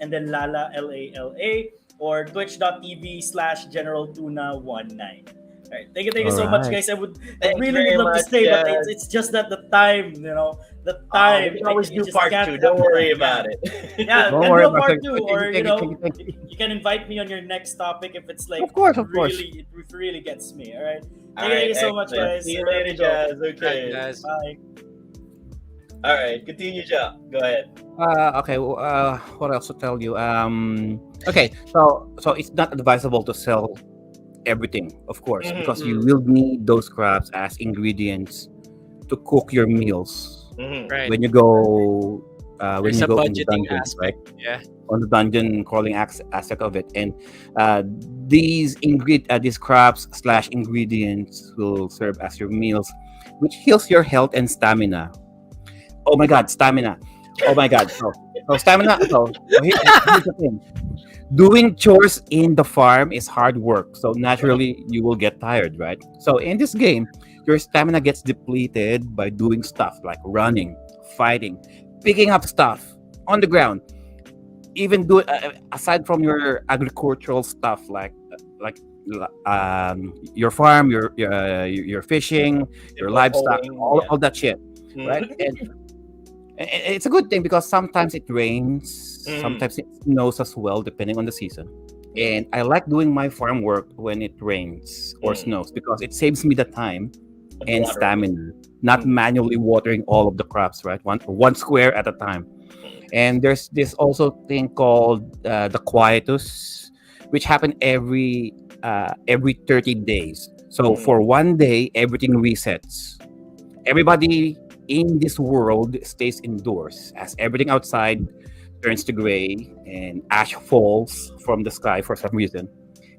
[SPEAKER 3] and then Lala LALA, or twitch.tv/GeneralTuna19. All right, thank you
[SPEAKER 1] All
[SPEAKER 3] so much,
[SPEAKER 1] right.
[SPEAKER 3] guys. I
[SPEAKER 2] Thank you
[SPEAKER 3] really would
[SPEAKER 2] very
[SPEAKER 3] love to
[SPEAKER 2] much,
[SPEAKER 3] stay, but
[SPEAKER 2] Jazz.
[SPEAKER 3] it's just that the time, the
[SPEAKER 2] Oh, we
[SPEAKER 3] time.
[SPEAKER 2] can always
[SPEAKER 3] I
[SPEAKER 2] do
[SPEAKER 3] just
[SPEAKER 2] part
[SPEAKER 3] can't
[SPEAKER 2] two.
[SPEAKER 3] have
[SPEAKER 2] Don't
[SPEAKER 3] the
[SPEAKER 2] worry
[SPEAKER 3] time.
[SPEAKER 2] about
[SPEAKER 3] Yeah.
[SPEAKER 2] it.
[SPEAKER 3] Yeah,
[SPEAKER 1] Don't
[SPEAKER 3] we can
[SPEAKER 1] worry
[SPEAKER 3] do a
[SPEAKER 1] about
[SPEAKER 3] part
[SPEAKER 1] it.
[SPEAKER 3] two,
[SPEAKER 1] Thank you,
[SPEAKER 3] or
[SPEAKER 1] thank you, thank you, thank you.
[SPEAKER 3] you can invite me on your next topic if it's
[SPEAKER 1] Of course, of course.
[SPEAKER 3] it really gets me. All right.
[SPEAKER 2] All
[SPEAKER 3] Thank
[SPEAKER 2] right,
[SPEAKER 3] you so much,
[SPEAKER 2] excellent.
[SPEAKER 3] guys.
[SPEAKER 2] See you
[SPEAKER 3] I have
[SPEAKER 2] later,
[SPEAKER 3] to go.
[SPEAKER 2] Jazz.
[SPEAKER 4] Right,
[SPEAKER 2] Okay.
[SPEAKER 4] guys.
[SPEAKER 3] Bye.
[SPEAKER 2] All right, continue, Jack. Go ahead.
[SPEAKER 1] Okay. What else to tell you? Okay. So it's not advisable to sell everything, of course, because you
[SPEAKER 4] Mhm.
[SPEAKER 1] will need those crops as ingredients to cook your meals
[SPEAKER 2] Mhm.
[SPEAKER 4] Right.
[SPEAKER 1] when you go when
[SPEAKER 4] There's
[SPEAKER 1] you
[SPEAKER 4] a
[SPEAKER 1] go in the
[SPEAKER 4] budgeting
[SPEAKER 1] dungeons, right?
[SPEAKER 4] aspect. Yeah.
[SPEAKER 1] On the dungeon crawling aspect of it, and uh, these crops slash ingredients will serve as your meals, which heals your health and stamina. Oh my God, stamina! Oh my God! So stamina. Here's the thing: doing chores in the farm is hard work, so naturally you will get tired, right? So in this game, your stamina gets depleted by doing stuff like running, fighting, picking up stuff on the ground, even do aside from your agricultural stuff like your farm, your fishing, your
[SPEAKER 2] Simple
[SPEAKER 1] livestock,
[SPEAKER 2] hoeing,
[SPEAKER 1] all,
[SPEAKER 2] yeah.
[SPEAKER 1] all that shit, right?
[SPEAKER 2] Mm.
[SPEAKER 1] And it's a good thing because sometimes it rains,
[SPEAKER 2] Mm.
[SPEAKER 1] sometimes it snows as well, depending on the season. And I like doing my farm work when it rains or
[SPEAKER 2] Mm.
[SPEAKER 1] snows because it saves me the time
[SPEAKER 2] Of
[SPEAKER 1] and
[SPEAKER 2] water.
[SPEAKER 1] stamina, not
[SPEAKER 2] Mm.
[SPEAKER 1] manually watering all of the crops, right? One square at a time. And there's this also thing called the quietus, which happen every 30 days. So for one day, everything resets. Everybody in this world stays indoors as everything outside turns to gray and ash falls from the sky for some reason.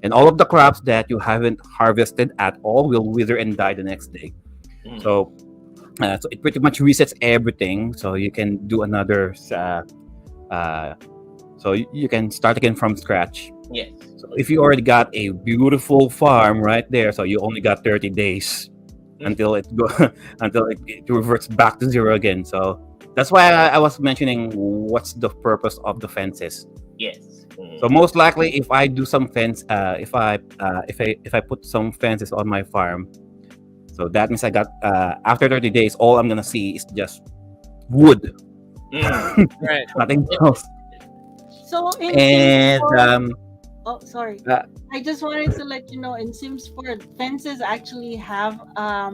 [SPEAKER 1] And all of the crops that you haven't harvested at all will wither and die the next day.
[SPEAKER 2] Mm.
[SPEAKER 1] So it pretty much resets everything, so you can do another. You can start again from scratch.
[SPEAKER 2] Yes.
[SPEAKER 1] So if you already got a beautiful farm right there, so you only got 30 days until it reverts back to zero again. So that's why I was mentioning what's the purpose of the fences.
[SPEAKER 2] Yes. Mm.
[SPEAKER 1] So most likely, if I do some fence, if I put some fences on my farm, so that means I got after 30 days, all I'm gonna see is just wood,
[SPEAKER 2] Mm.
[SPEAKER 4] Right.
[SPEAKER 1] nothing else.
[SPEAKER 5] So in
[SPEAKER 1] And
[SPEAKER 5] Sims 4, oh sorry,
[SPEAKER 1] uh,
[SPEAKER 5] I just wanted to let you know in Sims 4 fences actually have
[SPEAKER 2] A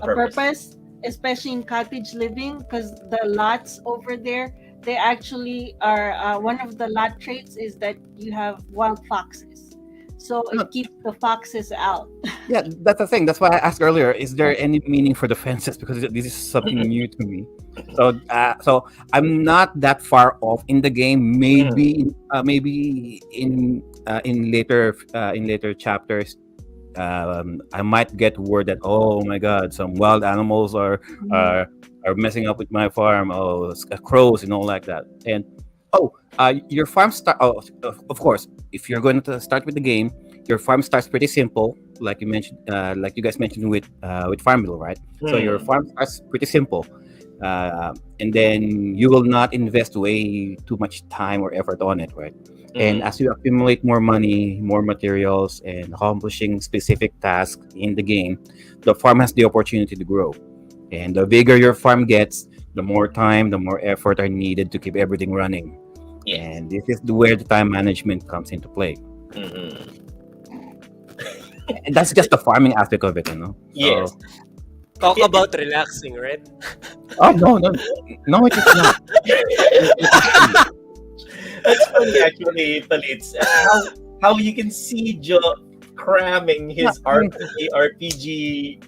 [SPEAKER 5] a purpose, especially in cottage living, because the lots over there, they actually are one of the lot traits is that you have wild foxes, so it keeps the foxes out.
[SPEAKER 1] yeah, that's the thing. That's why I asked earlier: is there any meaning for the fences? Because this is something new to me. So I'm not that far off in the game. Maybe in later chapters, I might get word that, oh my God, some wild animals are messing up with my farm. Oh, crows and all like that. And your farm start. Oh, of course, if you're going to start with the game, your farm starts pretty simple, like you mentioned, like you guys mentioned with Farmville, right? So your farm starts pretty simple, and then you will not invest way too much time or effort on it, right? And as you accumulate more money, more materials, and accomplishing specific tasks in the game, the farm has the opportunity to grow. And the bigger your farm gets, the more time, the more effort are needed to keep everything running.
[SPEAKER 2] Yes.
[SPEAKER 1] And this is where the time management comes into play.
[SPEAKER 2] Mhm.
[SPEAKER 1] And that's just the farming aspect of it, you know?
[SPEAKER 2] Yes.
[SPEAKER 4] Talk about relaxing, right?
[SPEAKER 1] Oh, no, it is not.
[SPEAKER 2] That's funny, actually, Talitz. How you can see Joe cramming his RPG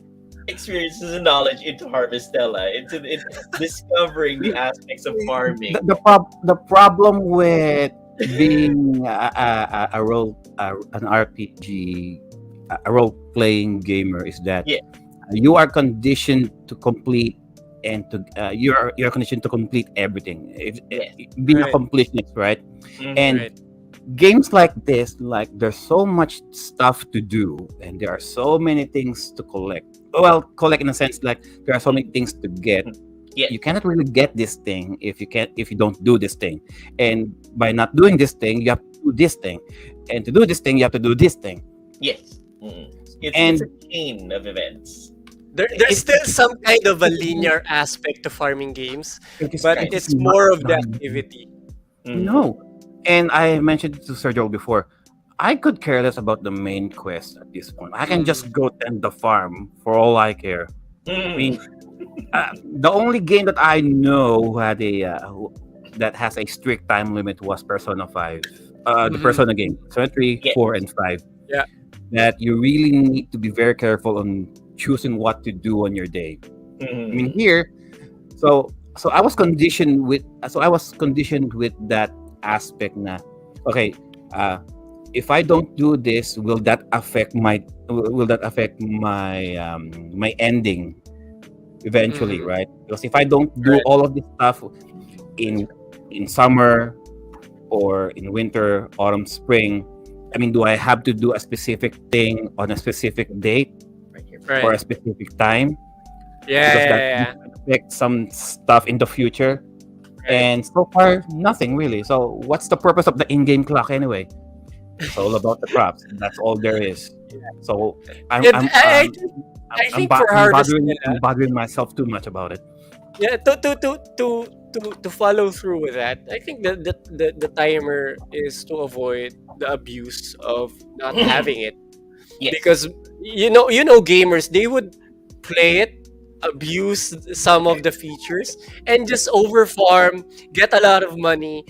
[SPEAKER 2] experiences and knowledge into Harvestella, into discovering the aspects of farming.
[SPEAKER 1] The problem with being a an RPG, a role playing gamer is that
[SPEAKER 2] Yeah.
[SPEAKER 1] you are conditioned to complete and to you're conditioned to complete everything. Being a
[SPEAKER 4] Right.
[SPEAKER 1] completionist, right?
[SPEAKER 2] Mhm.
[SPEAKER 1] And
[SPEAKER 4] Right.
[SPEAKER 1] games like this, like there's so much stuff to do, and there are so many things to collect. Well, collect in a sense like there are so many things to get.
[SPEAKER 2] Yeah.
[SPEAKER 1] You cannot really get this thing if you don't do this thing, and by not doing this thing, you have to do this thing, and to do this thing, you have to do this thing.
[SPEAKER 2] Yes. Mhm. It's
[SPEAKER 1] And-
[SPEAKER 2] a chain of events.
[SPEAKER 4] There's still some kind of a linear aspect to farming games,
[SPEAKER 1] It is
[SPEAKER 4] but
[SPEAKER 1] kind
[SPEAKER 4] it's
[SPEAKER 1] of
[SPEAKER 4] more of the
[SPEAKER 1] not-
[SPEAKER 4] activity.
[SPEAKER 2] Mhm.
[SPEAKER 1] No, and I mentioned it to Sergio before. I could care less about the main quest at this point. I can just go tend the farm for all I care. I mean, the only game that I know that has a strict time limit was Persona 5. The
[SPEAKER 4] Mhm.
[SPEAKER 1] Persona game, Persona 3,
[SPEAKER 2] Yeah.
[SPEAKER 1] 4, and 5.
[SPEAKER 4] Yeah.
[SPEAKER 1] That you really need to be very careful on choosing what to do on your day. I mean,
[SPEAKER 2] Mhm.
[SPEAKER 1] here, so I was conditioned with that aspect na okay, uh if I don't do this, will that affect my ending eventually,
[SPEAKER 4] Mm-hmm.
[SPEAKER 1] right? Because if I don't do
[SPEAKER 4] Right.
[SPEAKER 1] all of this stuff in summer or in winter, autumn, spring, I mean, do I have to do a specific thing on a specific date
[SPEAKER 2] Right here.
[SPEAKER 1] or
[SPEAKER 4] Right.
[SPEAKER 1] a specific time?
[SPEAKER 4] Yeah.
[SPEAKER 1] Because that
[SPEAKER 4] Yeah.
[SPEAKER 1] might
[SPEAKER 4] Yeah.
[SPEAKER 1] affect some stuff in the future.
[SPEAKER 4] Right.
[SPEAKER 1] And so far, nothing really. So what's the purpose of the in-game clock anyway? It's all about the crops. That's all there is. So I'm
[SPEAKER 4] And
[SPEAKER 1] I'm
[SPEAKER 4] I
[SPEAKER 1] um,
[SPEAKER 4] think I think for
[SPEAKER 1] I'm
[SPEAKER 4] hardest,
[SPEAKER 1] I'm bothering myself too much about it.
[SPEAKER 4] yeah, to follow through with that, I think that the timer is to avoid the abuse of not having it,
[SPEAKER 2] Yes.
[SPEAKER 4] because gamers, they would play it, abuse some of the features, and just over farm, get a lot of money,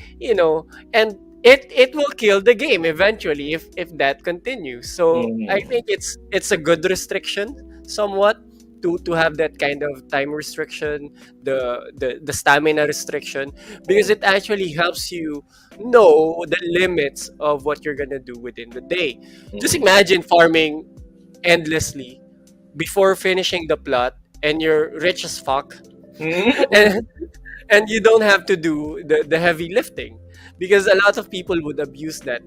[SPEAKER 4] and it will kill the game eventually if that continues. So I
[SPEAKER 2] Mm.
[SPEAKER 4] think it's a good restriction somewhat, to have that kind of time restriction, the stamina restriction, because it actually helps you know the limits of what you're gonna do within the day. Just
[SPEAKER 2] Mm.
[SPEAKER 4] imagine farming endlessly before finishing the plot, and you're rich as fuck,
[SPEAKER 2] Mm.
[SPEAKER 4] and and you don't have to do the heavy lifting, because a lot of people would abuse that.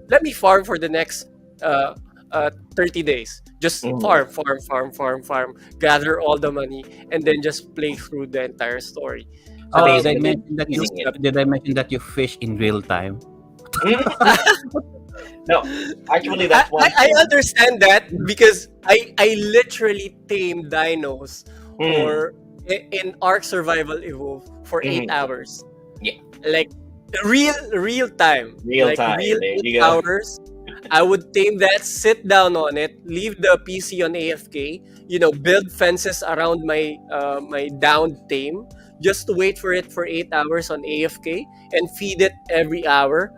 [SPEAKER 4] Let me farm for the next uh, 30 days, just
[SPEAKER 2] Mm.
[SPEAKER 4] farm, gather all the money, and then just play through the entire story.
[SPEAKER 2] So
[SPEAKER 1] Did I
[SPEAKER 2] basically,
[SPEAKER 4] It
[SPEAKER 1] mention that you
[SPEAKER 4] easy
[SPEAKER 2] using it.
[SPEAKER 4] up.
[SPEAKER 1] did I mention that you fish in real time?
[SPEAKER 2] Mm. No, actually,
[SPEAKER 4] I,
[SPEAKER 2] that's
[SPEAKER 4] I,
[SPEAKER 2] one
[SPEAKER 4] I
[SPEAKER 2] thing.
[SPEAKER 4] understand that, because I literally tame dinos
[SPEAKER 2] Mm.
[SPEAKER 4] in Ark Survival Evolve for eight
[SPEAKER 2] Mm.
[SPEAKER 4] hours.
[SPEAKER 2] Yeah,
[SPEAKER 4] Like real time.
[SPEAKER 2] real
[SPEAKER 4] Like
[SPEAKER 2] time.
[SPEAKER 4] real
[SPEAKER 2] There
[SPEAKER 4] eight
[SPEAKER 2] you go.
[SPEAKER 4] hours. I would tame that, sit down on it, leave the PC on AFK, build fences around my downed tame, just to wait for it for 8 hours on AFK, and feed it every hour,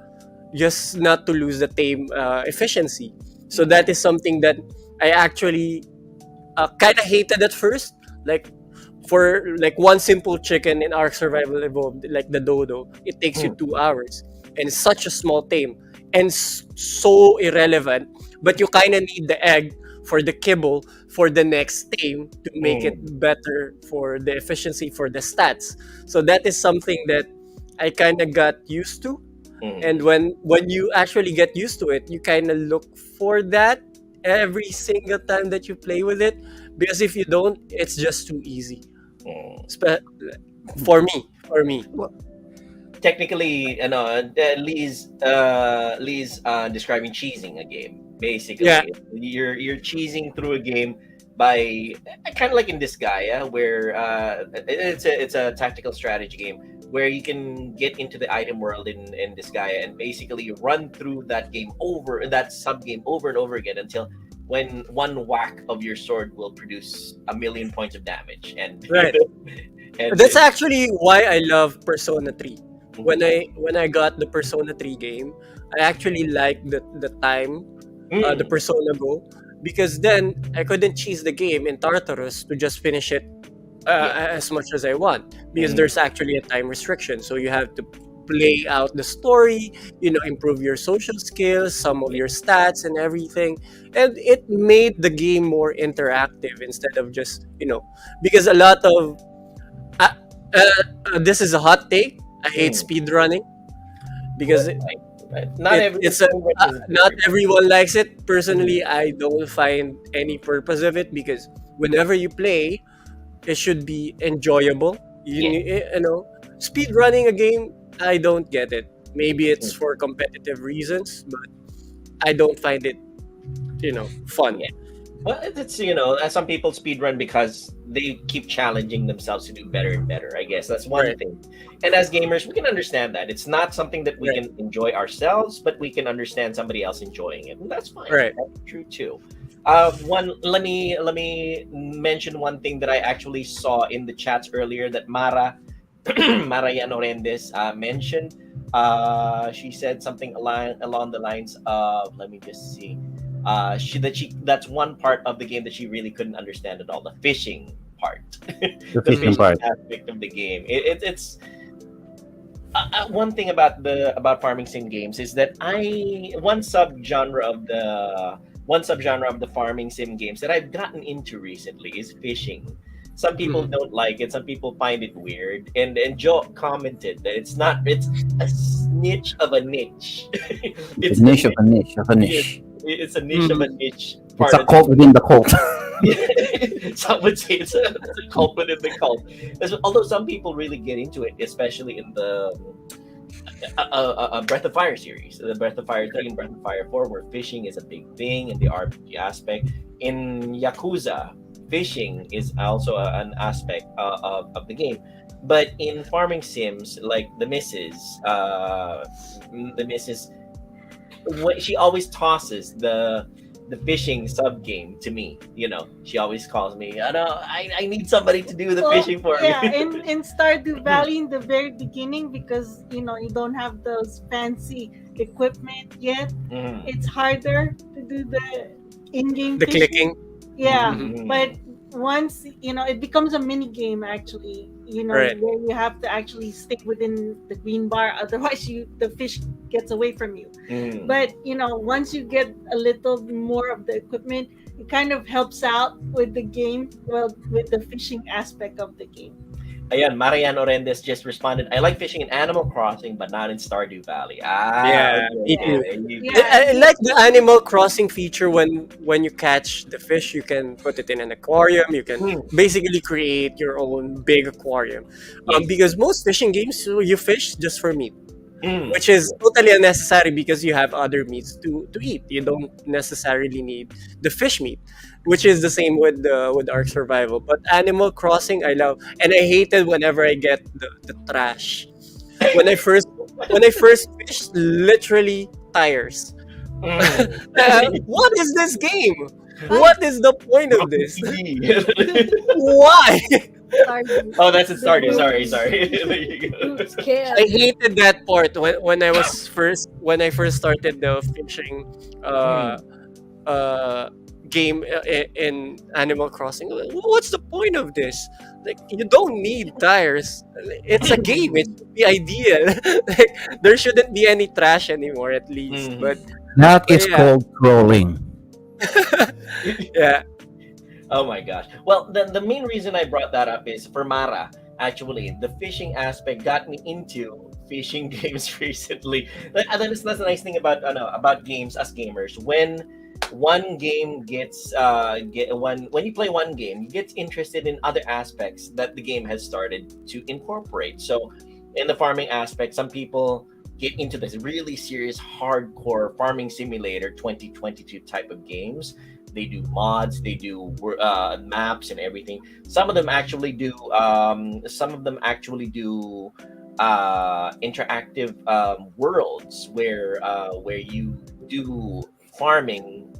[SPEAKER 4] just not to lose the tame efficiency. So that is something that I actually kind of hated at first. Like, for like one simple chicken in Ark Survival Evolved, like the dodo, it takes you
[SPEAKER 2] Mm.
[SPEAKER 4] 2 hours, and it's such a small tame, and so irrelevant. But you kind of need the egg for the kibble for the next tame to make it
[SPEAKER 2] Mm.
[SPEAKER 4] better for the efficiency, for the stats. So that is something that I kind of got used to. And
[SPEAKER 2] Mm.
[SPEAKER 4] when you actually get used to it, you kind of look for that every single time that you play with it, because if you don't, it's just too easy.
[SPEAKER 2] Mm.
[SPEAKER 4] Spe- for me.
[SPEAKER 1] Well,
[SPEAKER 2] Technically, Lee's describing cheesing a game.
[SPEAKER 4] Yeah.
[SPEAKER 2] Basically, you're cheesing through a game by kind of like in Disgaea, where it's a tactical strategy game where you can get into the item world in Disgaea and basically run through that sub game over and over again until when one whack of your sword will produce a million points of damage, and
[SPEAKER 4] Right.
[SPEAKER 2] and
[SPEAKER 4] That's actually why I love Persona 3. When
[SPEAKER 2] Mhm.
[SPEAKER 4] I got the Persona 3 game, I actually liked the time the
[SPEAKER 2] Mm.
[SPEAKER 4] Persona Go, because then I couldn't cheese the game in Tartarus to just finish it
[SPEAKER 2] Yeah.
[SPEAKER 4] as much as I want, because
[SPEAKER 2] Mhm.
[SPEAKER 4] there's actually a time restriction. So you have to play out the story, improve your social skills, some of your stats, and everything. And it made the game more interactive, instead of just, because a lot of uh, this is a hot take. I hate
[SPEAKER 2] Mm.
[SPEAKER 4] speed running, because
[SPEAKER 2] Right. Not every
[SPEAKER 4] it's
[SPEAKER 2] is
[SPEAKER 4] not
[SPEAKER 2] different.
[SPEAKER 4] everyone likes it.
[SPEAKER 2] Mhm.
[SPEAKER 4] Personally, I don't find any purpose of it, because whenever you play, it should be enjoyable.
[SPEAKER 2] Yeah.
[SPEAKER 4] Speed running a game, I don't get it. Maybe it's
[SPEAKER 2] Mm.
[SPEAKER 4] for competitive reasons, but I don't find it, fun.
[SPEAKER 2] Yeah. Well, it's as some people speedrun because they keep challenging themselves to do better and better. I guess that's one
[SPEAKER 4] Right,
[SPEAKER 2] thing. And as gamers, we can understand that it's not something that we
[SPEAKER 4] right,
[SPEAKER 2] can enjoy ourselves, but we can understand somebody else enjoying it, and that's fine.
[SPEAKER 4] right.
[SPEAKER 2] That's true too. One let me mention one thing that I actually saw in the chats earlier that Mara Yanorendes mentioned. She said something along the lines of, let me just see. That's one part of the game that she really couldn't understand at all, the fishing part,
[SPEAKER 1] The
[SPEAKER 2] the
[SPEAKER 1] fishing
[SPEAKER 2] fishing
[SPEAKER 1] part.
[SPEAKER 2] aspect of the game. It's one thing about farming sim games is that I one subgenre of the farming sim games that I've gotten into recently is fishing. Some people
[SPEAKER 4] Mhm.
[SPEAKER 2] don't like it. Some people find it weird. And Joe commented that it's a niche of a niche.
[SPEAKER 1] It's a
[SPEAKER 2] It's a
[SPEAKER 1] niche of
[SPEAKER 2] niche.
[SPEAKER 1] a niche of a
[SPEAKER 2] Yes,
[SPEAKER 1] niche.
[SPEAKER 2] it's a niche of a
[SPEAKER 4] Mhm.
[SPEAKER 2] niche
[SPEAKER 1] It's
[SPEAKER 2] part
[SPEAKER 1] a
[SPEAKER 2] of the
[SPEAKER 1] cult within the cult.
[SPEAKER 2] some would say it's a cult within the cult. Although some people really get into it, especially in the Breath of Fire series, the Breath of Fire 3 and Breath of Fire 4, where fishing is a big thing in the RPG aspect. In Yakuza, fishing is also an aspect of the game. But in farming sims, like the missus, what she always tosses the fishing sub game to me. You know, she always calls me. I need somebody to do the
[SPEAKER 5] Well,
[SPEAKER 2] fishing for me.
[SPEAKER 5] yeah, in Stardew Valley in the very beginning, because you don't have those fancy equipment yet,
[SPEAKER 2] Mhm.
[SPEAKER 5] it's harder to do the in-game
[SPEAKER 4] The
[SPEAKER 5] fishing.
[SPEAKER 4] clicking.
[SPEAKER 5] Yeah,
[SPEAKER 4] Mhm.
[SPEAKER 5] but once it becomes a mini game actually.
[SPEAKER 4] Right.
[SPEAKER 5] Where you have to actually stick within the green bar, otherwise the fish gets away from you.
[SPEAKER 2] Mhm.
[SPEAKER 5] But once you get a little more of the equipment, it kind of helps out with the game, well, with the fishing aspect of the game.
[SPEAKER 2] Ayan, Marian Orendes just responded, I like fishing in Animal Crossing, but not in Stardew Valley.
[SPEAKER 4] Yeah,
[SPEAKER 2] Okay,
[SPEAKER 4] me
[SPEAKER 2] okay,
[SPEAKER 5] Yeah,
[SPEAKER 4] too.
[SPEAKER 2] there you go.
[SPEAKER 5] yeah,
[SPEAKER 4] I like the Animal Crossing feature when you catch the fish, you can put it in an aquarium. You can
[SPEAKER 2] Hmm,
[SPEAKER 4] basically create your own big aquarium.
[SPEAKER 2] yes.
[SPEAKER 4] Because most fishing games, you fish just for meat,
[SPEAKER 2] Mm,
[SPEAKER 4] which is totally unnecessary because you have other meats to eat. You don't necessarily need the fish meat, which is the same with Ark Survival. But Animal Crossing, I love, and I hated whenever I get the trash. When I first fished, literally tires.
[SPEAKER 2] mm.
[SPEAKER 4] What is this game? What is the point of
[SPEAKER 2] Broken
[SPEAKER 4] this?
[SPEAKER 2] TV.
[SPEAKER 4] Why?
[SPEAKER 5] Stardew.
[SPEAKER 2] Oh, that's it.
[SPEAKER 5] The
[SPEAKER 2] Stardew. Sorry,
[SPEAKER 5] broken.
[SPEAKER 2] sorry. There you go.
[SPEAKER 6] Who's scared?
[SPEAKER 4] I hated that part when I first started the fishing uh
[SPEAKER 2] Mm,
[SPEAKER 4] uh game in Animal Crossing. What's the point of this? Like, you don't need tires. It's a game. It should be ideal. Like, there shouldn't be any trash anymore, at least. But
[SPEAKER 2] mhm.
[SPEAKER 1] That
[SPEAKER 4] but
[SPEAKER 1] is
[SPEAKER 4] yeah,
[SPEAKER 1] called trolling.
[SPEAKER 4] yeah.
[SPEAKER 2] Oh my gosh. Well, the main reason I brought that up is for Mara. Actually, the fishing aspect got me into fishing games recently. And that's the nice thing about about games as gamers. When one game gets when you play one game, you get interested in other aspects that the game has started to incorporate. So, in the farming aspect, some people get into this really serious hardcore farming simulator 2022 type of games. They do mods, they do maps and everything. Some of them actually do interactive worlds where you do farming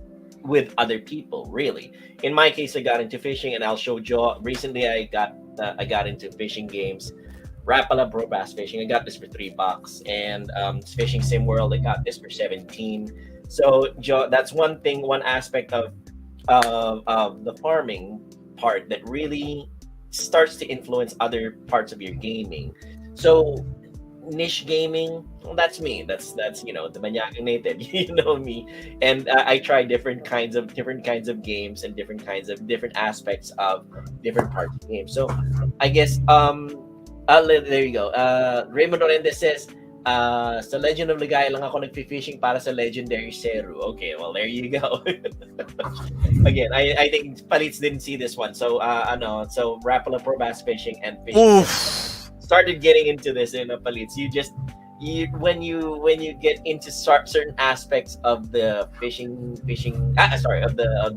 [SPEAKER 2] with other people, really. In my case, I got into fishing, and I'll show Joe. Recently I got into fishing games. Rapala Pro Bass Fishing, I got this for $3, and Fishing Sim World, I got this for 17. So Joe, that's one thing, one aspect of the farming part that really starts to influence other parts of your gaming. So niche gaming, well, that's me. That's the Manyagang native. You know me, and I try different kinds of games and different aspects of different parts of the game. So I guess there you go. Raymond Orendez says, sa Legend of Ligaya lang ako nagfi-fishing para sa Legendary Seru. Okay, well, there you go. Again, I think Palitz didn't see this one. So, so Rapala Pro Bass Fishing and Fishing Sim
[SPEAKER 4] Oof.
[SPEAKER 2] started getting into this in Palitz. When you get into certain aspects of the of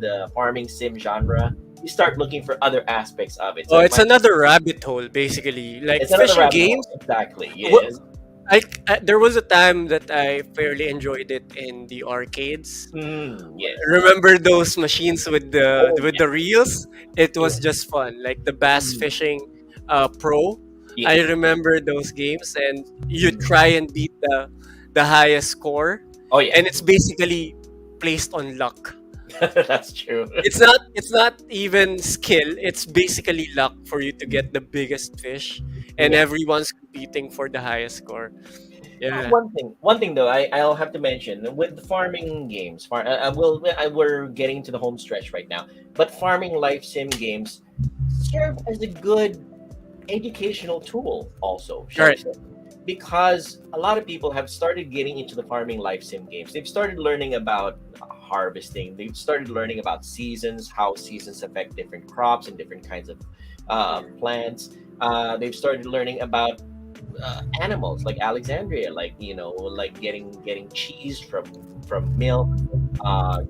[SPEAKER 2] the farming sim genre, you start looking for other aspects of it.
[SPEAKER 4] Oh,
[SPEAKER 2] So in
[SPEAKER 4] it's
[SPEAKER 2] my
[SPEAKER 4] another rabbit hole, basically. Like
[SPEAKER 2] it's another
[SPEAKER 4] fishing
[SPEAKER 2] rabbit hole.
[SPEAKER 4] games.
[SPEAKER 2] Exactly.
[SPEAKER 4] What
[SPEAKER 2] Yes.
[SPEAKER 4] there was a time that I fairly enjoyed it in the arcades.
[SPEAKER 2] Yes.
[SPEAKER 4] Remember those machines
[SPEAKER 2] Oh
[SPEAKER 4] with
[SPEAKER 2] yeah.
[SPEAKER 4] the reels? It was
[SPEAKER 2] Yeah.
[SPEAKER 4] just fun. Like the Bass
[SPEAKER 2] Mm,
[SPEAKER 4] Fishing Pro. I
[SPEAKER 2] yes.
[SPEAKER 4] remember those games, and you try and beat the highest score,
[SPEAKER 2] Oh yeah.
[SPEAKER 4] and it's basically placed on luck.
[SPEAKER 2] That's true.
[SPEAKER 4] It's not even skill. It's basically luck for you to get the biggest fish, and
[SPEAKER 2] Yeah.
[SPEAKER 4] everyone's competing for the highest score. Yeah.
[SPEAKER 2] One thing though, I'll have to mention with the farming games. We're getting to the home stretch right now, but farming life sim games serve as a good educational tool also, shall we
[SPEAKER 4] Right.
[SPEAKER 2] say? Because a lot of people have started getting into the farming life sim games. They've started learning about harvesting. They've started learning about seasons, how seasons affect different crops and different kinds of plants. They've started learning about animals like Alexandria, like like getting cheese from milk,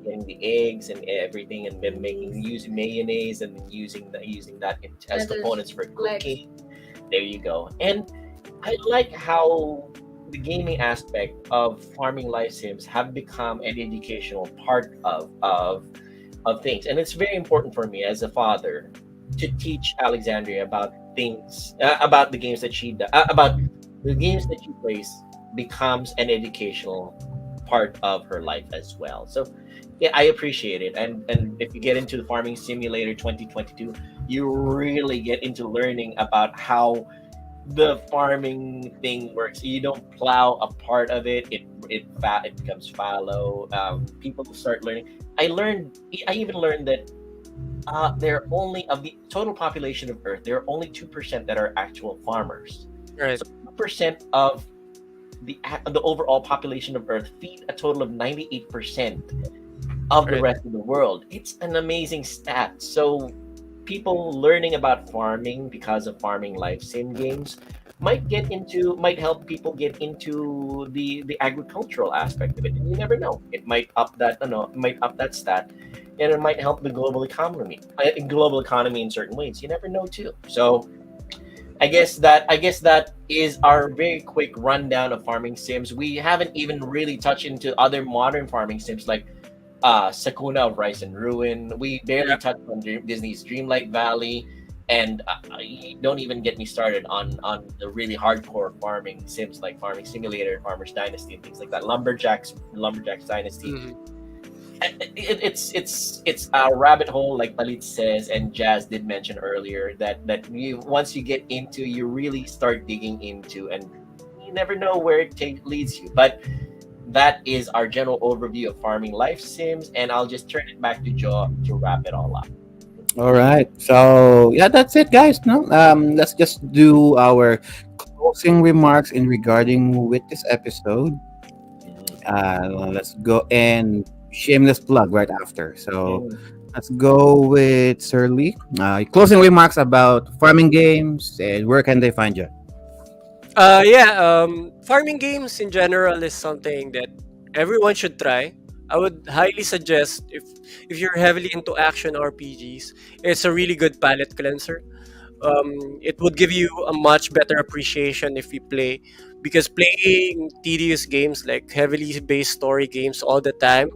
[SPEAKER 2] getting the eggs and everything, and then using mayonnaise and then using that as
[SPEAKER 6] That is
[SPEAKER 2] components for
[SPEAKER 6] like
[SPEAKER 2] cooking. There you go. And I like how the gaming aspect of farming life sims have become an educational part of things, and it's very important for me as a father to teach Alexandria about things about the games that about the games that she plays becomes an educational part of her life as well. So yeah, I appreciate it. And if you get into the Farming Simulator 2022, you really get into learning about how the farming thing works. You don't plow a part of it; it becomes fallow. People start learning. I even learned that there are only of the total population of Earth, there are only 2% that are actual farmers.
[SPEAKER 4] Right.
[SPEAKER 2] So 2% of the overall population of Earth feed a total of 98% of the
[SPEAKER 4] Right.
[SPEAKER 2] rest of the world. It's an amazing stat. So people learning about farming because of farming life sim games might help people get into the agricultural aspect of it. And you never know. It might up that it might up that stat, and it might help the global economy in certain ways. You never know too. So I guess that is our very quick rundown of farming sims. We haven't even really touched into other modern farming sims like Sakuna of Rice and Ruin. We barely
[SPEAKER 4] Yeah.
[SPEAKER 2] touched on Disney's Dreamlight Valley, and don't even get me started on the really hardcore farming sims like Farming Simulator, Farmers Dynasty, and things like that. Lumberjacks Dynasty.
[SPEAKER 4] Mhm.
[SPEAKER 2] It's a rabbit hole, like Palit says, and Jazz did mention earlier that you once you get into, you really start digging into, and you never know where leads you. But that is our general overview of farming life sims, and I'll just turn it back to Joe to wrap it all up.
[SPEAKER 1] All right. So yeah, that's it, guys. No, let's just do our closing remarks in regarding with this episode. Let's go and shameless plug right after. So
[SPEAKER 2] Mm.
[SPEAKER 1] let's go with Sir Lee. Closing remarks about farming games and where can they find you?
[SPEAKER 4] Yeah, farming games in general is something that everyone should try. I would highly suggest if you're heavily into action RPGs, it's a really good palate cleanser. It would give you a much better appreciation if you play, because playing tedious games like heavily based story games all the time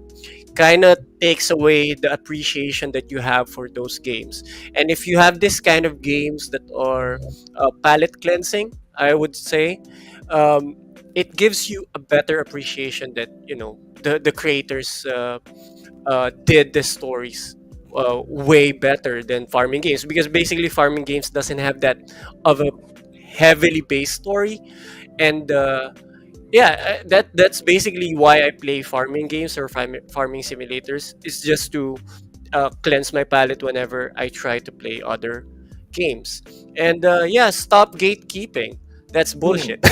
[SPEAKER 4] kind of takes away the appreciation that you have for those games. And if you have this kind of games that are palette cleansing, I would say, um, it gives you a better appreciation that the creators did the stories way better than farming games, because basically farming games doesn't have that of a heavily based story. And yeah, that's basically why I play farming games or farming simulators. It's just to cleanse my palate whenever I try to play other games. And yeah, stop gatekeeping. That's
[SPEAKER 2] Hmm.
[SPEAKER 4] bullshit.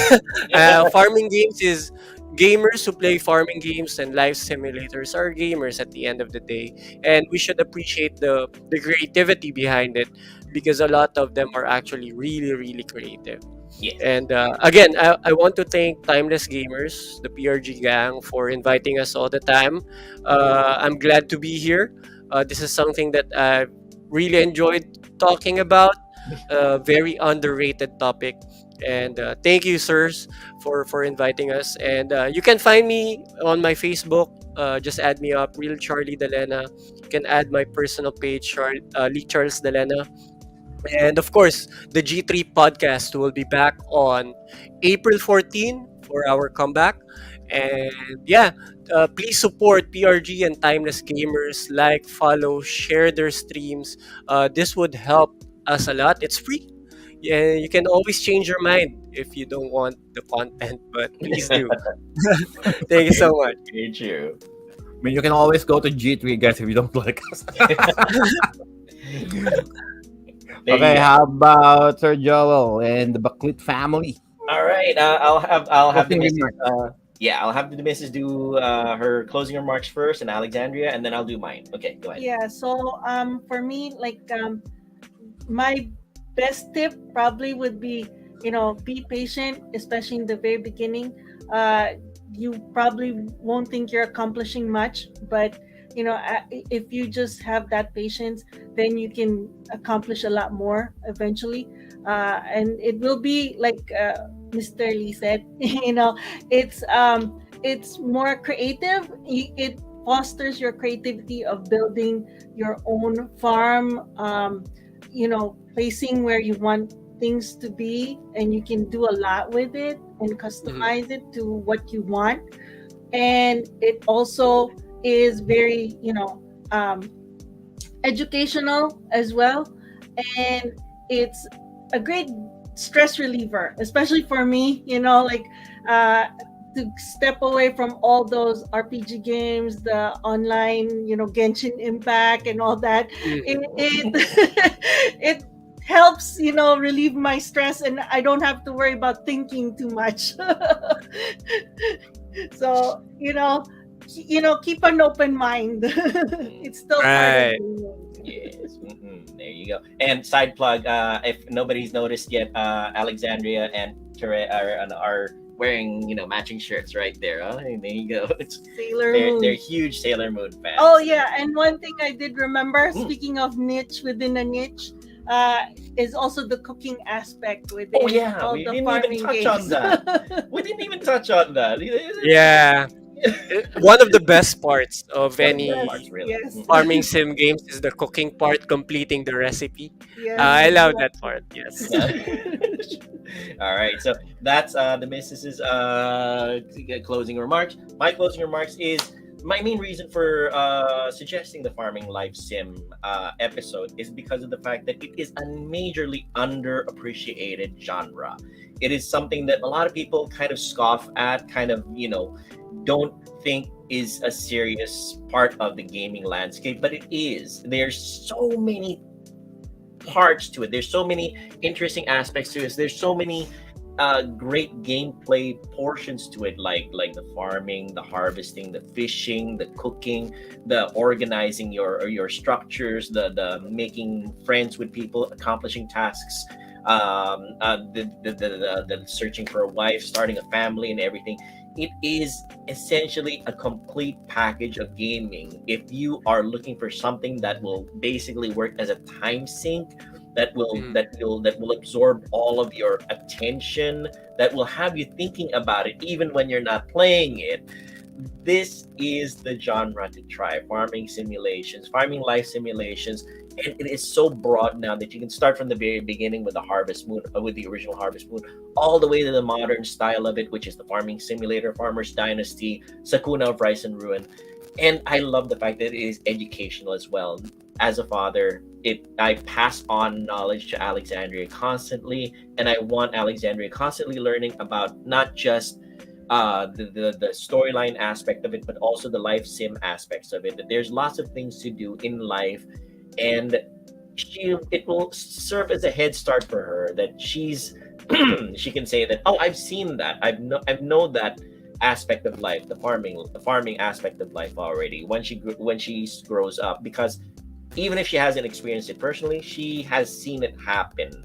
[SPEAKER 4] Farming games is gamers who play farming games, and life simulators are gamers at the end of the day. And we should appreciate the creativity behind it, because a lot of them are actually really, really creative.
[SPEAKER 2] Yes.
[SPEAKER 4] And again, I want to thank Timeless Gamers, the PRG gang, for inviting us all the time. I'm glad to be here. This is something that I really enjoyed talking about. Very underrated topic. And thank you, sirs, for inviting us. And you can find me on my Facebook. Just add me up, Real Charlie Delena. You can add my personal page, Lee Charles Delena. And of course, the G3 podcast will be back on April 14 for our comeback. And yeah, please support PRG and Timeless Gamers. Like, follow, share their streams. This would help us a lot. It's free. Yeah, you can always change your mind if you don't want the content, but please do. Thank you so much.
[SPEAKER 2] Very true.
[SPEAKER 1] I mean, you can always go to G3, guys, if you don't like us.
[SPEAKER 2] There
[SPEAKER 1] Okay,
[SPEAKER 2] you go.
[SPEAKER 1] how about Sir Joel and the Baklit family?
[SPEAKER 2] All right. I'll have the
[SPEAKER 1] Closing
[SPEAKER 2] missus.
[SPEAKER 1] remarks.
[SPEAKER 2] Yeah, I'll have the missus do her closing remarks first, and Alexandria, and then I'll do mine. Okay, go ahead.
[SPEAKER 5] Yeah, so for me, like my best tip probably would be, be patient, especially in the very beginning. You probably won't think you're accomplishing much, but if you just have that patience, then you can accomplish a lot more eventually. And it will be like Mr. Lee said, it's more creative. It fosters your creativity of building your own farm, placing where you want things to be, and you can do a lot with it and customize it to what you want. And it also is very, educational as well. And it's a great stress reliever, especially for me, to step away from all those RPG games, the online, Genshin Impact and all that. It it helps, relieve my stress, and I don't have to worry about thinking too much. So, keep an open mind. It's still part of
[SPEAKER 4] Right.
[SPEAKER 5] gaming.
[SPEAKER 2] Yes. There you go. And side plug, if nobody's noticed yet, Alexandria and Tere are wearing matching shirts right there. Oh, there you go.
[SPEAKER 5] Sailor
[SPEAKER 2] They're
[SPEAKER 5] Moon.
[SPEAKER 2] huge Sailor Moon fans.
[SPEAKER 5] Oh yeah, and one thing I did remember, speaking of niche within a niche, is also the cooking aspect within
[SPEAKER 2] Oh yeah,
[SPEAKER 5] all
[SPEAKER 2] we
[SPEAKER 5] the
[SPEAKER 2] didn't
[SPEAKER 5] farming
[SPEAKER 2] even touch
[SPEAKER 5] games.
[SPEAKER 2] on that. We didn't even touch on that.
[SPEAKER 4] Yeah. One of the best parts of
[SPEAKER 2] One of the
[SPEAKER 4] any
[SPEAKER 2] best parts, really.
[SPEAKER 5] Yes.
[SPEAKER 4] farming sim games is the cooking part, completing the recipe.
[SPEAKER 5] Yes.
[SPEAKER 4] I love that part. Yes.
[SPEAKER 2] All right, so that's the missus's closing remarks. My closing remarks is my main reason for suggesting the farming life sim episode is because of the fact that it is a majorly underappreciated genre. It is something that a lot of people kind of scoff at, kind of don't think is a serious part of the gaming landscape, but it is. There's so many parts to it. There's so many interesting aspects to it. There's so many great gameplay portions to it, like the farming, the harvesting, the fishing, the cooking, the organizing your structures, the making friends with people, accomplishing tasks, the searching for a wife, starting a family, and everything. It is essentially a complete package of gaming. If you are looking for something that will basically work as a time sink, that will absorb all of your attention, that will have you thinking about it even when you're not playing it, this is the genre to try. Farming simulations, farming life simulations, and it is so broad now that you can start from the very beginning with the Harvest Moon, with the original Harvest Moon, all the way to the modern style of it, which is the Farming Simulator, Farmer's Dynasty, Sakuna of Rice and Ruin. And I love the fact that it is educational as well. As a father, I pass on knowledge to Alexandria constantly, and I want Alexandria constantly learning about not just the storyline aspect of it, but also the life sim aspects of it. That there's lots of things to do in life, and it will serve as a head start for her. That she can say that, oh, I've seen that, I've known that aspect of life, the farming aspect of life already when she grows up, because even if she hasn't experienced it personally, she has seen it happen.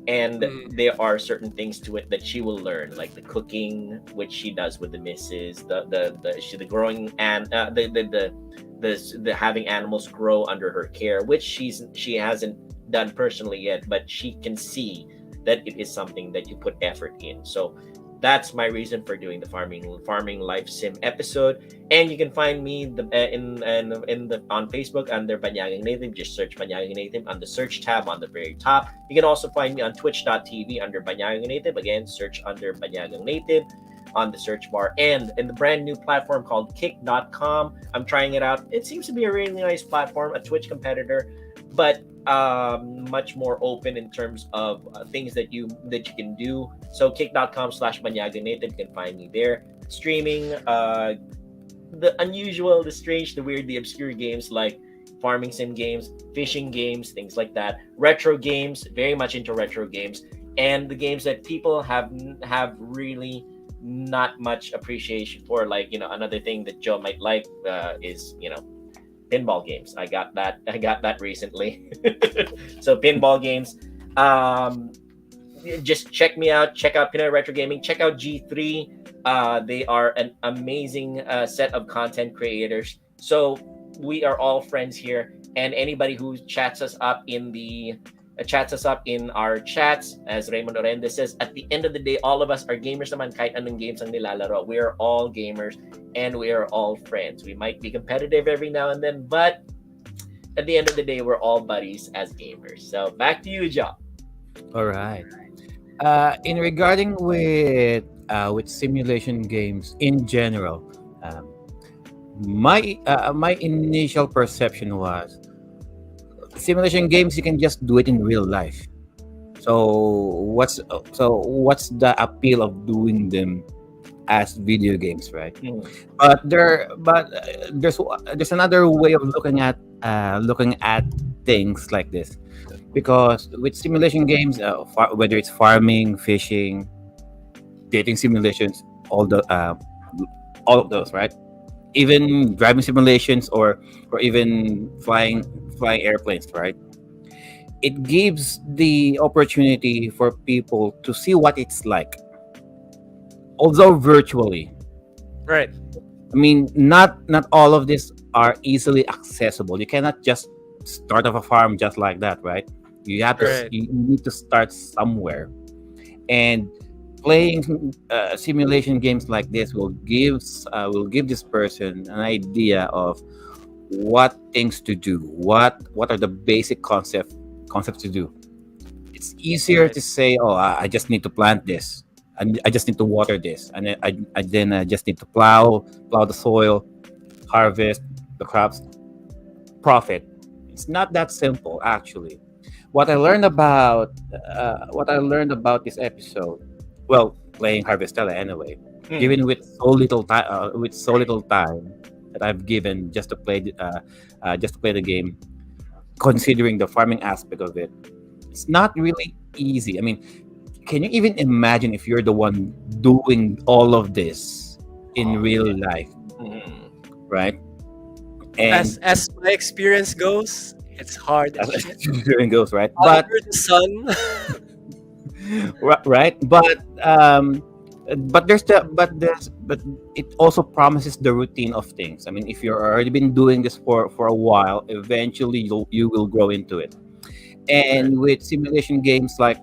[SPEAKER 2] And there are certain things to it that she will learn, like the cooking, which she does with the missus, the growing, and the having animals grow under her care, which she hasn't done personally yet, but she can see that it is something that you put effort in. So that's my reason for doing the farming life sim episode. And you can find me on Facebook under Banyagang Native. Just search Banyagang Native on the search tab on the very top. You can also find me on twitch.tv under Banyagang Native. Again, search under Banyagang Native. on the search bar, and in the brand new platform called Kick.com. I'm trying it out. It seems to be a really nice platform, a Twitch competitor, but much more open in terms of things that you can do. So Kick.com/Banyaga Native, you can find me there streaming the unusual, the strange, the weird, the obscure games like farming sim games, fishing games, things like that. Retro games, very much into retro games, and the games that people have really not much appreciation for. Like, another thing that Joe might like is pinball games. I got that. I got that recently. So pinball games. Just check me out. Check out Pinoy Retro Gaming. Check out G3. They are an amazing set of content creators. So we are all friends here, and anybody who chats us up in our chats, as Raymond Orende says, at the end of the day, all of us are gamers naman kahit anong games ang nilalaro. We are all gamers, and we are all friends. We might be competitive every now and then, but at the end of the day, we're all buddies as gamers. So back to you, John.
[SPEAKER 1] All right. In regarding with simulation games in general, my initial perception was simulation games you can just do it in real life. So what's the appeal of doing them as video games, right? There's another way of looking at things like this, because with simulation games, whether it's farming, fishing, dating simulations, all of those, right? Even driving simulations, or even flying airplanes, right? It gives the opportunity for people to see what it's like, although virtually.
[SPEAKER 4] Right.
[SPEAKER 1] I mean, not all of these are easily accessible. You cannot just start off a farm just like that, right? You have to.
[SPEAKER 4] Right.
[SPEAKER 1] You need to start somewhere, and playing simulation games like this will give this person an idea of what things to do, what are the basic concepts to do. It's easier
[SPEAKER 4] Right.
[SPEAKER 1] to say, oh, I just need to plant this, and I just need to water this, and then I just need to plow the soil, harvest the crops, profit. It's not that simple, actually. What I learned about this episode, well, playing Harvestella anyway, given with so little time that I've given just to play the game, considering the farming aspect of it, it's not really easy. I mean, can you even imagine if you're the one doing all of this in real life, right? And
[SPEAKER 4] As my experience goes, it's hard as
[SPEAKER 1] as
[SPEAKER 4] shit.
[SPEAKER 1] it goes, right? But
[SPEAKER 4] Under the sun.
[SPEAKER 1] right, but it also promises the routine of things. I mean, if you've already been doing this for a while, eventually you will grow into it. And with simulation games like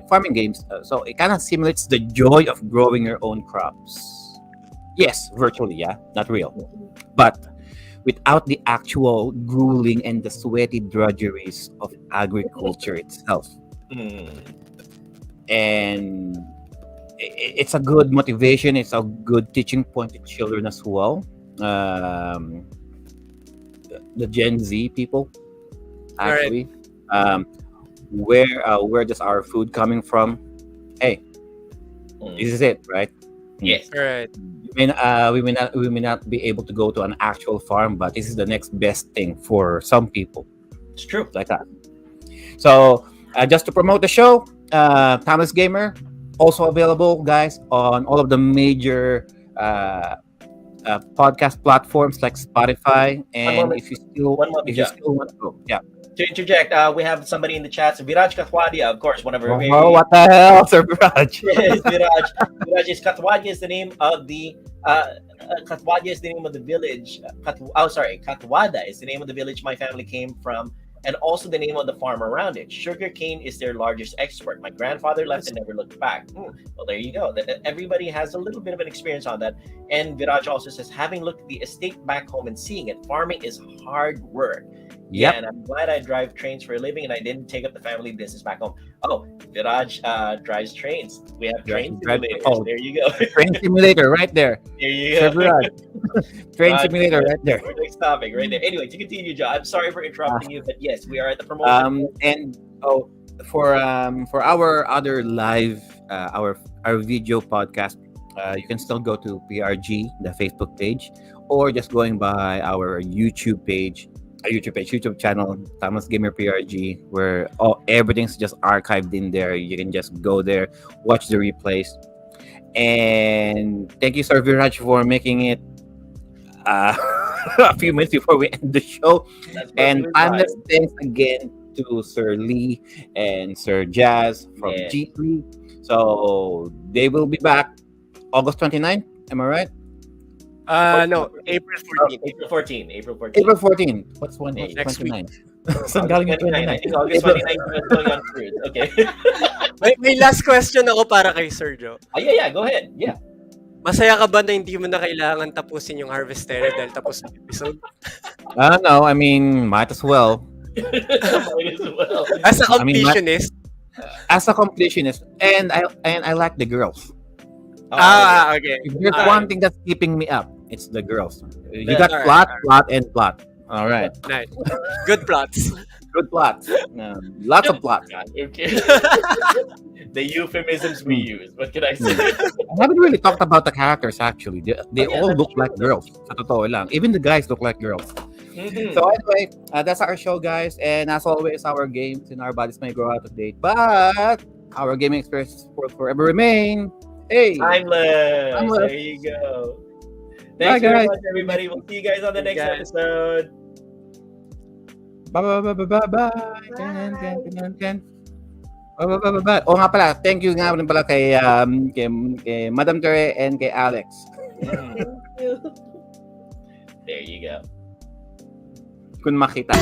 [SPEAKER 1] farming games, so it kind of simulates the joy of growing your own crops. Yes, virtually, yeah, not real, but without the actual grueling and the sweaty drudgeries of agriculture itself. And it's a good motivation. It's a good teaching point to children as well. The Gen Z people, actually. Where does our food coming from? Hey, this is it, right?
[SPEAKER 2] Yes.
[SPEAKER 4] Right.
[SPEAKER 1] We may not be able to go to an actual farm, but this is the next best thing for some people,
[SPEAKER 2] It's true.
[SPEAKER 1] like that. So, just to promote the show, Timeless Gamer, also available, guys, on all of the major podcast platforms like Spotify. And
[SPEAKER 2] moment.
[SPEAKER 1] if you still want to go, yeah.
[SPEAKER 2] To interject, we have somebody in the chat. So Viraj Katwadia, of course, one of our very
[SPEAKER 1] Oh, what the hell, Sir Biraj?
[SPEAKER 2] yes, Viraj. Viraj is Katwadia is the name of the Katwadia is the name of the village. Katwada is the name of the village my family came from, and also the name of the farm around it. Sugarcane is their largest export. My grandfather left and never looked back. Well, there you go. Everybody has a little bit of an experience on that. And Viraj also says, having looked at the estate back home and seeing it, farming is hard work. Yeah,
[SPEAKER 1] Yep.
[SPEAKER 2] and I'm glad I drive trains for a living and I didn't take up the family business back home. Oh, Viraj drives trains. We have train simulators.
[SPEAKER 1] Oh,
[SPEAKER 2] There you go.
[SPEAKER 1] train simulator right there.
[SPEAKER 2] There you
[SPEAKER 1] Sir
[SPEAKER 2] go.
[SPEAKER 1] Viraj. Train
[SPEAKER 2] Right,
[SPEAKER 1] simulator right there.
[SPEAKER 2] Our next topic, right there. Anyway, to continue, Joe. I'm sorry for interrupting you, but yes, we are at the promotion.
[SPEAKER 1] And for our other live our video podcast, you can still go to PRG, the Facebook page, or just going by our YouTube channel, Thomas Gamer PRG, where everything's just archived in there. You can just go there, watch the replays. And thank you, Sir Viraj, for making it a few minutes before we end the show.
[SPEAKER 2] That's
[SPEAKER 1] And
[SPEAKER 2] perfectly
[SPEAKER 1] timeless
[SPEAKER 2] fine.
[SPEAKER 1] thanks again to Sir Lee and Sir Jazz from
[SPEAKER 2] Yeah.
[SPEAKER 1] G3. So they will be back August 29th. Am I right?
[SPEAKER 4] No, April 14th.
[SPEAKER 2] April 14. April 14.
[SPEAKER 1] April 14. What's one?
[SPEAKER 2] Next
[SPEAKER 1] 29.
[SPEAKER 2] August
[SPEAKER 1] Saan galing yung
[SPEAKER 2] 29. I
[SPEAKER 1] 29?
[SPEAKER 2] think August 29 was going on cruise. Okay.
[SPEAKER 4] May last question ako para kay Sir Joe.
[SPEAKER 2] Yeah, go ahead. Yeah.
[SPEAKER 4] Masaya ka ba na hindi mo na kailangan tapusin yung Harvestera dahil tapos ang episode?
[SPEAKER 1] No, I mean, might as well.
[SPEAKER 2] Might as well.
[SPEAKER 4] As a
[SPEAKER 1] I mean,
[SPEAKER 4] completionist,
[SPEAKER 1] As a completionist, and I like the girls.
[SPEAKER 4] okay.
[SPEAKER 1] If there's
[SPEAKER 4] Alright.
[SPEAKER 1] one thing that's keeping me up, it's the girls. You got
[SPEAKER 4] Alright,
[SPEAKER 1] plot, and plot. All right,
[SPEAKER 4] Nice. Good plots.
[SPEAKER 1] good plots. Lots of plots.
[SPEAKER 2] Okay. The euphemisms we use. What can I say?
[SPEAKER 1] I haven't really talked about the characters actually. They
[SPEAKER 2] Yeah,
[SPEAKER 1] all
[SPEAKER 2] that's
[SPEAKER 1] look
[SPEAKER 2] true.
[SPEAKER 1] like girls. Sa totoo lang. Even the guys look like girls.
[SPEAKER 2] Mhm.
[SPEAKER 1] So anyway, that's our show, guys. And as always, our games and our bodies may grow out of date, but our gaming experiences will forever remain. Hey,
[SPEAKER 2] Timeless.
[SPEAKER 1] Timeless.
[SPEAKER 2] There you go.
[SPEAKER 1] Bye,
[SPEAKER 2] Thanks very
[SPEAKER 1] guys.
[SPEAKER 2] much, everybody. We'll see you guys on the next
[SPEAKER 4] Guys.
[SPEAKER 2] episode.
[SPEAKER 1] bye bye bye bye bye bye. Bye. Oh nga pala, thank you nga rin pala kay Madam Tere and kay Alex.
[SPEAKER 2] Mm,
[SPEAKER 5] Thank you.
[SPEAKER 2] there you go.
[SPEAKER 1] Kung makita.